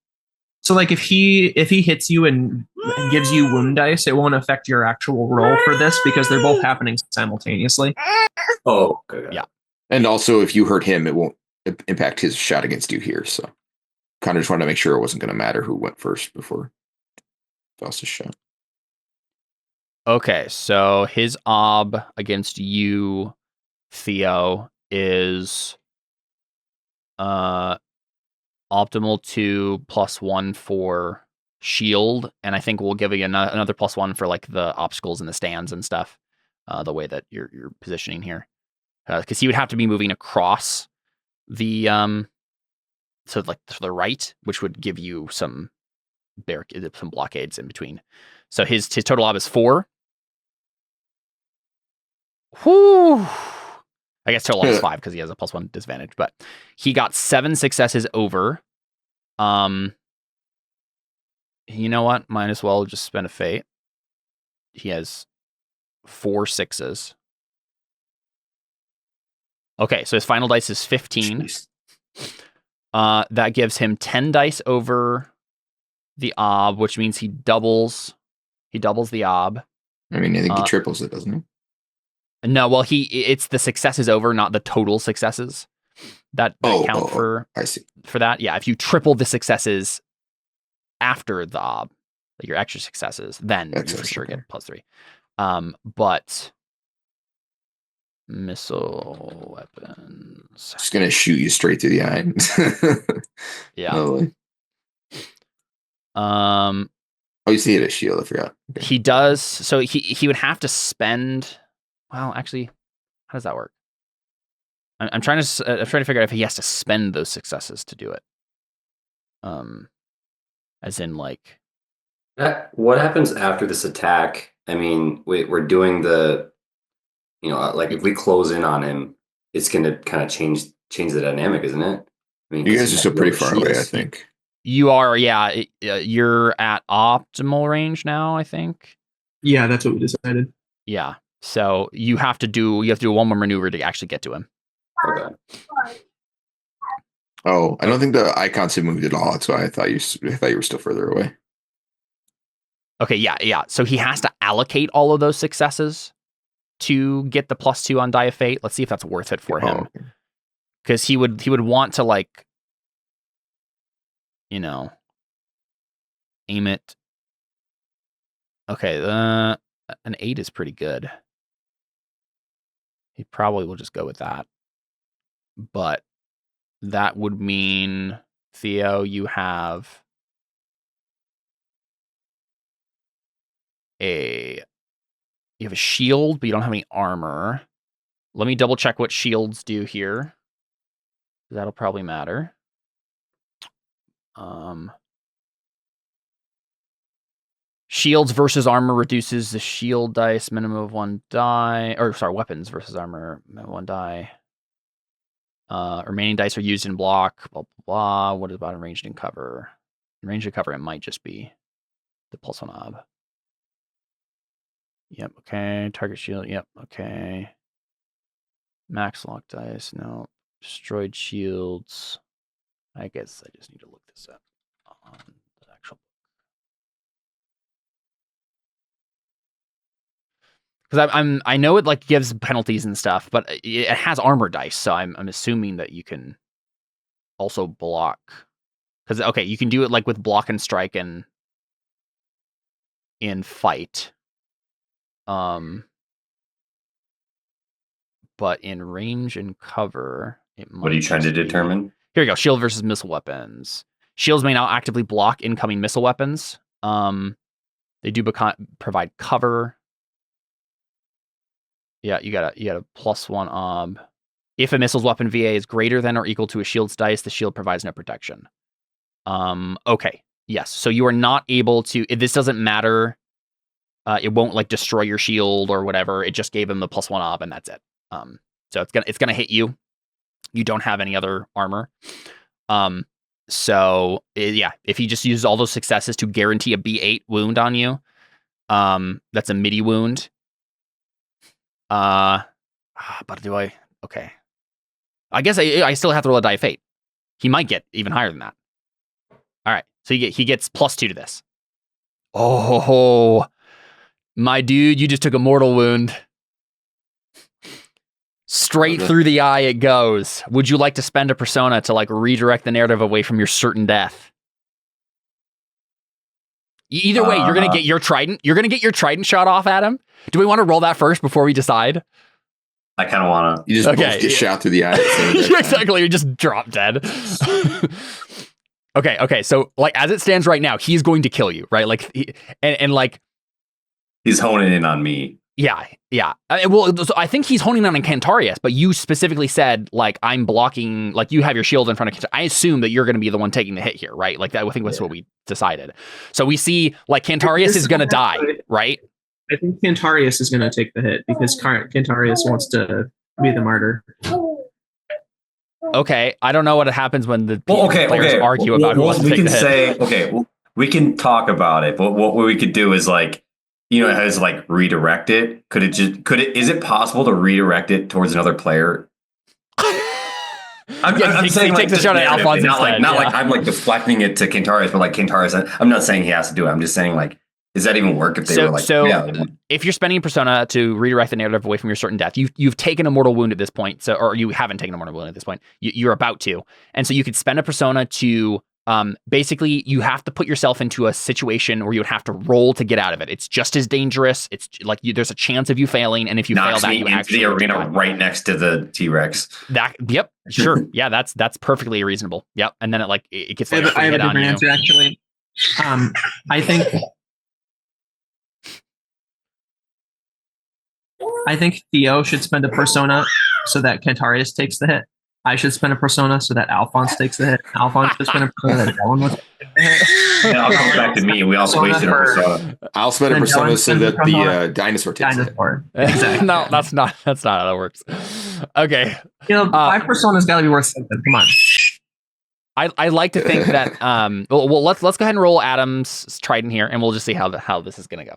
So like if he hits you and gives you wound dice, it won't affect your actual roll for this because they're both happening simultaneously. Oh, okay. Yeah. And also, if you hurt him, it won't impact his shot against you here. So, kind of just wanted to make sure it wasn't going to matter who went first before Faustus shot. Okay, so his ob against you, Theo, is optimal 2 +1 for shield, and I think we'll give you another +1 for like the obstacles and the stands and stuff. The way that you're positioning here, because he would have to be moving across the so like to the right, which would give you some blockades in between. So his total ob is 4. Whoo! I guess total ob is 5 because he has a +1 disadvantage, but he got 7 successes over. You know what? Might as well just spend a fate. He has 4 6s. Okay, so his final dice is 15. Jeez. That gives him 10 dice over the ob, which means he doubles the ob. I mean, I think he triples it, doesn't he? No, well, it's the successes over, not the total successes that count for. I see. For that. Yeah, if you triple the successes after the ob, like your extra successes, then you for sure get +3. But missile weapons. Just gonna shoot you straight through the eye. Yeah. Totally. Oh, you see it a shield. I forgot. Okay. He does. So he would have to spend. Well, actually, how does that work? I'm trying to figure out if he has to spend those successes to do it. As in, like, what happens after this attack? I mean, we're doing the, like if we close in on him, it's going to kind of change the dynamic, isn't it? I mean, you guys are still pretty far away, I think. You are, yeah. You're at optimal range now, I think. Yeah, that's what we decided. Yeah. So you have to do one more maneuver to actually get to him. Okay. Oh, I don't think the icons have moved at all. That's why I thought you were still further away. Okay, yeah. So he has to allocate all of those successes to get the +2 on Die of Fate. Let's see if that's worth it for him. Because he would want to, like, aim it. Okay, an 8 is pretty good. He probably will just go with that. But that would mean, Theo, you have a shield, but you don't have any armor. Let me double check what shields do here. That'll probably matter. Shields versus armor reduces the shield dice minimum of 1 die. Or sorry, weapons versus armor minimum 1 die. Remaining dice are used in block. Blah blah blah. What about in ranged and cover? In ranged and cover, it might just be the +1 ob. Yep. Okay. Target shield. Yep. Okay. Max lock dice. No. Destroyed shields. I guess I just need to look this up on the actual book. Because I know it like gives penalties and stuff, but it has armor dice, so I'm assuming that you can also block. Because okay, you can do it like with block and strike and in fight. But in range and cover, it might. What are you trying to determine? Here we go. Shield versus missile weapons. Shields may now actively block incoming missile weapons. They do provide cover. Yeah, you got a +1 ob. If a missile's weapon VA is greater than or equal to a shield's dice, the shield provides no protection. Okay. Yes. So you are not able to. This doesn't matter. It won't like destroy your shield or whatever. It just gave him the +1 ob and that's it. So it's gonna hit you. You don't have any other armor. So yeah, if he just uses all those successes to guarantee a B8 wound on you, that's a midi wound. But do I? Okay. I guess I still have to roll a Die of Fate. He might get even higher than that. All right. So he gets +2 to this. Oh, my dude, you just took a mortal wound. Straight through the eye it goes. Would you like to spend a persona to like redirect the narrative away from your certain death? Either way, you're gonna get your trident. You're gonna get your trident shot off at him. Do we want to roll that first before we decide? I kind of want to. You just both get shot through the eye. Exactly. You just drop dead. Okay. So like as it stands right now, he's going to kill you, right? Like and like he's honing in on me. Yeah. Well, so I think he's honing on Cantarius, but you specifically said, like, I'm blocking, like, you have your shield in front of Cantarius. I assume that you're going to be the one taking the hit here, right? Like, that, I think that's what we decided. So we see, like, Cantarius is going to die, right? I think Cantarius is going to take the hit because Cantarius wants to be the martyr. Okay. I don't know what happens when the players argue about who wants to take the hit. We can talk about it, but what we could do is like, you know, it has like redirect it. Is it possible to redirect it towards another player? I'm saying take the shot at Alfons instead. Not like I'm like deflecting it to Cantarius, but like Cantarius, I'm not saying he has to do it. I'm just saying like, does that even work if they were like, if you're spending a persona to redirect the narrative away from your certain death, you've taken a mortal wound at this point, or you haven't taken a mortal wound at this point. You're about to, and so you could spend a persona to basically you have to put yourself into a situation where you would have to roll to get out of it. It's just as dangerous. It's like there's a chance of you failing, and if you fail that, you actually the arena right next to the T-Rex. Yep, sure, yeah, that's perfectly reasonable. Yep, and then it gets like I have a different answer actually. I think Theo should spend a persona so that Cantarius takes the hit. I should spend a persona so that Alfons takes the hit. Alfons should spend a persona that Dellon was the hit. And I'll come back to me and we also wasted a persona. I'll spend a persona so that the dinosaur takes it. Exactly. No, that's not how that works. Okay. 5 personas got to be worth something. Come on. I like to think that well let's go ahead and roll Adam's trident here, and we'll just see how this is gonna go.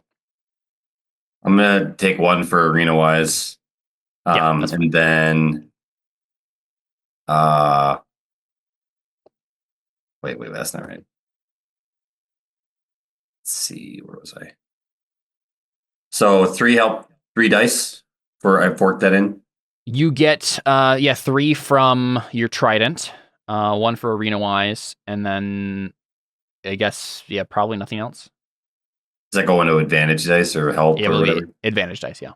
I'm gonna take one for arena wise, and then wait, that's not right. Let's see, where was I? So 3 dice I forked that in. You get 3 from your trident, 1 for arena wise, and then I guess probably nothing else. Does that go into advantage dice or help? Yeah, or whatever? Advantage dice, yeah.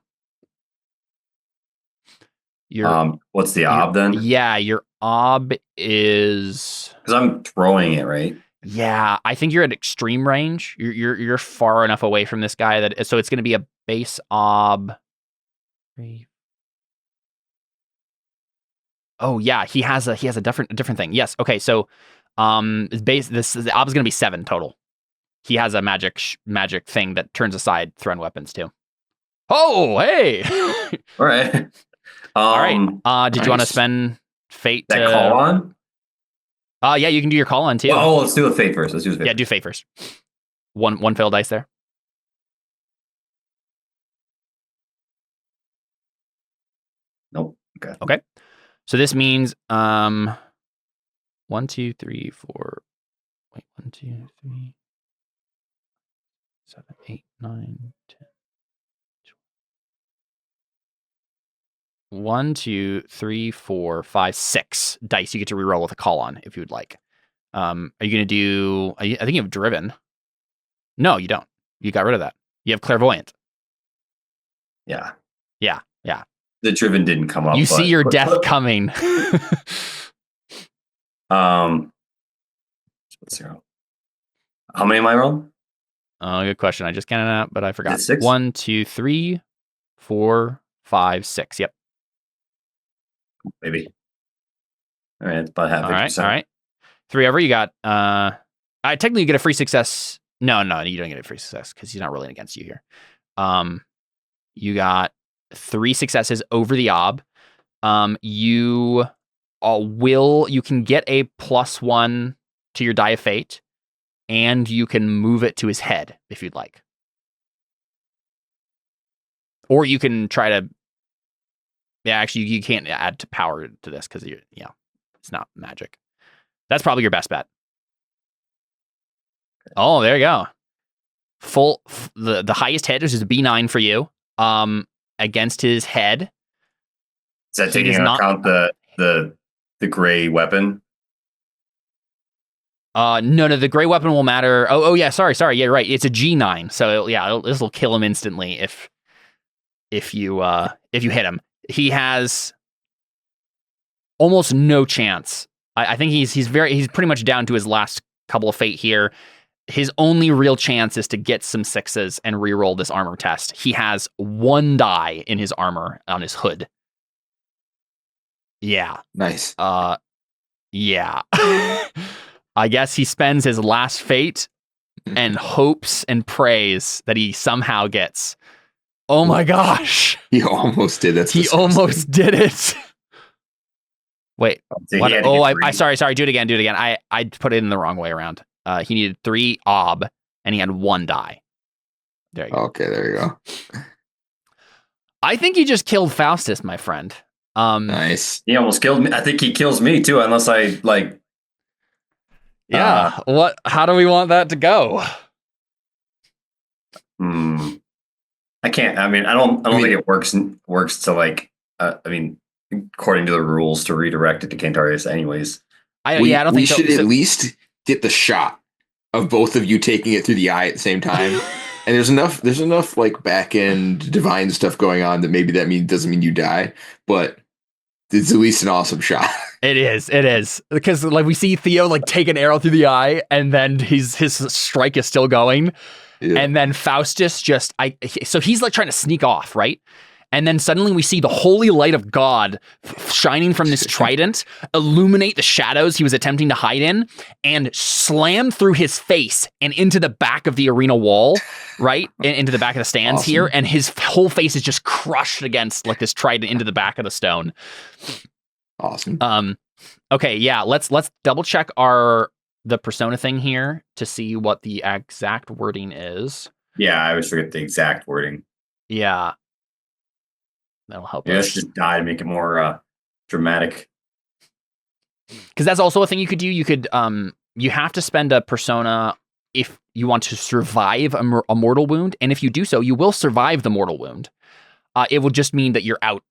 What's the ob then? Yeah, your ob is because I'm throwing it, right? Yeah, I think you're at extreme range. You're far enough away from this guy that so it's going to be a base ob. Oh yeah, he has a different thing. Yes, okay, so the ob is going to be 7 total. He has a magic thing that turns aside thrown weapons too. Oh, hey! All right. All right. Did you want to spend fate that call on? Yeah, you can do your call on too. Oh, let's do a fate first. Yeah, do fate first. One failed dice there. Nope. Okay. So this means 1, 2, 3, 4. Wait, 1, 2, 3, 7, 8, 9, 10. 1, 2, 3, 4, 5, 6 dice you get to reroll with a call on if you would like. Are you going to do? I think you have driven. No, you don't. You got rid of that. You have clairvoyant. Yeah. Yeah. The driven didn't come up. You see your death coming. What's 0? How many am I rolling? Oh, good question. I just counted out, but I forgot. 6? 1, 2, 3, 4, 5, 6. Yep. Maybe. All right, about half. All right. 3 over. You got. Technically, you get a free success. No, you don't get a free success because he's not rolling against you here. You got 3 successes over the ob. You can get a +1 to your die of fate, and you can move it to his head if you'd like, or you can try to. Yeah, actually, you can't add to power to this because it's not magic. That's probably your best bet. Oh, there you go. The highest hit is a B9 for you. Against his head. Is that taking into account the gray weapon? No, the gray weapon will matter. Oh yeah, sorry. Yeah, right. It's a G9, so this will kill him instantly if you hit him. He has almost no chance. I think he's pretty much down to his last couple of fate here. His only real chance is to get some 6s and reroll this armor test. He has 1 die in his armor on his hood. Yeah. Nice. Yeah. I guess he spends his last fate and hopes and prays that he somehow gets. Oh my gosh. He almost did. He almost did it. Wait. So what? Oh, sorry. Do it again. I put it in the wrong way around. He needed 3 ob, and he had 1 die. There you go. Okay, there you go. I think you just killed Faustus, my friend. Nice. He almost killed me. I think he kills me too, unless I like. Yeah. How do we want that to go? I can't. I mean, I don't think it works to like. I mean, according to the rules, to redirect it to Cantarius, anyways. I don't think we so. should at least get the shot of both of you taking it through the eye at the same time. And there's enough like back end divine stuff going on that maybe doesn't mean you die, but it's at least an awesome shot. It is because like we see Theo like take an arrow through the eye, and then his strike is still going, and then Faustus so he's like trying to sneak off, right? And then suddenly we see the holy light of God shining from this trident, illuminate the shadows he was attempting to hide in, and slam through his face and into the back of the arena wall, right? Into the back of the stands here. And his whole face is just crushed against like this trident into the back of the stone. Awesome. Okay, yeah, let's double check the persona thing here to see what the exact wording is. Yeah, I always forget the exact wording. Yeah. That'll help us. Let's just die to make it more dramatic. Because that's also a thing you could do. You could you have to spend a persona if you want to survive a mortal wound, and if you do so, you will survive the mortal wound. It will just mean that you're out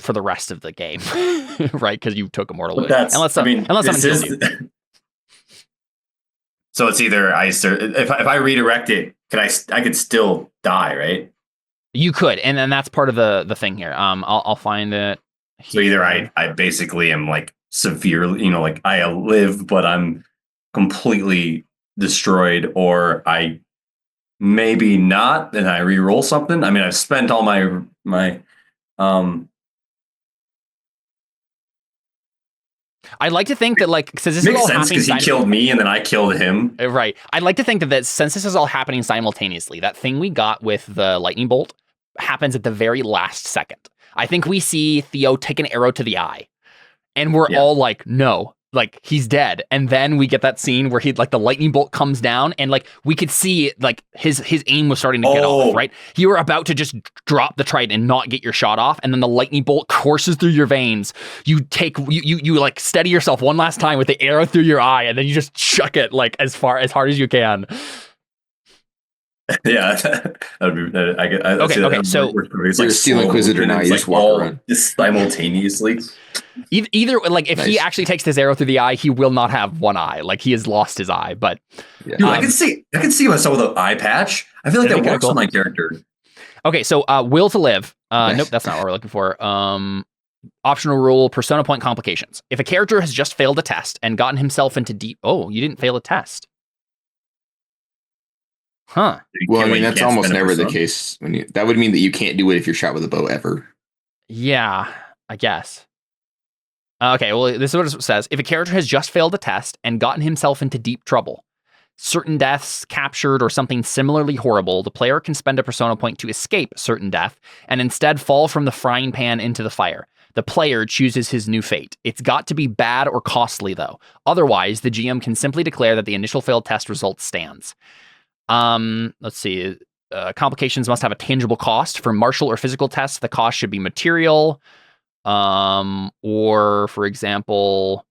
for the rest of the game, right? Because you took a mortal wound. Unless someone kills you. So it's either if I redirect it, I could still die, right? You could, and then that's part of the thing here. I'll find it. Here. So either I basically am like severely, like I live, but I'm completely destroyed, or I maybe not, and I re-roll something. I mean, I've spent all my I'd like to think that, like, since this makes is all sense happening, because he killed me and then I killed him. Right. I'd like to think that since this is all happening simultaneously, that thing we got with the lightning bolt happens at the very last second. I think we see Theo take an arrow to the eye, and we're all like, no, like he's dead. And then we get that scene where the lightning bolt comes down, and like we could see like his aim was starting to get off, right? You were about to just drop the trident and not get your shot off, and then the lightning bolt courses through your veins. You like steady yourself one last time with the arrow through your eye, and then you just chuck it like as hard as you can. Yeah, that'd be. Okay. So it's like Steel Inquisitor now. You just walk around just simultaneously. Either like if he actually takes this arrow through the eye, he will not have one eye. Like he has lost his eye. But dude, I can see myself with an eye patch. I feel like that works on my character. Okay, so will to live. Nope, that's not what we're looking for. Optional rule: persona point complications. If a character has just failed a test and gotten himself into deep. Oh, you didn't fail a test. Huh. Well, I mean, that's almost never the case. That would mean that you can't do it if you're shot with a bow ever. Yeah, I guess. Okay, well, this is what it says. If a character has just failed a test and gotten himself into deep trouble, certain deaths, captured, or something similarly horrible, the player can spend a persona point to escape certain death and instead fall from the frying pan into the fire. The player chooses his new fate. It's got to be bad or costly, though. Otherwise, the GM can simply declare that the initial failed test result stands. Let's see. Complications must have a tangible cost. For martial or physical tests, the cost should be material. Or for example,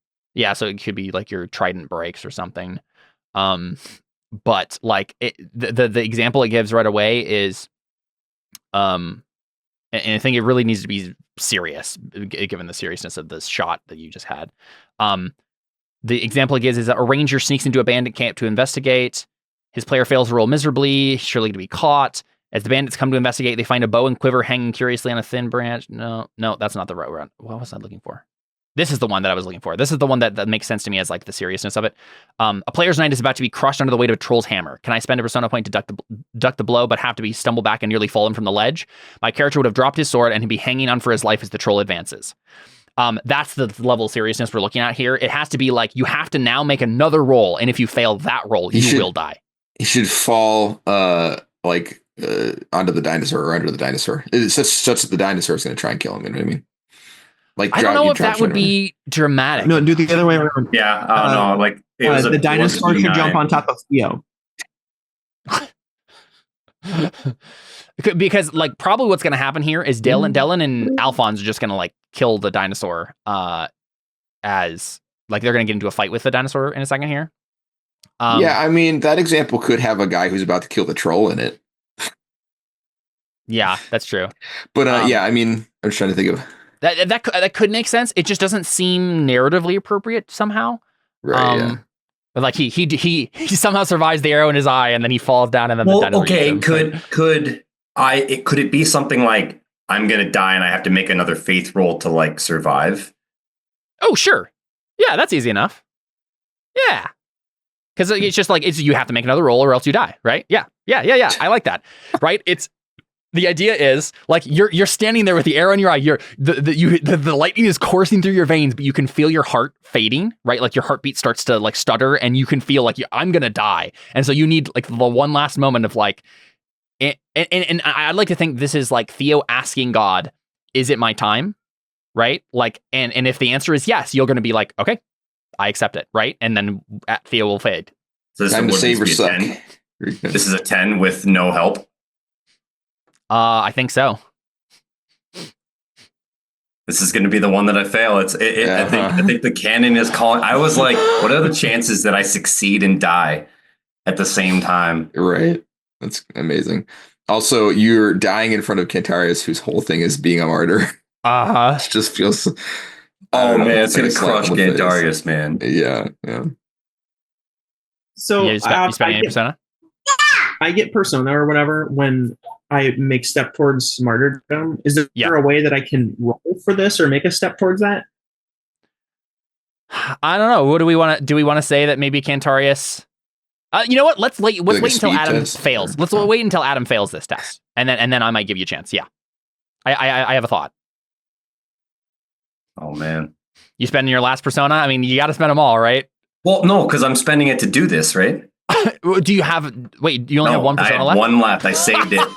so it could be like your trident breaks or something. But like the example it gives right away is, and I think it really needs to be serious given the seriousness of this shot that you just had. The example it gives is that a ranger sneaks into a bandit camp to investigate. His player fails to roll miserably, surely to be caught. As the bandits come to investigate, they find a bow and quiver hanging curiously on a thin branch. No, that's not the right one. What was I looking for? This is the one that I was looking for. This is the one that makes sense to me as like the seriousness of it. A player's knight is about to be crushed under the weight of a troll's hammer. Can I spend a persona point to duck the blow, but have to be stumble back and nearly fallen from the ledge? My character would have dropped his sword and he'd be hanging on for his life as the troll advances. That's the level of seriousness we're looking at here. It has to be like you have to now make another roll, and if you fail that roll, you will die. He should fall onto the dinosaur or under the dinosaur. It's such that the dinosaur is going to try and kill him. You know what I mean? Like I don't know if that would be dramatic. No, do the other way around. Yeah, no, like The dinosaur should jump on top of Theo. Because like probably what's going to happen here is Dellon and Alfons are just going to like kill the dinosaur as like they're going to get into a fight with the dinosaur in a second here. Yeah, I mean that example could have a guy who's about to kill the troll in it. Yeah, that's true. But yeah, I mean, I'm just trying to think of that could make sense. It just doesn't seem narratively appropriate somehow. right. Yeah. But like he somehow survives the arrow in his eye and then he falls down and then the dinosaur eats him. Could it be something like I'm gonna die and I have to make another faith roll to like survive? Oh sure, yeah, that's easy enough. Yeah, because it's just like you have to make another roll or else you die, right? Yeah. I like that, right? It's the idea is like you're standing there with the arrow in your eye. The lightning is coursing through your veins, but you can feel your heart fading, right? Like your heartbeat starts to like stutter, and you can feel like I'm gonna die, and so you need like the one last moment of like. And I'd like to think this is like Theo asking God, "Is it my time?" Right? Like, and if the answer is yes, you're going to be like, "Okay, I accept it." Right? And then Theo will fade. So this Time to would save or be a suck. 10? This is a 10 with no help. I think so. This is going to be the one that I fail. I think the canon is calling. I was like, what are the chances that I succeed and die at the same time? Right. That's amazing. Also, you're dying in front of Cantarius, whose whole thing is being a martyr. It just feels. Oh man, it's gonna like a slap crush in the face. Cantarius, man. Yeah. So you spend any persona? I get persona or whatever when I make step towards martyrdom. Is there a way that I can roll for this or make a step towards that? I don't know. What do we want to? Do we want to say that maybe Cantarius? You know what? Let's wait until Adam fails. Let's wait until Adam fails this test, and then I might give you a chance. Yeah, I have a thought. Oh man, you spending your last persona? I mean, you got to spend them all, right? Well, no, because I'm spending it to do this, right? Do you have? Wait, you only have one persona I have left. One left. I saved it.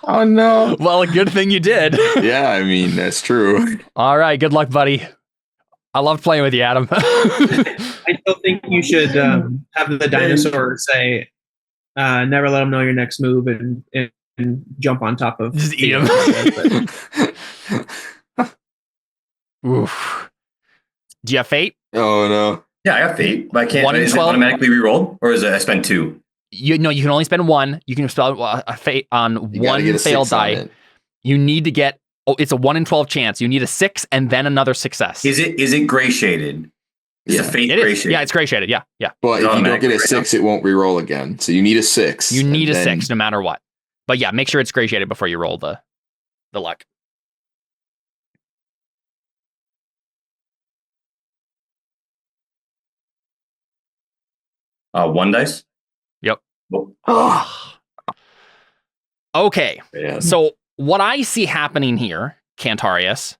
Oh no. Well, a good thing you did. Yeah, I mean that's true. All right, good luck, buddy. I loved playing with you, Adam. I still think you should have the dinosaur say, "Never let him know your next move," and jump on top of. Just eat him. Oof. Do you have fate? Oh no. Yeah, I have fate, but I can't. 1 in Is it 12? automatically rerolled, or is it I spend 2? You can only spend 1. You can spell a fate on You gotta get one a failed 6 on die. it. You need to get. Oh, it's a 1 in 12 chance. You need a 6 and then another success. Is it gray shaded? Is Yeah. the fate It gray is. shaded? Yeah, it's gray shaded. Yeah. But if you don't Automatic get a right 6, it won't re-roll again. So you need a 6. You need and a then- 6 no matter what. But yeah, make sure it's gray shaded before you roll the luck. One dice. Yep. Oh. Okay. Yeah. So what I see happening here, Cantarius,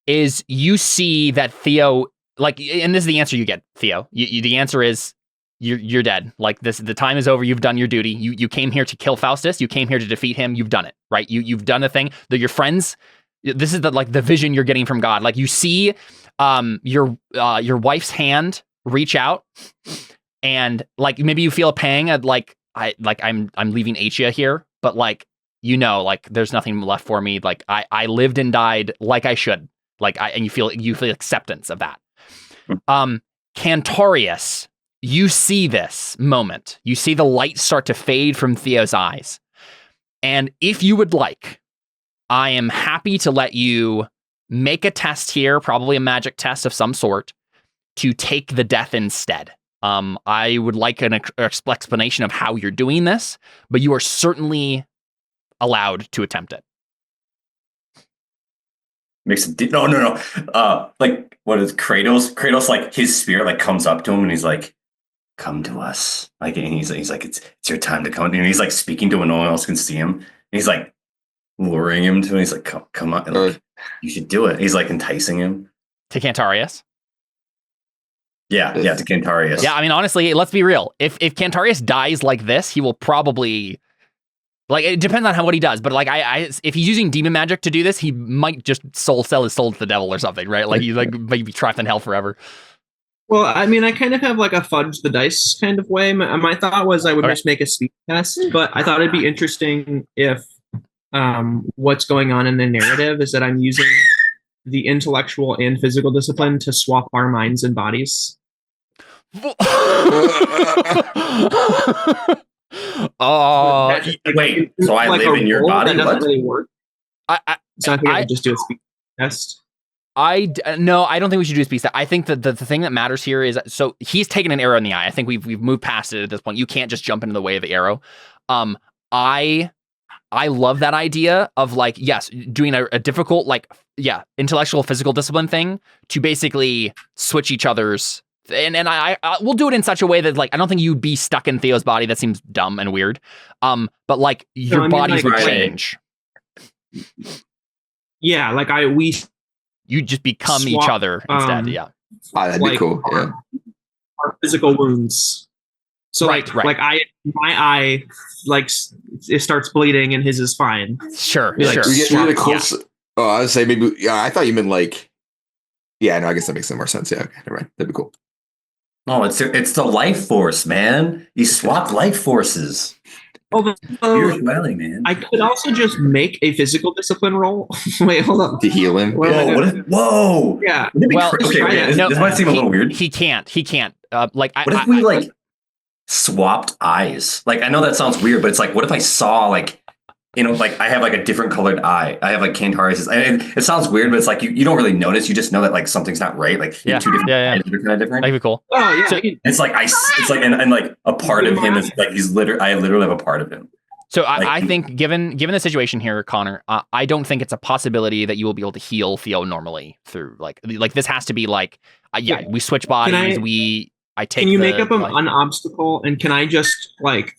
is you see that Theo, like, and this is the answer you get, Theo. The answer is you're dead. Like this, the time is over. You've done your duty. You came here to kill Faustus. You came here to defeat him. You've done it, right? You've done the thing. Your friends. This is the vision you're getting from God. Like you see, your wife's hand reach out, and like maybe you feel a pang at I'm leaving Achia here, but like like there's nothing left for me. Like I lived and died like I should. And you feel acceptance of that. Cantarius, you see this moment. You see the light start to fade from Theo's eyes. And if you would like, I am happy to let you make a test here, probably a magic test of some sort, to take the death instead. I would like an explanation of how you're doing this, but you are certainly allowed to attempt it. Makes it no. Like what is Kratos? Kratos, like his spirit like comes up to him and he's like, "Come to us." Like and he's like, "It's your time to come." And he's like speaking to him, no one else can see him. And he's like luring him to him. He's like, "Come on, like, you should do it." He's like enticing him To Cantarius. Yeah, to Cantarius. Yeah, I mean, honestly, let's be real. If Cantarius dies like this, he will probably. Like, it depends on what he does, but like, if he's using demon magic to do this, he might just sell his soul to the devil or something, right? Like, he's like maybe trapped in hell forever. Well, I mean, I kind of have like a fudge the dice kind of way. My thought was I would Okay. just make a speed test, but I thought it'd be interesting if what's going on in the narrative is that I'm using the intellectual and physical discipline to swap our minds and bodies. Wait, so I Like live a in your roll, body? That doesn't What? really work. So I think I would just do a speed test. No, I don't think we should do a speed test. I think that the thing that matters here is, so he's taken an arrow in the eye. I think we've moved past it at this point. You can't just jump into the way of the arrow. I love that idea of like, yes, doing a difficult, like, yeah, intellectual physical discipline thing to basically switch each other's. And I we'll do it in such a way that, like, I don't think you'd be stuck in Theo's body. That seems dumb and weird. But like your bodies would change. Yeah, like you just become swap, each other instead. Yeah. That'd be cool. Yeah. Our physical wounds. So right. my eye, like, it starts bleeding and his is fine. Sure. We get really close. Yeah. Oh, I would say maybe. Yeah, I thought you meant like. Yeah, no, I guess that makes some more sense. Yeah, okay, never mind. That'd be cool. Oh, it's the life force, man. You swap life forces. Spirituality, man. I could also just make a physical discipline roll. Wait, hold on. To heal him. Whoa. Yeah. Well, this might seem a little weird. He can't. What if we swapped eyes? Like, I know that sounds weird, but it's like, what if I saw, like, like I have like a different colored eye. I have like Cantarius. And it sounds weird, but it's like you don't really notice. You just know that like something's not right. Like two different eyes are kind of different. That'd be cool. Oh yeah. So, it's like and like a part of him is like I literally have a part of him. So I think given the situation here, Connor, I don't think it's a possibility that you will be able to heal Theo normally through like this has to be like we switch bodies. I take. Can you make up an obstacle, and can I just like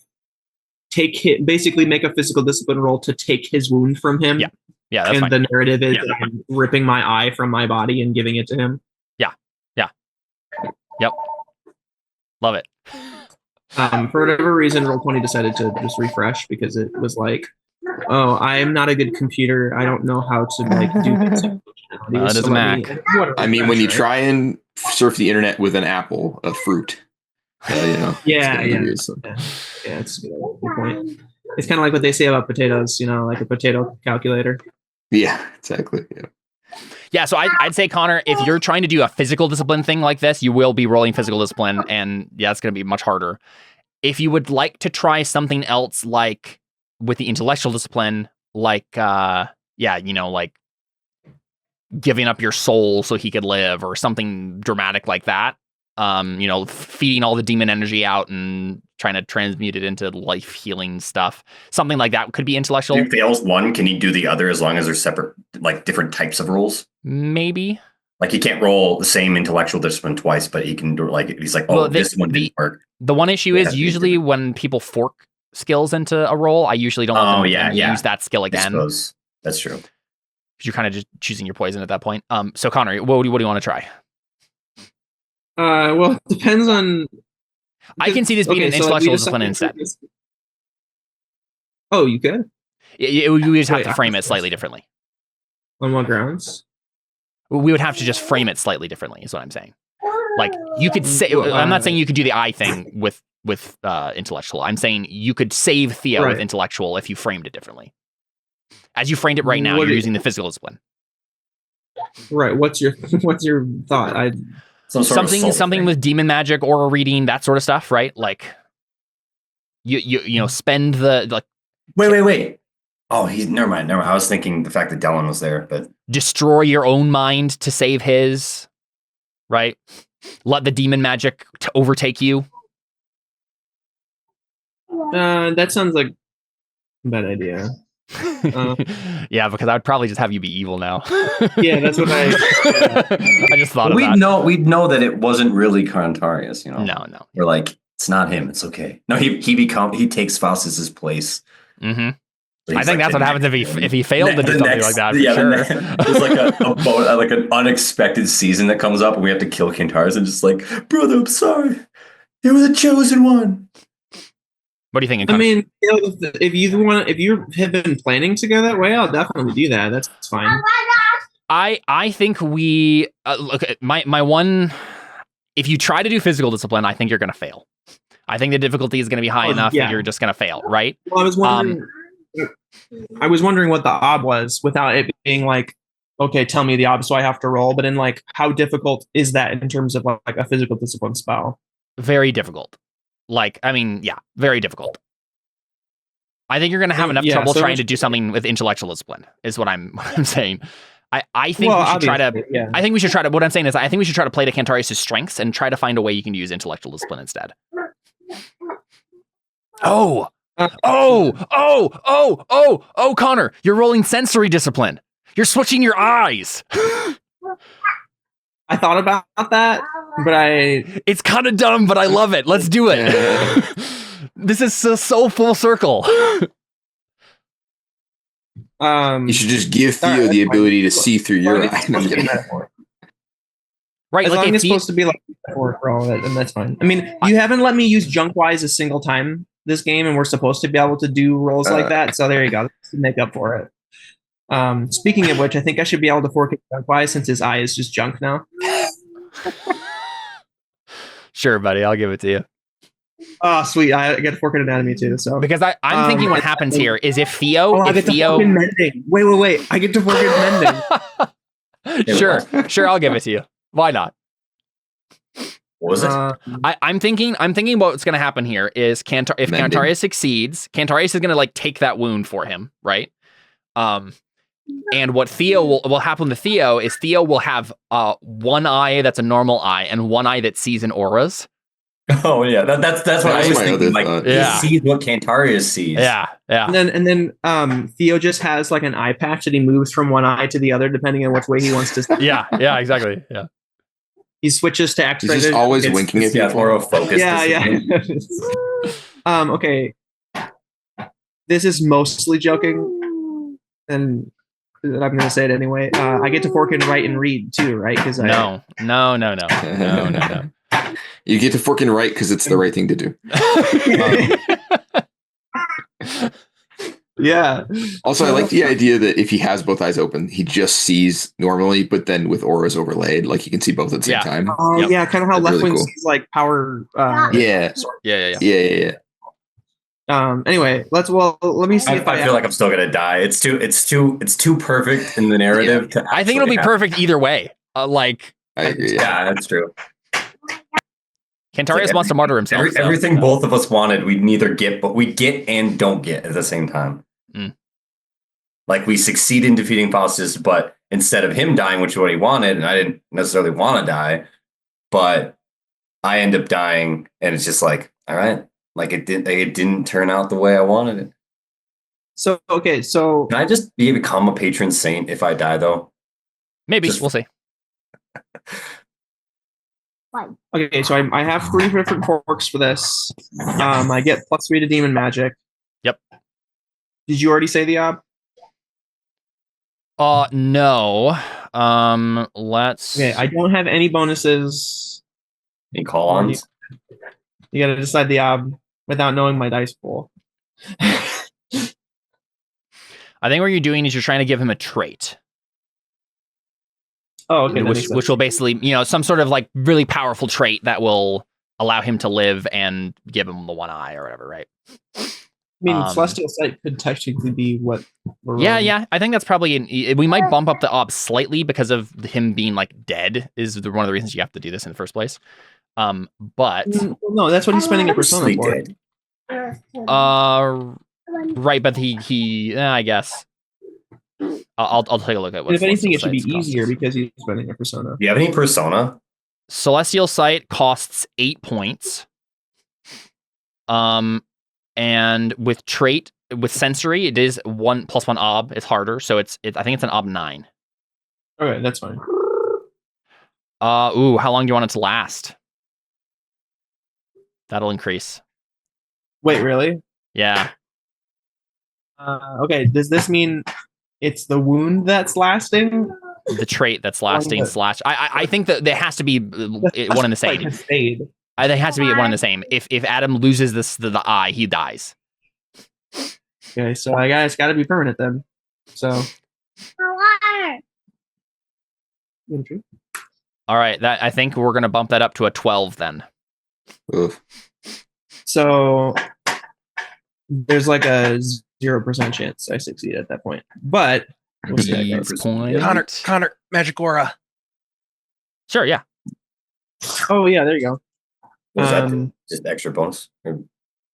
basically make a physical discipline roll to take his wound from him? Yeah, that's and fine. the narrative is that I'm ripping my eye from my body and giving it to him. Yep. Love it. For whatever reason, Roll20 decided to just refresh because it was like, oh, I am not a good computer. I don't know how to like do this. That is a Mac. I mean, when you try and surf the internet with an apple, a fruit, Yeah, it's a good point. It's kind of like what they say about potatoes, like a potato calculator. Yeah, exactly. Yeah, so I'd say, Connor, if you're trying to do a physical discipline thing like this, you will be rolling physical discipline, and it's going to be much harder. If you would like to try something else, like with the intellectual discipline, like like giving up your soul so he could live, or something dramatic like that, feeding all the demon energy out and trying to transmute it into life healing stuff. Something like that could be intellectual. If he fails one, can he do the other as long as they're separate, like different types of rolls? Maybe. Like he can't roll the same intellectual discipline twice, but he can do he's like, this one didn't work. The one issue is usually when people fork skills into a roll, I usually don't let them use that skill again. I suppose. That's true. Because you're kind of just choosing your poison at that point. So Connor, what do you want to try? Well, it depends on. I can see this being an intellectual discipline instead. Oh, you could? We would just have to frame it slightly differently. On what grounds? We would have to just frame it slightly differently, is what I'm saying. Like, you could say, I'm not saying you could do the eye thing with intellectual. I'm saying you could save Theo with intellectual if you framed it differently. As you framed it right now, you're using the physical discipline. Right. What's your thought? Something with demon magic, aura reading, that sort of stuff, right? Like you spend the like. Wait. Oh, never mind. I was thinking the fact that Dellon was there, but destroy your own mind to save his. Right. Let the demon magic overtake you. That sounds like a bad idea. Yeah, because I'd probably just have you be evil now. Yeah, that's what I just thought of that. We'd know that it wasn't really Cantarius, No. We're like, it's not him, it's okay. No, he takes Faustus's place. Mm-hmm. I think that's what happens if he failed to do something like that. There's like an unexpected season that comes up and we have to kill Cantarius and just like, brother, I'm sorry. You were the chosen one. What do you think? I mean, if you have been planning to go that way, I'll definitely do that. That's fine. I think we look at my one. if you try to do physical discipline, I think you're going to fail. I think the difficulty is going to be high enough that you're just going to fail, right? Well, I was wondering what the ob was without it being like, okay, tell me the ob, so I have to roll. But in like, how difficult is that in terms of like a physical discipline spell? Very difficult. Like, I mean, yeah, very difficult. I think you're going to have enough trouble trying to do something with intellectual discipline, is what I'm saying. I think we should try to. Yeah. I think we should try to. What I'm saying is, I think we should try to play to Cantarius' strengths and try to find a way you can use intellectual discipline instead. Oh, Connor, you're rolling sensory discipline. You're switching your eyes. I thought about that, but it's kind of dumb, but I love it. Let's do it. This is so full circle. You should just give Theo the ability to see through your eyes. Right, as like long as it's supposed to be like for all of it, and that's fine. I mean, you haven't let me use Junkwise a single time this game, and we're supposed to be able to do rolls like that. So there you go, to make up for it. Speaking of which, I think I should be able to fork Junkwise since his eye is just junk now. Sure, buddy, I'll give it to you. Oh, sweet! I get to fork anatomy too. So because I'm thinking what happens here is if Theo, I get to fork mending. Wait! I get to fork mending. Sure, I'll give it to you. Why not? What was it? I'm thinking what's going to happen here is if Cantarius succeeds, Cantarius is going to like take that wound for him, right? And what Theo will happen to Theo is Theo will have one eye that's a normal eye and one eye that sees in auras. Oh yeah, that's what I was thinking. Like he sees what Cantarius sees. Yeah. And then Theo just has like an eye patch that he moves from one eye to the other depending on which way he wants to see. Yeah, exactly. Yeah. He switches to X-ray. He's just always winking at people. Or a focus. Yeah. Okay. This is mostly joking, and I'm going to say it anyway. I get to fork and write and read too, right? Because no. You get to fork and write because it's the right thing to do. Yeah. Also, I like the idea that if he has both eyes open, he just sees normally, but then with auras overlaid, like he can see both at the same time. Oh, yeah, kind of how Left Wing sees like power. Yeah. Anyway, let me see. I feel like I'm still gonna die. It's too perfect in the narrative. Yeah. I think it'll be perfect either way. I agree. Yeah, that's true. Cantarius wants to martyr himself. Everything both of us wanted, we neither get, but we get and don't get at the same time. Like we succeed in defeating Faustus, but instead of him dying, which is what he wanted, and I didn't necessarily want to die, but I end up dying, and it's just like, all right, like it didn't turn out the way I wanted it. So can I just become a patron saint if I die though? Maybe we'll see. Okay, so I have 3 different forks for this. I get +3 to demon magic. Yep. Did you already say the ob? No. Let's. Okay, I don't have any bonuses. Any call-ons? You got to decide the ob without knowing my dice pool. I think what you're doing is you're trying to give him a trait. Oh, okay. Which will basically, some sort of like really powerful trait that will allow him to live and give him the one eye or whatever, right? I mean, Celestial Sight could technically be what we're Yeah. I think that's probably we might bump up the ob slightly because of him being like dead is one of the reasons you have to do this in the first place. But no, that's what he's spending a persona for. Right, but he I guess. I'll take a look at what. If anything, it should be easier because he's spending a persona. Do you have any persona? Celestial Sight costs 8 points. And with trait, with sensory, it is 1 + 1 ob. It's harder, so I think it's an ob 9. Okay, that's fine. How long do you want it to last? That'll increase. Wait, really? Yeah. Okay, does this mean it's the wound that's lasting? The trait that's lasting / I think that there has to be one and the same. I think it has to be one and the same. If Adam loses the eye, he dies. Okay, so I guess it's got to be permanent then. So. All right, that I think we're gonna bump that up to a 12 then. Oof. So there's like a 0% chance I succeed at that point. But we'll see, I guess. Beats point. Connor, Magic Aura. Sure, yeah. Oh yeah, there you go. Was that just extra bonus? Or-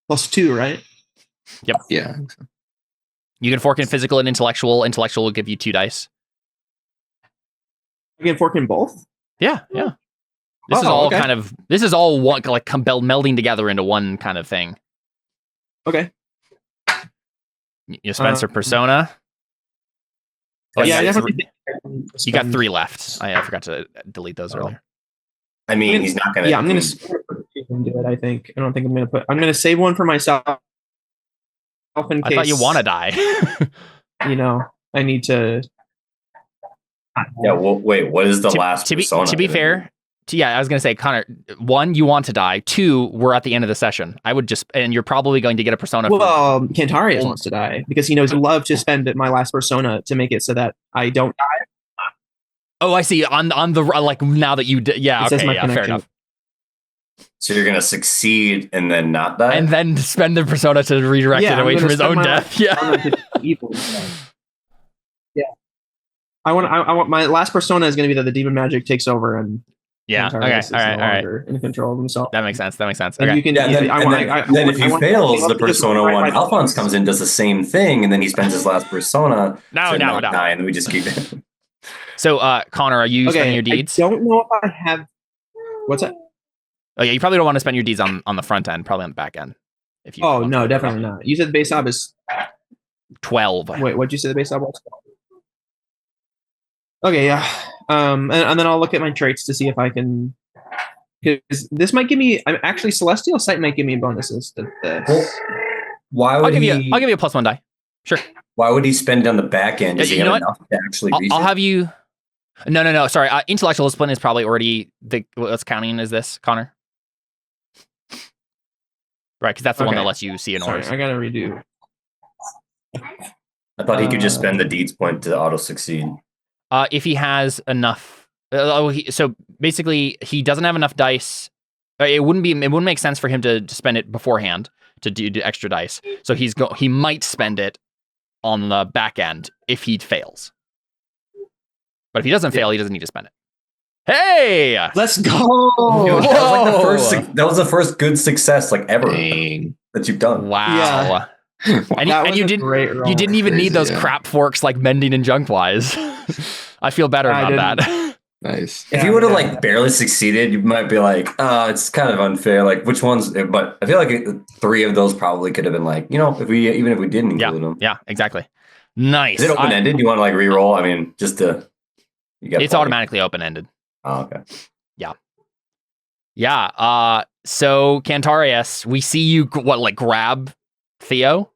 +2, right? Yeah. You can fork in physical and intellectual. Intellectual will give you 2 dice. I can fork in both. Yeah. This is Oh, all okay. kind of one like melding together into one kind of thing. Okay. You Spencer persona. Oh, yeah, I you got definitely. you got 3 left. I forgot to delete those earlier. I mean, he's not going to. Yeah, I'm gonna do it. I think. I don't think I'm gonna put. I'm gonna save one for myself. In I case, thought you want to die. You know, I need to. Yeah. Well, wait. What is the last persona? To be fair, I was gonna say, Connor. 1, you want to die. 2, we're at the end of the session. I would just, and you're probably going to get a persona. Well, Cantarius wants to die because he knows I love to spend my last persona to make it so that I don't die. Oh, I see. On the like now that you yeah, It says okay, my yeah, fair connection. enough. So you're going to succeed and then not die? And then spend the persona to redirect it I'm away gonna from his spend own my death. last Yeah. persona to evil. Yeah. I want my last persona is going to be that the demon magic takes over and Yeah. Cantarius Okay. is All right. no All right. longer in control of himself. That makes sense. And Okay. you can. Yeah, and then, I and want- then, I- then if I he want- fails I the want to just persona write one, my Alphonse comes in, does the same thing, and then he spends his last persona No, to no, not no. die, and then we just keep it. So, Connor, are you spending your deeds? I don't know if I have. What's that? Oh yeah, you probably don't want to spend your deeds on the front end, probably on the back end. If you Oh want no, to. definitely not. You said the base ob is 12. wait. What'd you say the base ob was? Okay, yeah. And then I'll look at my traits to see if I can. Because this might give me. Actually, Celestial Sight might give me bonuses to this. Well, why I'll would give he? you a +1 die. Sure. Why would he spend it on the back end? Does Yeah, he you know have what? enough to actually? I'll have you. No. Sorry. Intellectual discipline is probably already what's counting is this, Connor? Right, because that's the one that Okay. lets you see an Sorry, orders. I gotta redo. I thought he could just spend the deeds point to auto succeed. If he has enough. So basically, he doesn't have enough dice. It wouldn't make sense for him to spend it beforehand to do extra dice. So he might spend it on the back end if he fails. But if he doesn't fail, he doesn't need to spend it. Hey! Let's go. Dude, that was like the Whoa! first. That was the first good success like ever Dang. that you've done. Wow. And That was you a didn't great roll. you didn't even need Crazy, those yeah. crap forks like mending and junk wise. I feel better I about that. Nice. If you would have like barely succeeded, you might be like, it's kind of unfair. Like which ones? But I feel like 3 of those probably could have been like, if we didn't include them. Yeah, exactly. Nice. Is it open ended? You want to like re-roll? I mean, just to. You get It's plenty. automatically open ended. Oh, okay. Yeah. So Cantarius, we see you grab Theo?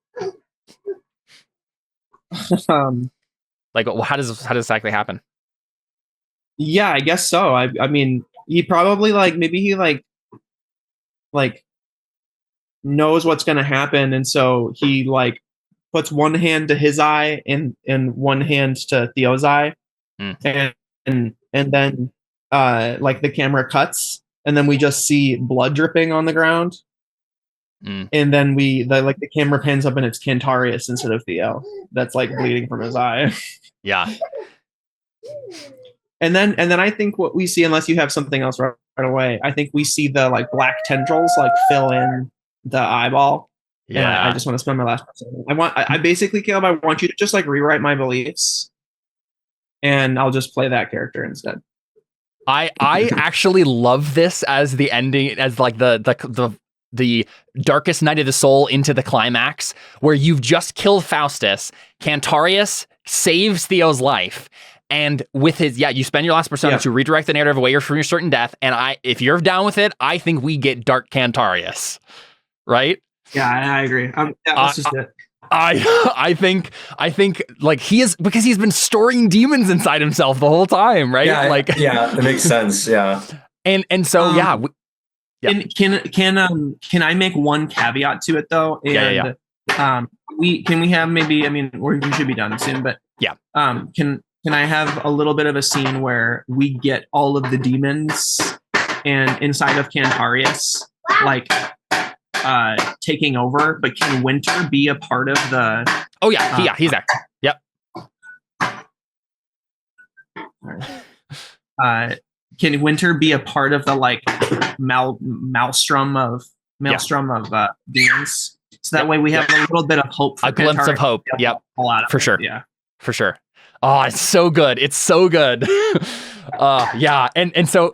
Like how does this exactly happen? Yeah, I guess so. I mean, he probably maybe he knows what's gonna happen, and so he puts one hand to his eye and one hand to Theo's eye, and then the camera cuts, and then we just see blood dripping on the ground, and then the camera pans up and it's Cantarius instead of Theo that's bleeding from his eye. Yeah. And then I think what we see, unless you have something else right away, I think we see the black tendrils fill in the eyeball. And I just want to spend my last person. I basically, Caleb, I want you to just rewrite my beliefs, and I'll just play that character instead. I actually love this as the ending, as the darkest night of the soul into the climax, where you've just killed Faustus. Cantarius saves Theo's life, and with his you spend your last persona to redirect the narrative away from your certain death. And if you're down with it, I think we get Dark Cantarius, right? Yeah, I agree. That's just it. I think he is, because he's been storing demons inside himself the whole time, right? Yeah, it makes sense. Yeah, and so Can I make one caveat to it though? And, we have maybe. I mean, we should be done soon, but can I have a little bit of a scene where we get all of the demons and inside of Cantarius, like taking over, but can Winter be a part of the? Oh yeah, he's there. Yep. Can Winter be a part of the like maelstrom of demons? So that way we have a little bit of hope. For a glimpse of hope. Yep. For sure. Yeah. For sure. Oh, it's so good. It's so good. Yeah. And so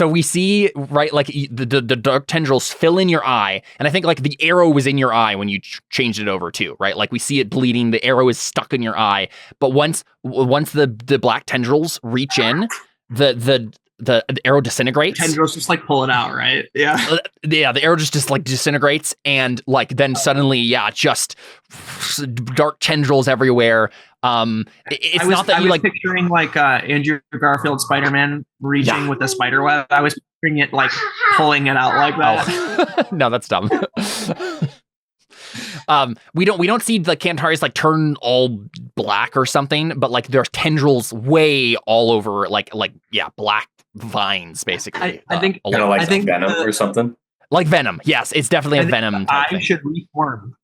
we see, right, like the dark tendrils fill in your eye. And I think like the arrow was in your eye when you changed it over too, right? Like we see it bleeding. The arrow is stuck in your eye. But once the black tendrils reach in, the arrow disintegrates. Tendrils just like pull it out, right? Yeah. Yeah, the arrow just like disintegrates, and like then suddenly, just dark tendrils everywhere. It's not that you like picturing like Andrew Garfield Spider-Man reaching with the spider web. I was picturing it like pulling it out like that. Oh. No, that's dumb. We don't see the Cantarius like turn all black or something, but like there's tendrils way all over, like black vines basically. I think kind of like I think Venom or something. Like Venom, yes, it's definitely a Venom. The eye should reform.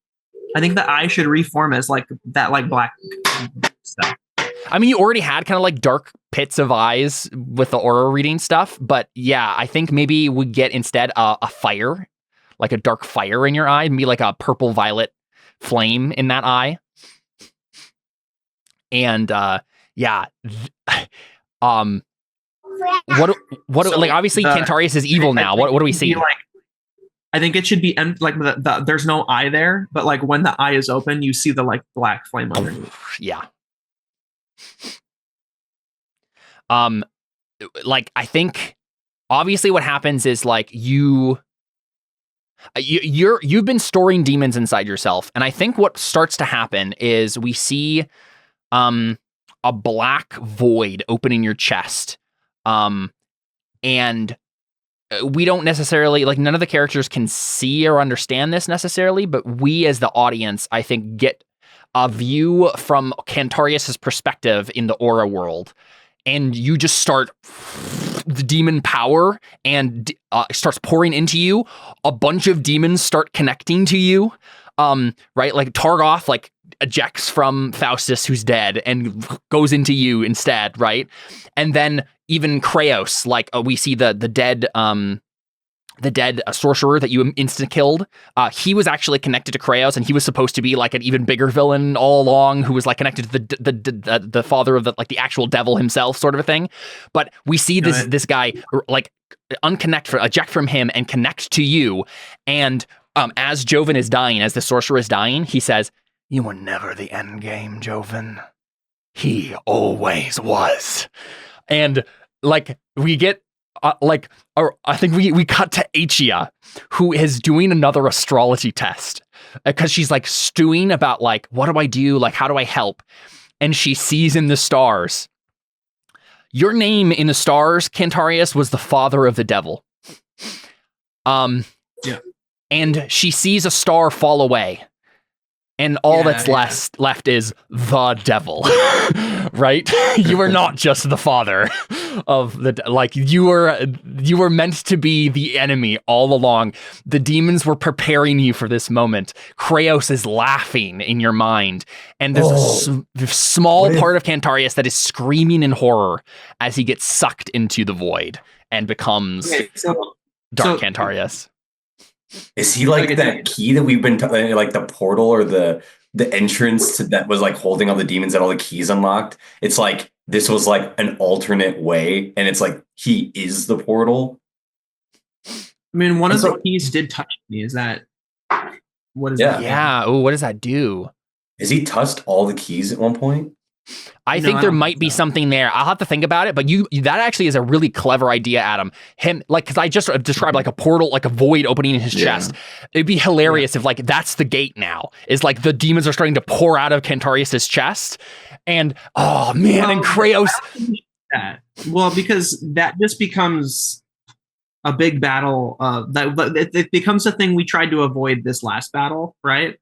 I think the eye should reform as like that, like black stuff. I mean, you already had kind of like dark pits of eyes with the aura reading stuff, but yeah, I think maybe we get instead a fire, like a dark fire in your eye, maybe like a purple violet flame in that eye. And what So like obviously Cantarius is evil now. What do we see? Like, I think it should be like there's no eye there, but like when the eye is open, you see the like black flame underneath. Yeah. Like I think obviously what happens is like you've been storing demons inside yourself, and I think what starts to happen is we see a black void open in your chest, and we don't necessarily like none of the characters can see or understand this necessarily, but we as the audience I think get a view from Cantarius's perspective in the aura world, and you just start the demon power and starts pouring into you. A bunch of demons start connecting to you, right? Like Targoth like ejects from Faustus, who's dead, and goes into you instead, right? And then even Kraos, like we see the dead sorcerer that you instant killed. He was actually connected to Kraos, and he was supposed to be like an even bigger villain all along, who was like connected to the father of the actual devil himself, sort of a thing. But we see this guy like eject from him and connect to you. And as Joven is dying, as the sorcerer is dying, he says, "You were never the end game, Joven. He always was." And like we get I think we cut to Achia, who is doing another astrology test because she's like stewing about like, what do I do? Like, how do I help? And she sees in the stars, your name in the stars, Cantarius, was the father of the devil. And she sees a star fall away. And all that's left is the devil, right? You are not just the father of the, like you were meant to be the enemy all along. The demons were preparing you for this moment. Kraos is laughing in your mind. And there's a small part of Cantarius that is screaming in horror as he gets sucked into the void and becomes Dark Cantarius. Is he like that key that we've been like the portal or the entrance to that was like holding all the demons that all the keys unlocked? It's like this was like an alternate way, and it's like he is the portal. I mean, one of the keys did touch me. Is that what is that? Yeah. Oh, what does that do? Has he touched all the keys at one point? I think there might be something there. I'll have to think about it, but that actually is a really clever idea, Adam. Him, like, because I just described like a portal, like a void opening in his chest. It'd be hilarious if like that's the gate now. Is like the demons are starting to pour out of Cantarius's chest, and oh man, and Kraos. Well, because that just becomes a big battle. That it becomes a thing we tried to avoid this last battle, right?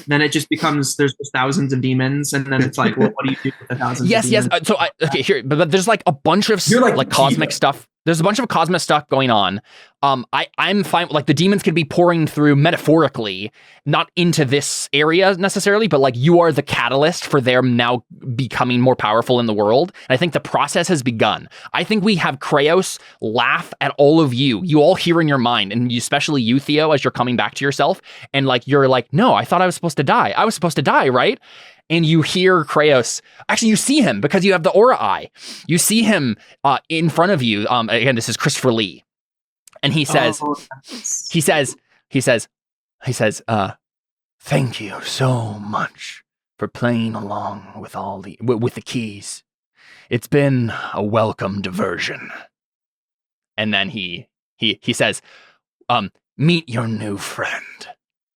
then it just becomes there's just thousands of demons, and then it's like, well, what do you do with the thousands? Yes, of yes. demons? So here, but there's like a bunch of You're like like cosmic Kiva. stuff. There's a bunch of cosmic stuff going on. I'm fine. Like the demons can be pouring through metaphorically, not into this area necessarily, but like you are the catalyst for them now becoming more powerful in the world. And I think the process has begun. I think we have Kraos laugh at all of you. You all hear in your mind, and especially you, Theo, as you're coming back to yourself, and like you're like, no, I thought I was supposed to die. I was supposed to die, right? And you hear Kraos. Actually, you see him because you have the aura eye. You see him in front of you. Again, this is Christopher Lee, and he says, "Thank you so much for playing along with with the keys. It's been a welcome diversion." And then he says, "Meet your new friend."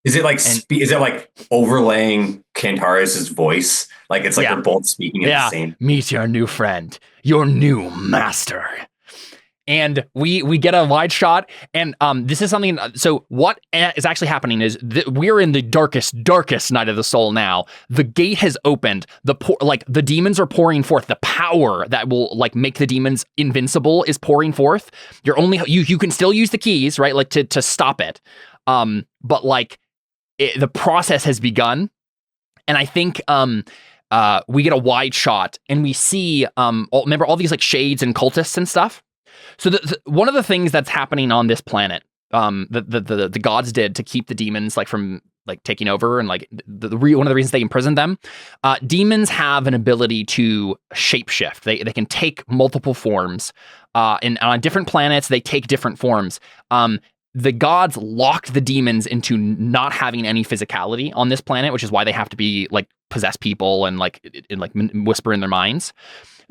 Is it like is it like overlaying Cantarius's voice? Like it's like they're both speaking at the same. Meet your new friend, your new master. And we get a wide shot, and this is something. So what is actually happening is we're in the darkest night of the soul now. The gate has opened. The demons are pouring forth. The power that will like make the demons invincible is pouring forth. You can still use the keys, right? Like to stop it. But like the process has begun, and I think we get a wide shot, and we see remember all these like shades and cultists and stuff. So one of the things that's happening on this planet, the gods did to keep the demons like from like taking over, and like one of the reasons they imprisoned them, demons have an ability to shapeshift. They can take multiple forms, and on different planets they take different forms. The gods locked the demons into not having any physicality on this planet, which is why they have to be like possess people and whisper in their minds.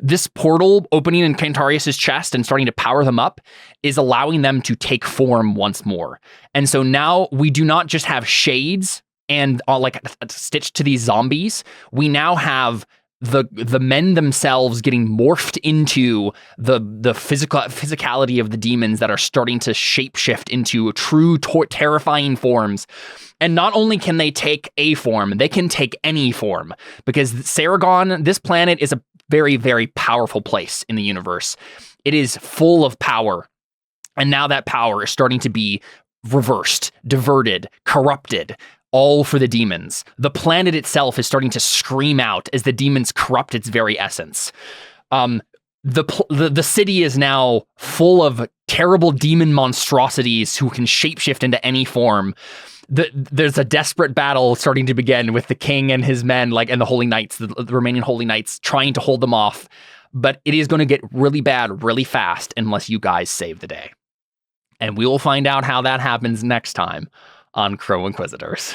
This portal opening in Cantarius's chest and starting to power them up is allowing them to take form once more. And so now we do not just have shades and like stitched to these zombies. We now have the men themselves getting morphed into the physicality of the demons that are starting to shapeshift into true terrifying forms. And not only can they take a form, they can take any form, because Serragon, this planet, is a very, very powerful place in the universe. It is full of power. And now that power is starting to be reversed, diverted, corrupted, all for the demons. The planet itself is starting to scream out as the demons corrupt its very essence. The city is now full of terrible demon monstrosities who can shapeshift into any form. There's a desperate battle starting to begin with the king and his men, and the holy knights, the remaining holy knights, trying to hold them off. But it is going to get really bad really fast unless you guys save the day. And we will find out how that happens next time on Crow Inquisitors.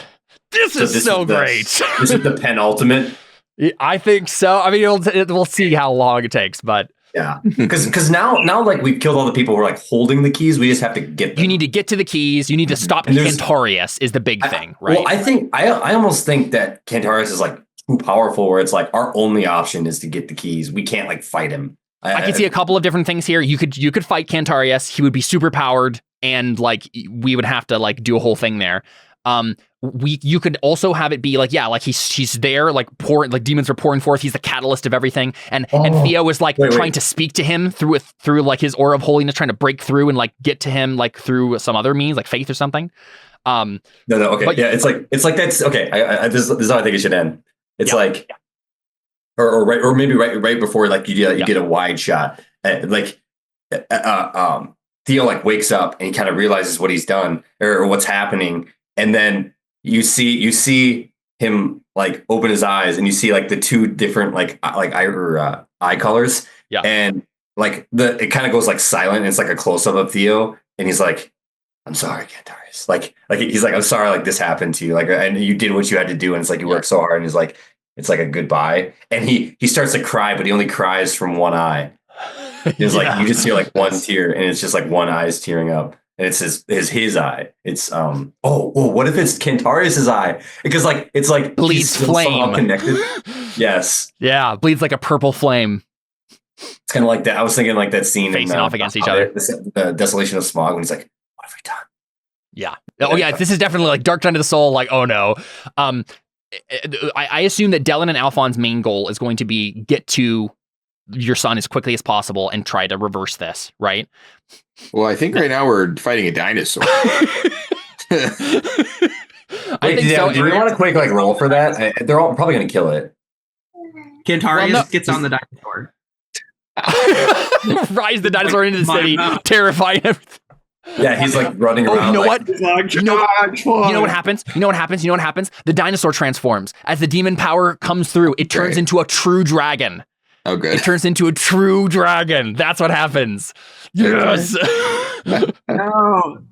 This is so great. Is it the penultimate? I think so. I mean, we'll see how long it takes, but yeah, because now like we've killed all the people who are like holding the keys. We just have to get them. You need to get to the keys. You need to stop Cantarius is the big thing, right? Well, I almost think that Cantarius is like too powerful, where it's like our only option is to get the keys. We can't like fight him. I could see a couple of different things here. You could fight Cantarius. He would be super powered, and like we would have to like do a whole thing there. You could also have it be like, he's there, like pouring, like demons are pouring forth. He's the catalyst of everything, and Theo is like trying to speak to him through like his aura of holiness, trying to break through and like get to him like through some other means, like faith or something. Okay, it's like that's okay. This is how I think it should end. It's like, or maybe right before like you get a wide shot, Theo like wakes up and he kind of realizes what he's done or what's happening. And then you see him like open his eyes, and you see like the two different eye colors. Yeah. And like it kind of goes like silent. And it's like a close up of Theo, and he's like, "I'm sorry, Cantarius." Like he's like, "I'm sorry, like this happened to you. Like, and you did what you had to do." And it's like you worked so hard, and he's like, it's like a goodbye. And he starts to cry, but he only cries from one eye. It's like you just hear like one tear, and it's just like one eye is tearing up. And it's his eye. It's what if it's Cantarius's eye? Because like it's like bleeds flame connected. Yes. Yeah, bleeds like a purple flame. It's kind of like that. I was thinking like that scene facing off against each other. The Desolation of Smog, when he's like, "What have we done? Yeah. Oh yeah. This is definitely like Dark Night of the Soul. Like, oh no. I assume that Dellon and Alfons' main goal is going to be get to your son as quickly as possible and try to reverse this, right? Well, I think right now we're fighting a dinosaur. I Wait, think so. do you want a quick like roll for that? They're all probably going to kill it. Cantarius gets on the dinosaur. Rise the dinosaur into the city, terrifying everything. Yeah, he's like running around. You know like, what? You know what happens? You know what happens? You know what happens? The dinosaur transforms. As the demon power comes through, it turns into a true dragon. Oh, good. It turns into a true dragon. That's what happens. Yes. No.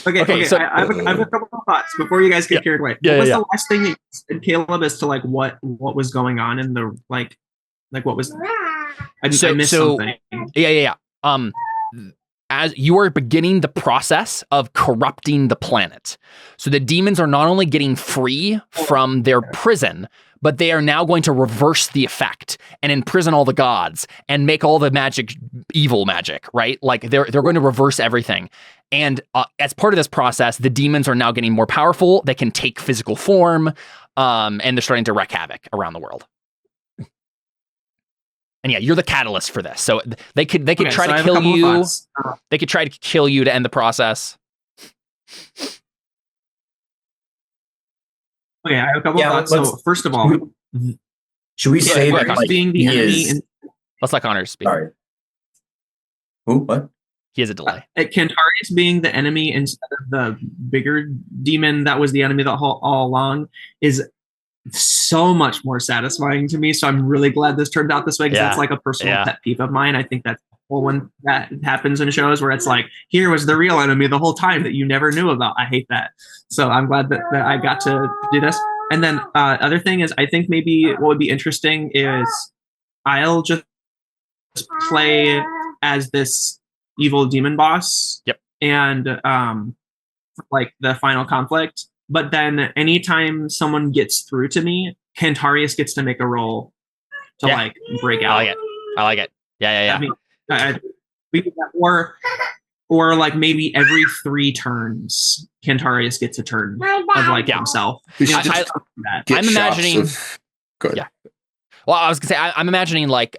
Okay. So, I have a couple of thoughts before you guys get carried away. What was the last thing that you said, Caleb, as to like what was going on in the like what was? I missed something. Yeah. As you are beginning the process of corrupting the planet. So the demons are not only getting free from their prison, but they are now going to reverse the effect and imprison all the gods and make all the magic evil magic, right? Like they're going to reverse everything. And as part of this process, the demons are now getting more powerful. They can take physical form, and they're starting to wreak havoc around the world. And yeah, you're the catalyst for this. So they could try to kill you. They could try to kill you to end the process. Okay, I have a couple of thoughts. So first of all, should we say that like, being the enemy? Let's let Connor speak. Sorry. Who? What? He has a delay. Cantarius being the enemy instead of the bigger demon that was the enemy all along is so much more satisfying to me. So I'm really glad this turned out this way because that's like a personal pet peeve of mine. I think that's when that happens in shows where it's like, here was the real enemy the whole time that you never knew about. I hate that. So I'm glad that I got to do this. And then other thing is, I think maybe what would be interesting is I'll just play as this evil demon boss. Yep. And like the final conflict. But then anytime someone gets through to me, Cantarius gets to make a roll to like break out. I like it. Yeah. I mean, we do that, or like maybe every 3 turns, Cantarius gets a turn of like himself. I'm imagining. Good. Yeah. Well, I was gonna say I'm imagining like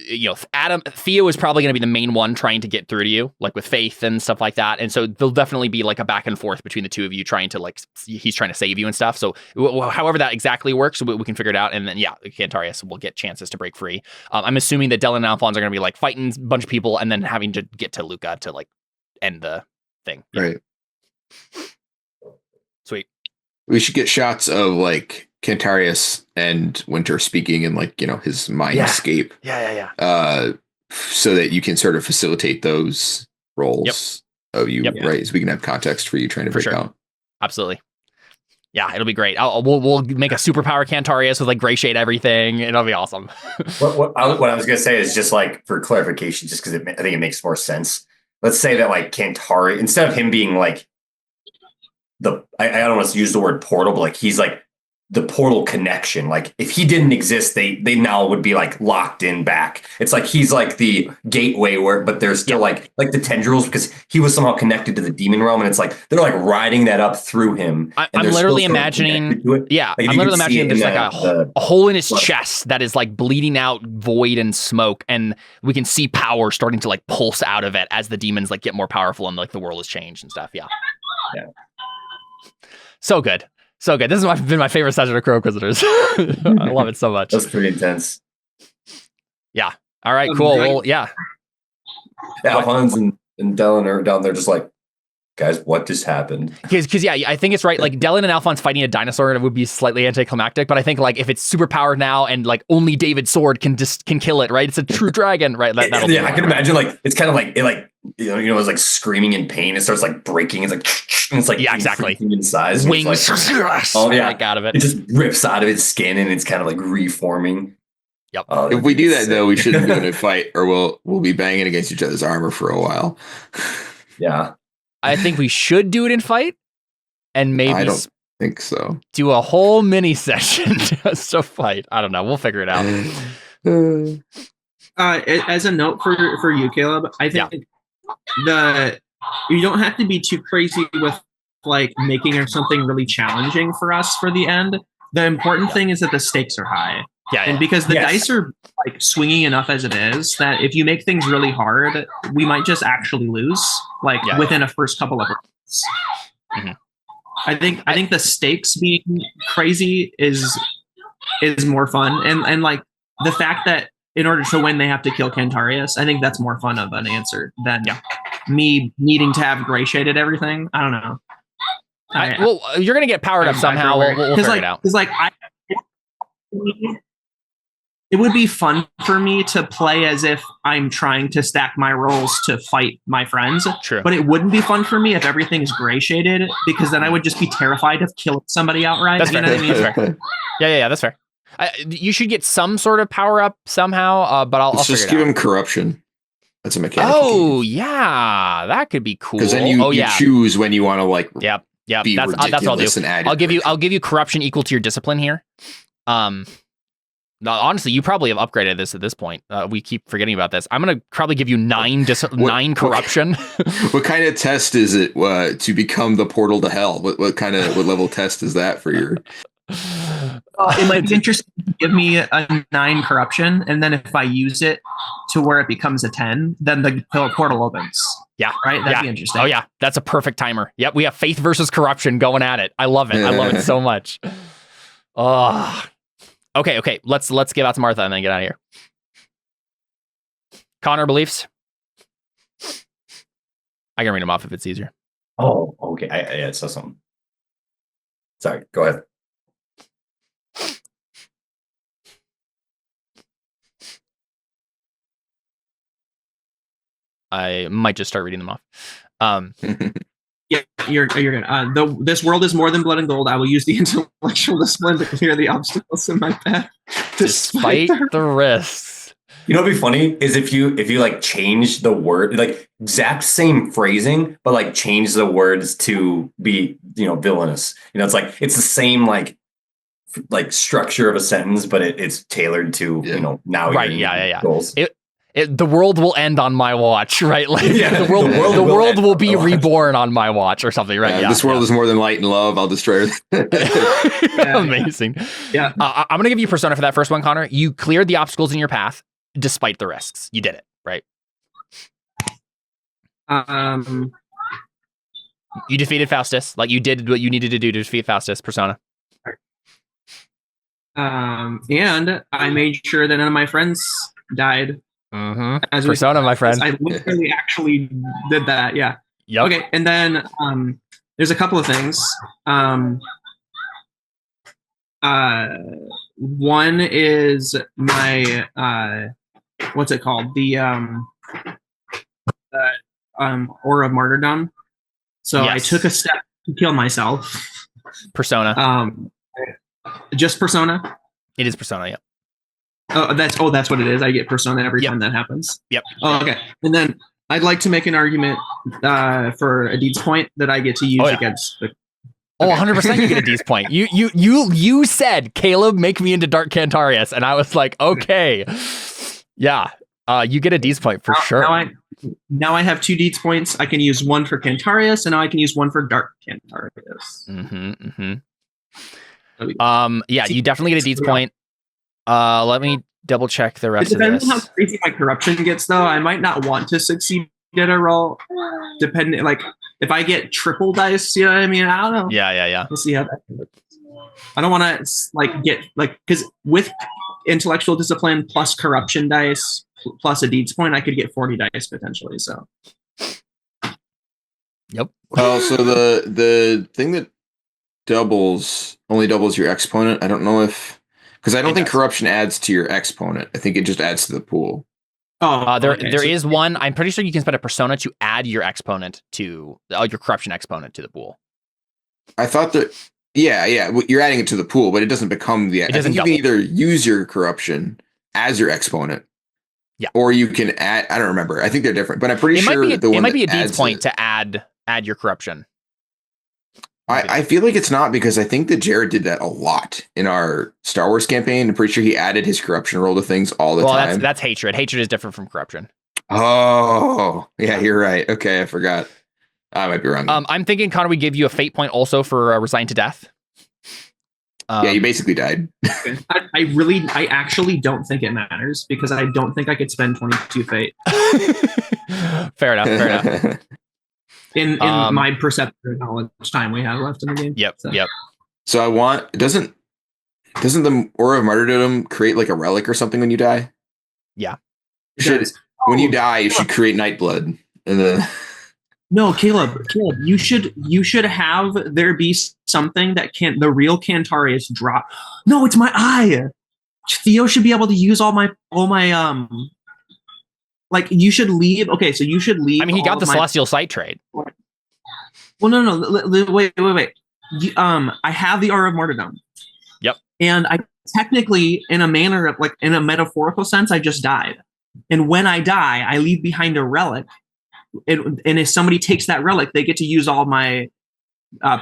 Theo is probably going to be the main one trying to get through to you, like with faith and stuff like that. And so there'll definitely be like a back and forth between the two of you trying to like, he's trying to save you and stuff. So however that exactly works, we can figure it out. And then, Cantarius will get chances to break free. I'm assuming that Dellon and Alfons are going to be like fighting a bunch of people and then having to get to Luca to like end the thing. Yeah. Right. Sweet. We should get shots of like Cantarius and Winter speaking in like, his mind escape. Yeah. So that you can sort of facilitate those roles of you, right? So we can have context for you trying to break out. Absolutely. Yeah, it'll be great. We'll make a superpower Cantarius with like gray shade everything. It'll be awesome. What I was going to say is just like for clarification, just because I think it makes more sense. Let's say that like Cantarius, instead of him being like I don't want to use the word portal, but like he's like the portal connection. Like if he didn't exist, they now would be like locked in back. It's like he's like the gateway but there's still like the tendrils because he was somehow connected to the demon realm, and it's like they're like riding that up through him. I'm literally imagining there's like a hole in his chest that is like bleeding out void and smoke, and we can see power starting to like pulse out of it as the demons like get more powerful and like the world has changed and stuff. Yeah. So good. This has been my favorite session of Crow Inquisitors. I love it so much. That's pretty intense. Yeah. All right, cool. Well, yeah. Alfons and Dellon are down there just like, guys, what just happened? Because I think it's right. Like Dellon and Alfons fighting a dinosaur would be slightly anticlimactic, but I think like if it's super powered now and like only David's sword can kill it, right? It's a true dragon, right? I can imagine like it's kind of like it like it's like screaming in pain. It starts like breaking. It's like and it's like exactly in size. Wings. Like, out of it. It just rips out of its skin and it's kind of like reforming. Yep. If we do that though, we shouldn't do it in a fight, or we'll be banging against each other's armor for a while. Yeah. I think we should do it in fight, and maybe I don't think so. Do a whole mini session just to fight. I don't know. We'll figure it out. As a note for you, Caleb, I think you don't have to be too crazy with like making something really challenging for us for the end. The important thing is that the stakes are high. Yeah, And because the dice are like swinging enough as it is, that if you make things really hard, we might just actually lose like within a first couple of rounds. Mm-hmm. I think the stakes being crazy is more fun, and like the fact that in order to win they have to kill Cantarius, I think that's more fun of an answer than me needing to have gray shaded everything. I don't know. Well, you're gonna get powered up somehow. We'll figure it out. Because like it would be fun for me to play as if I'm trying to stack my rolls to fight my friends. True. But it wouldn't be fun for me if everything is gray shaded, because then I would just be terrified of killing somebody outright. That's fair. You know what I mean? That's fair. Yeah, that's fair. You should get some sort of power up somehow, but I'll just give him corruption. That's a mechanic. Oh yeah, that could be cool. Because then you choose when you want to like. Yep. Be that's what I'll do. I'll give you corruption equal to your discipline here. Honestly, you probably have upgraded this at this point. We keep forgetting about this. I'm gonna probably give you 9 corruption. What kind of test is it to become the portal to hell? What level test is that for your? It might be interesting to give me a 9 corruption, and then if I use it to where it becomes a 10, then the portal opens. Yeah. Right? That'd be interesting. Oh yeah. That's a perfect timer. Yep. We have faith versus corruption going at it. I love it. I love it so much. Okay. Let's give out to Martha and then get out of here. Connor, beliefs? I can read them off if it's easier. Oh, okay. I saw something. Sorry, go ahead. I might just start reading them off. Yeah, you're good. This world is more than blood and gold. I will use the intellectual discipline to clear the obstacles in my path, despite the risks. You know what'd be funny is if you like change the word, like exact same phrasing, but like change the words to be, villainous. It's like it's the same like structure of a sentence, but it's tailored to now right. Yeah. Goals. The world will end on my watch, right? Like the world will be reborn on my watch or something, right? This world is more than light and love. I'll destroy it. Amazing. Yeah. I'm gonna give you Persona for that first one, Connor. You cleared the obstacles in your path despite the risks. You did it, right? You defeated Faustus. Like you did what you needed to do to defeat Faustus. Persona. And I made sure that none of my friends died. As Persona, my friend. I literally actually did that. Yeah. Yep. Okay. And then there's a couple of things. One is my what's it called? The Aura of Martyrdom. So I took a step to kill myself. Persona. Just Persona. It is Persona. Yeah. That's what it is. I get Persona every time that happens. Yep. Oh, okay. And then I'd like to make an argument for a deeds point that I get to use against. 100% you get a deeds point. You said, Caleb, make me into Dark Cantarius, and I was like, okay, yeah. You get a deeds point for sure. Now I have 2 deeds points. I can use one for Cantarius, and now I can use one for Dark Cantarius. Yeah, you definitely get a deeds point. Let me double check the rest of this. Depending on how crazy my corruption gets, though, I might not want to succeed at a roll. Depending, like if I get triple dice, you know what I mean? I don't know. Yeah. We'll see how that goes. I don't want to get because with intellectual discipline plus corruption dice plus a deeds point, I could get 40 dice potentially. So. Yep. Oh, so the thing that only doubles your exponent. I don't know if. Because I don't think corruption adds to your exponent. I think it just adds to the pool. There is one. I'm pretty sure you can spend a persona to add your exponent to your corruption exponent to the pool. I thought that. Yeah. You're adding it to the pool, but it doesn't become the. I think you can either use your corruption as your exponent. Yeah. Or you can add. I don't remember. I think they're different, but I'm pretty sure it might be a deeds point to add your corruption. I feel like it's not, because I think that Jared did that a lot in our Star Wars campaign. I'm pretty sure he added his corruption roll to things all the time. That's hatred. Hatred is different from corruption. Oh, yeah, you're right. Okay, I forgot. I might be wrong. I'm thinking, Connor, we give you a fate point also for Resigned to Death. Yeah, you basically died. I actually don't think it matters because I don't think I could spend 22 fate Fair enough. in my perception of how much time we have left in the game. Yep. So I want doesn't the Aura of Martyrdom create like a relic or something when you die? Yeah. When you die, you should create Nightblood, and then. No, Caleb, you should have there be something that the real Cantarius drop. No, it's my eye. Theo should be able to use all my like you should leave. Okay, so you should leave. I mean, he got the Celestial Sight trade. Well, no, wait. I have the Aura of Martyrdom. Yep. And I technically, in a manner of like in a metaphorical sense, I just died. And when I die, I leave behind a relic. And if somebody takes that relic, they get to use all my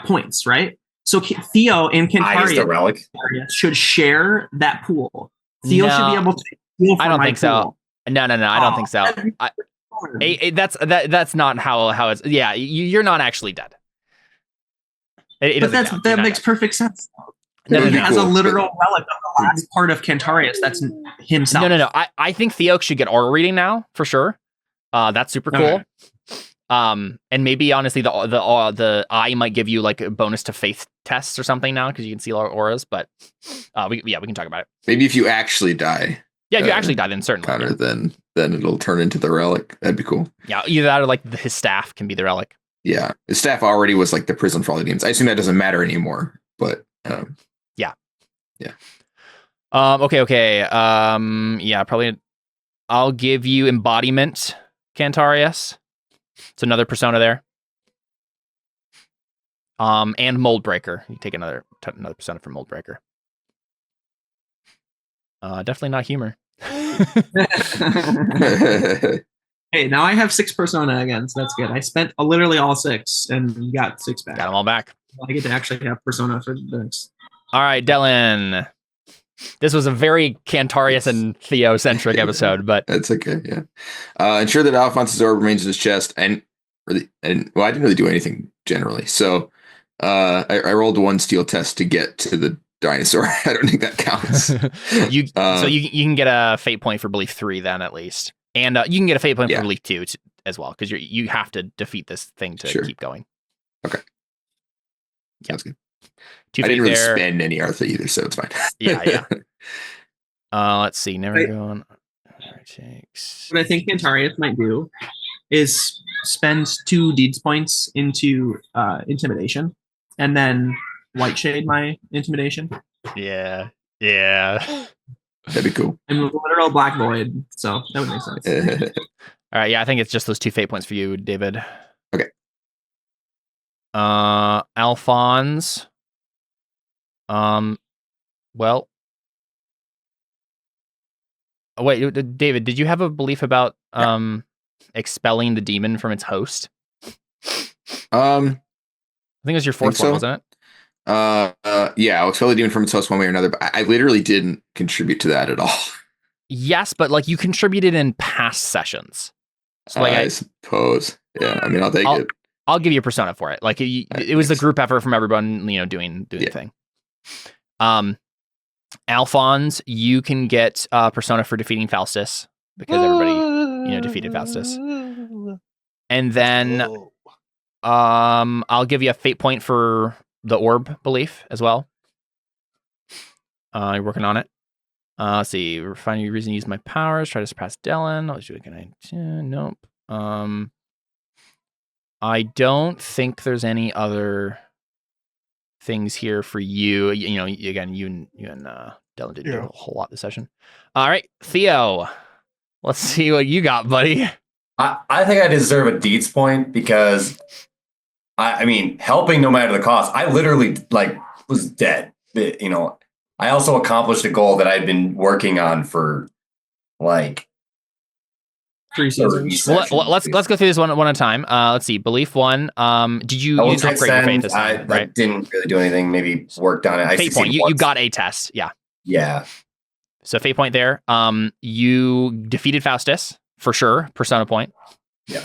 points, right? So Theo and Cantarius should share that pool. Theo should be able to steal from I don't my think pool. so. No, I don't think so. That's not how it's. Yeah, you're not actually dead. That makes perfect sense. He has a literal relic of the last part of Cantarius. That's himself. No. I think Theo should get aura reading now for sure. That's super cool. Okay. And maybe honestly, the eye might give you like a bonus to faith tests or something now because you can see our auras. But we can talk about it. Maybe if you actually die. Yeah, if you actually die, then certainly. Connor, then it'll turn into the relic. That'd be cool. Yeah, either that or like his staff can be the relic. Yeah, his staff already was like the prison for all the demons. I assume that doesn't matter anymore. But yeah. Okay. Yeah, probably. I'll give you embodiment, Cantarius. It's another persona there. And Mold Breaker. You take another persona from Mold Breaker. Definitely not humor. Hey, now I have 6 persona again, so that's good. I spent literally all 6 and got 6 back. Got them all back. I get to actually have persona for the next. All right, Dellon. This was a very Cantarius and Theo centric episode, but that's okay. Yeah. Ensure that Alphonse's orb remains in his chest, I didn't really do anything generally. So I rolled 1 steel test to get to the dinosaur. I don't think that counts. you can get a fate point for belief 3 then at least, and you can get a fate point for belief 2 as well because you have to defeat this thing to keep going. Okay, sounds good. I didn't really spend any Artha either, so it's fine. Yeah. Let's see. Never going. What I think Cantarius might do is spend 2 deeds points into intimidation, and then white shade my intimidation. Yeah. That'd be cool. I'm a literal black void, so that would make sense. All right. Yeah, I think it's just those 2 fate points for you, David. Okay. Alfons. Well. Oh, wait, David, did you have a belief about expelling the demon from its host? I think it was your 4th one, wasn't it? Yeah, I'll expel the demon from its host one way or another, but I literally didn't contribute to that at all. Yes, but like you contributed in past sessions. So like I suppose. Yeah, I mean, I'll take it. I'll give you a persona for it. Like it was the group effort from everyone, doing the thing. Alphons, you can get persona for defeating Faustus because everybody, defeated Faustus. And then I'll give you a fate point for the orb belief as well. You're working on it. Let's see. Refine your reason to use my powers. Try to surpass Dellon. Nope. I don't think there's any other things here for you. Again, you and Dellon did a whole lot this session. All right, Theo. Let's see what you got, buddy. I think I deserve a deeds point because I mean, helping no matter the cost. I literally was dead. I also accomplished a goal that I'd been working on for 3 seasons. Well, let's go through this one at a time. Let's see. Belief 1. Did you upgrade your faith this time? I didn't really do anything. Maybe worked on it. Fate point. You got a test. Yeah. Yeah. So fate point there. You defeated Faustus for sure. Persona point. Yeah.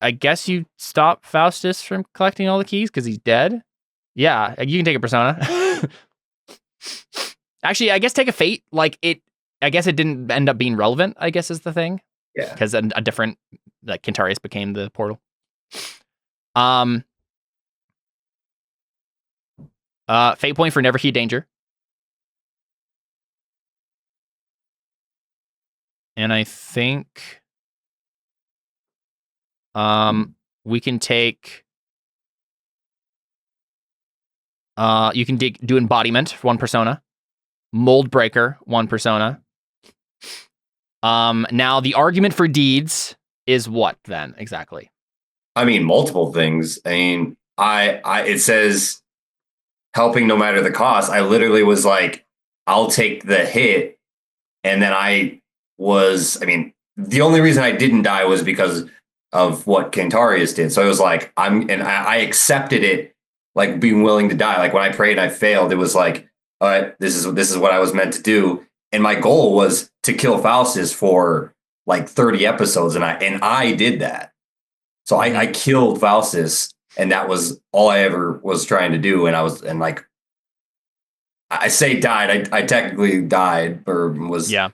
I guess you stop Faustus from collecting all the keys because he's dead. Yeah, you can take a persona. Actually, I guess take a fate. I guess it didn't end up being relevant, I guess is the thing. Yeah. Because a different, Cantarius became the portal. Fate point for Never Heed Danger. And I think we can take you can do embodiment for one persona, mold breaker, one persona. Now the argument for deeds is what then exactly? I mean, multiple things. I mean, it says helping no matter the cost. I literally was like, I'll take the hit. And then the only reason I didn't die was because of what Cantarius did. So it was like, I accepted it, like being willing to die. Like when I prayed and I failed, it was like, all right, this is what I was meant to do. And my goal was to kill Faustus for like 30 episodes. And I did that. So I killed Faustus, and that was all I ever was trying to do. And I say died. I technically died or was. Yeah.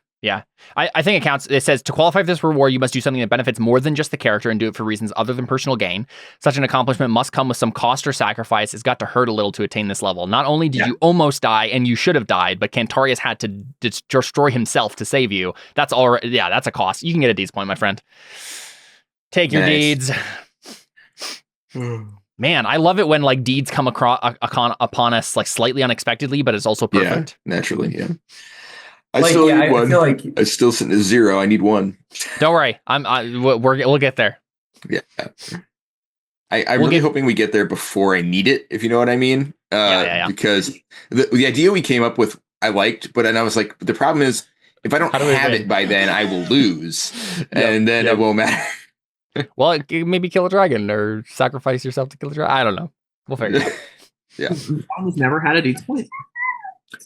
I think it counts. It says to qualify for this reward, you must do something that benefits more than just the character and do it for reasons other than personal gain. Such an accomplishment must come with some cost or sacrifice. It's got to hurt a little to attain this level. Not only did you almost die and you should have died, but Cantarius had to destroy himself to save you. That's already, that's a cost. You can get a deeds point, my friend. Take your deeds. Man, I love it when deeds come upon us slightly unexpectedly, but it's also perfect. Yeah, naturally, yeah. I still need one. I feel like I still sitting at 0. I need 1. Don't worry, we'll get there. Yeah, I'm really hoping we get there before I need it. If you know what I mean. Because the idea we came up with, I liked, but then I was like, the problem is if I don't have it by then, I will lose, and then it won't matter. Well, maybe kill a dragon or sacrifice yourself to kill a dragon. I don't know. We'll figure it out. Yeah, I've never had a deeds point.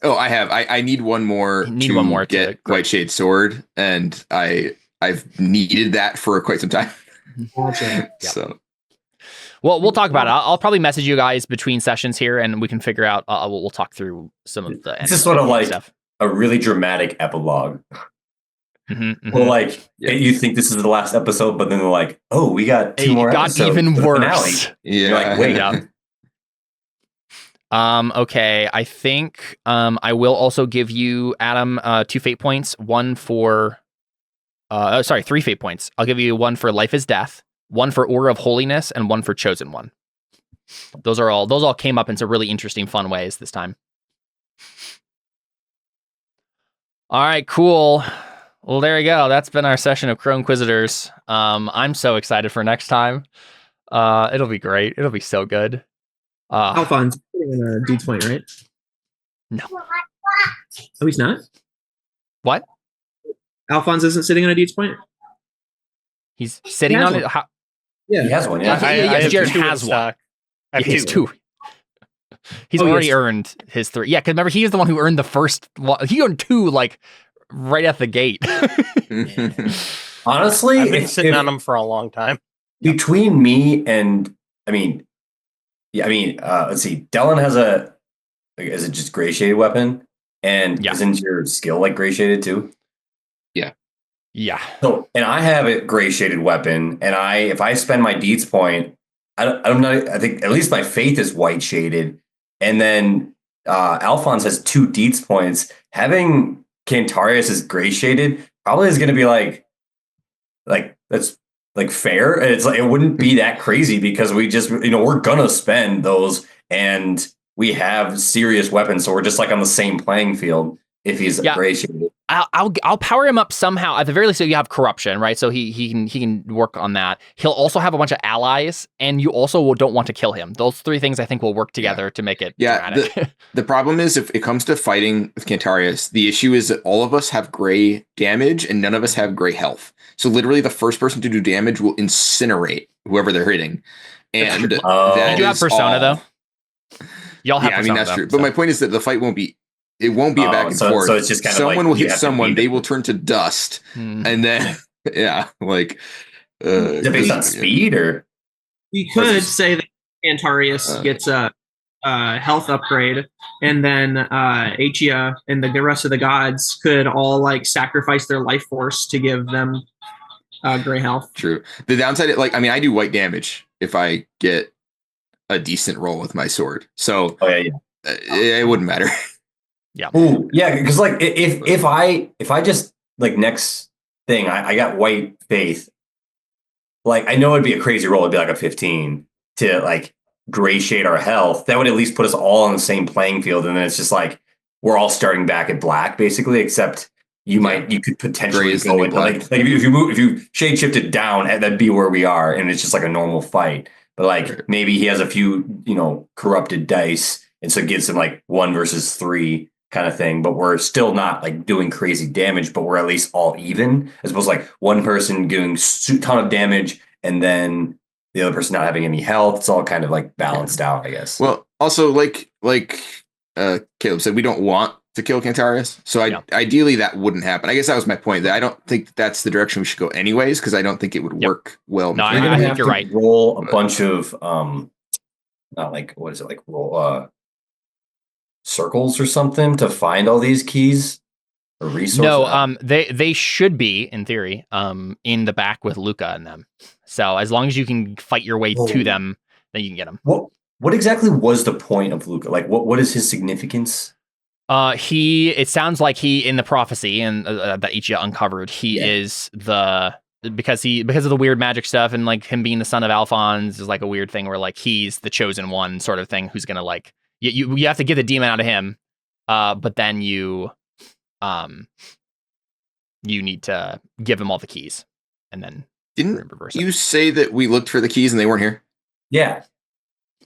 Oh, I have. I need one more to get White Shade Sword, and I've needed that for quite some time. So, well, we'll talk about it. I'll probably message you guys between sessions here, and we can figure out. We'll talk through some of the. This is sort of like stuff. A really dramatic epilogue. Well, you think this is the last episode, but then they're like, "Oh, we got 2 more episodes." It got even worse. Yeah. You're like, wait. Okay, I think I will also give you, Adam, 2 fate points. 1 for 3 fate points. I'll give you 1 for Life is Death, 1 for Aura of Holiness, and 1 for Chosen One. Those all came up in some really interesting, fun ways this time. All right, cool. Well, there you go. That's been our session of Crow Inquisitors. I'm so excited for next time. It'll be great. It'll be so good. Alfons sitting in a deeds point, right? No. Oh, he's not? What? Alfons isn't sitting on a deeds point? He's sitting on it. Yeah, he has one. Yeah, Jared has one. I have 2. He's already earned his 3. Yeah, because remember, he is the one who earned the first one. He earned 2, right at the gate. Honestly, I've been sitting on them for a long time. Between me and, let's see. Dellon has is it just gray shaded weapon? And isn't your skill gray shaded too? Yeah. So, and I have a gray shaded weapon, and if I spend my deeds point, I think at least my faith is white shaded, and then Alfons has 2 deeds points. Having Cantarius is gray shaded probably is going to be like that's fair. It's it wouldn't be that crazy because we just we're gonna spend those, and we have serious weapons, so we're just on the same playing field if he's gray shaded. I'll power him up somehow. At the very least, so you have corruption, right? So he can work on that. He'll also have a bunch of allies, and you also don't want to kill him. Those 3 things I think will work together to make it dramatic. The problem is if it comes to fighting with Cantarius, the issue is that all of us have gray damage and none of us have gray health. So literally the first person to do damage will incinerate whoever they're hitting. And you do have Persona though. Y'all have Persona, that's true. But my point is that the fight won't be it won't be a back and forth. So it's just kind of someone like will you hit have to someone, beat they them. will turn to dust, and then yeah, like Is it based on speed or? We could say that Cantarius gets a health upgrade, and then Achia and the rest of the gods could all like sacrifice their life force to give them gray health. True. The downside, like, I mean, I do white damage if I get a decent roll with my sword, so it wouldn't matter. Yeah. Ooh, yeah, because like if I just like next thing I got white faith, like I know it'd be a crazy roll. It'd be like a 15 to like gray shade our health. That would at least put us all on the same playing field, and then it's just like we're all starting back at black basically, except you could potentially go into like if you shade shifted down, that'd be where we are, and it's just like a normal fight. But like maybe he has a few corrupted dice, and so it gives him like 1 versus 3 kind of thing. But we're still not like doing crazy damage, but we're at least all even, as opposed to like one person doing a ton of damage and then the other person not having any health. It's all kind of like balanced out, I guess. Well, also like Caleb said, we don't want to kill Cantarius, so ideally that wouldn't happen. I guess that was my point. That I don't think that's the direction we should go, anyways, because I don't think it would work well. No, I think you're right. Roll a bunch of not like what is it like roll circles or something to find all these keys or resources. No, they should be in theory in the back with Luca and them. So as long as you can fight your way to them, then you can get them. What exactly was the point of Luca? Like what is his significance? It sounds like he in the prophecy and that Ichia uncovered, he is because of the weird magic stuff, and like him being the son of Alfons is like a weird thing where like he's the chosen one sort of thing who's gonna like you have to get the demon out of him, but then you need to give him all the keys, and then didn't you say that we looked for the keys and they weren't here? Yeah,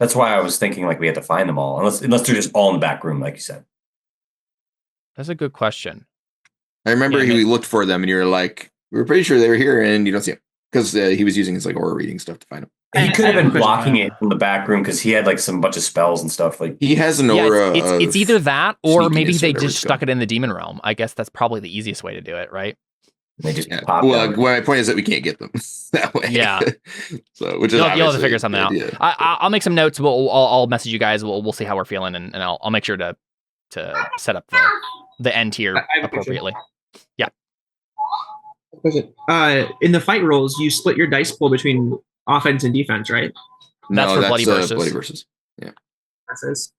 that's why I was thinking like we had to find them all, unless they're just all in the back room, like you said. That's a good question. I remember we looked for them, and you were like, "We were pretty sure they were here," and you don't see them because he was using his like aura reading stuff to find them. He could have been blocking it from the back room because he had like some bunch of spells and stuff. Like he has an aura. It's either that or maybe they just stuck it in the demon realm. I guess that's probably the easiest way to do it, right? They just pop. Well, my point is that we can't get them that way. Yeah. So which is you'll have to figure something out. I'll make some notes. I'll message you guys. We'll see how we're feeling, and I'll make sure to set up the end tier appropriately. Yeah. In the fight rolls, you split your dice pool between offense and defense, right? That's for Bloody Versus. Bloody Versus. Yeah. Versus.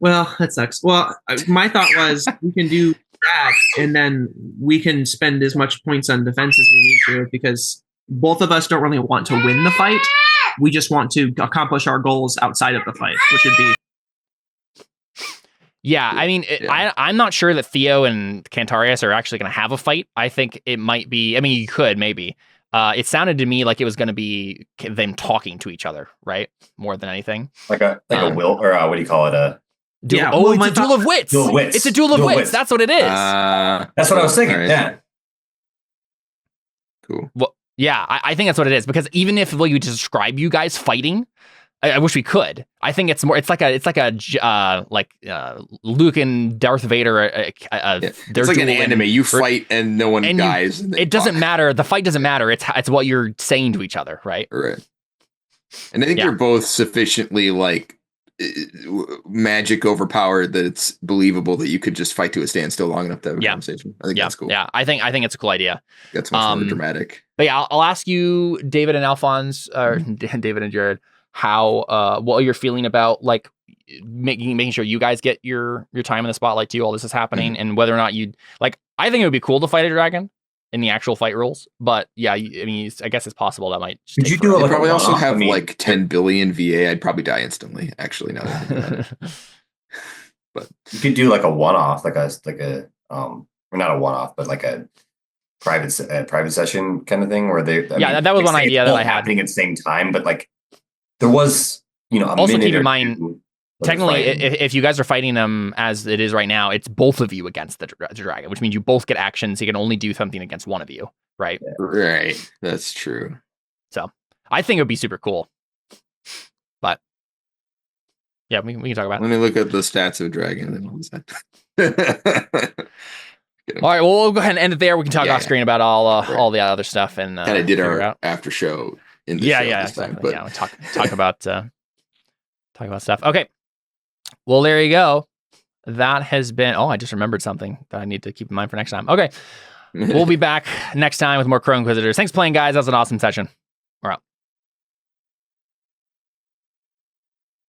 Well, that sucks. Well, my thought was we can do that, and then we can spend as much points on defense as we need to, because both of us don't really want to win the fight. We just want to accomplish our goals outside of the fight, which would be. Yeah, I mean, I'm not sure that Theo and Cantarius are actually going to have a fight. I think it might be. I mean, you could maybe. It sounded to me like it was going to be them talking to each other, right? More than anything. Like a will, or what do you call it? It's a duel of wits. Duel of wits. It's a duel of wits. That's what it is. That's what I was thinking. Right. Yeah. Cool. Well, yeah, I think that's what it is, because even if you describe you guys fighting, I wish we could. I think it's more. It's like a Luke and Darth Vader. It's like an anime. You fight and no one dies. It doesn't matter. The fight doesn't matter. It's what you're saying to each other, right? Right. And I think you're both sufficiently like magic overpowered that it's believable that you could just fight to a standstill long enough to have a conversation. I think that's cool. Yeah, I think it's a cool idea. That's much more dramatic. But yeah, I'll ask you, David and Alfons, or David and Jared, how what you're feeling about like making sure you guys get your time in the spotlight too. All this is happening, and whether or not you'd like. I think it would be cool to fight a dragon in the actual fight rules, but yeah, I mean, I guess it's possible that might. Could you do it? Like probably also have like 10 billion VA. I'd probably die instantly. Actually, now that I think about it. But you could do like a one-off, like a or not a one-off, but like a private session kind of thing where they. That was one idea that I had happening at the same time, but like there was, also keep in mind. Technically, if you guys are fighting them as it is right now, it's both of you against the dragon, which means you both get actions. You can only do something against one of you, right? Right. That's true. So I think it would be super cool. But Yeah, we can talk about it. Let me look at the stats of Dragon. And then we'll decide. All right, well, we'll go ahead and end it there. We can talk Yeah, off screen about all the other stuff and Kind of did figure it our out. after show. In the Yeah, show yeah, this time, exactly. but Yeah, we'll talk about stuff. Okay, well, there you go. That has been. Oh, I just remembered something that I need to keep in mind for next time. Okay, we'll be back next time with more Crow Inquisitors. Thanks for playing, guys. That was an awesome session.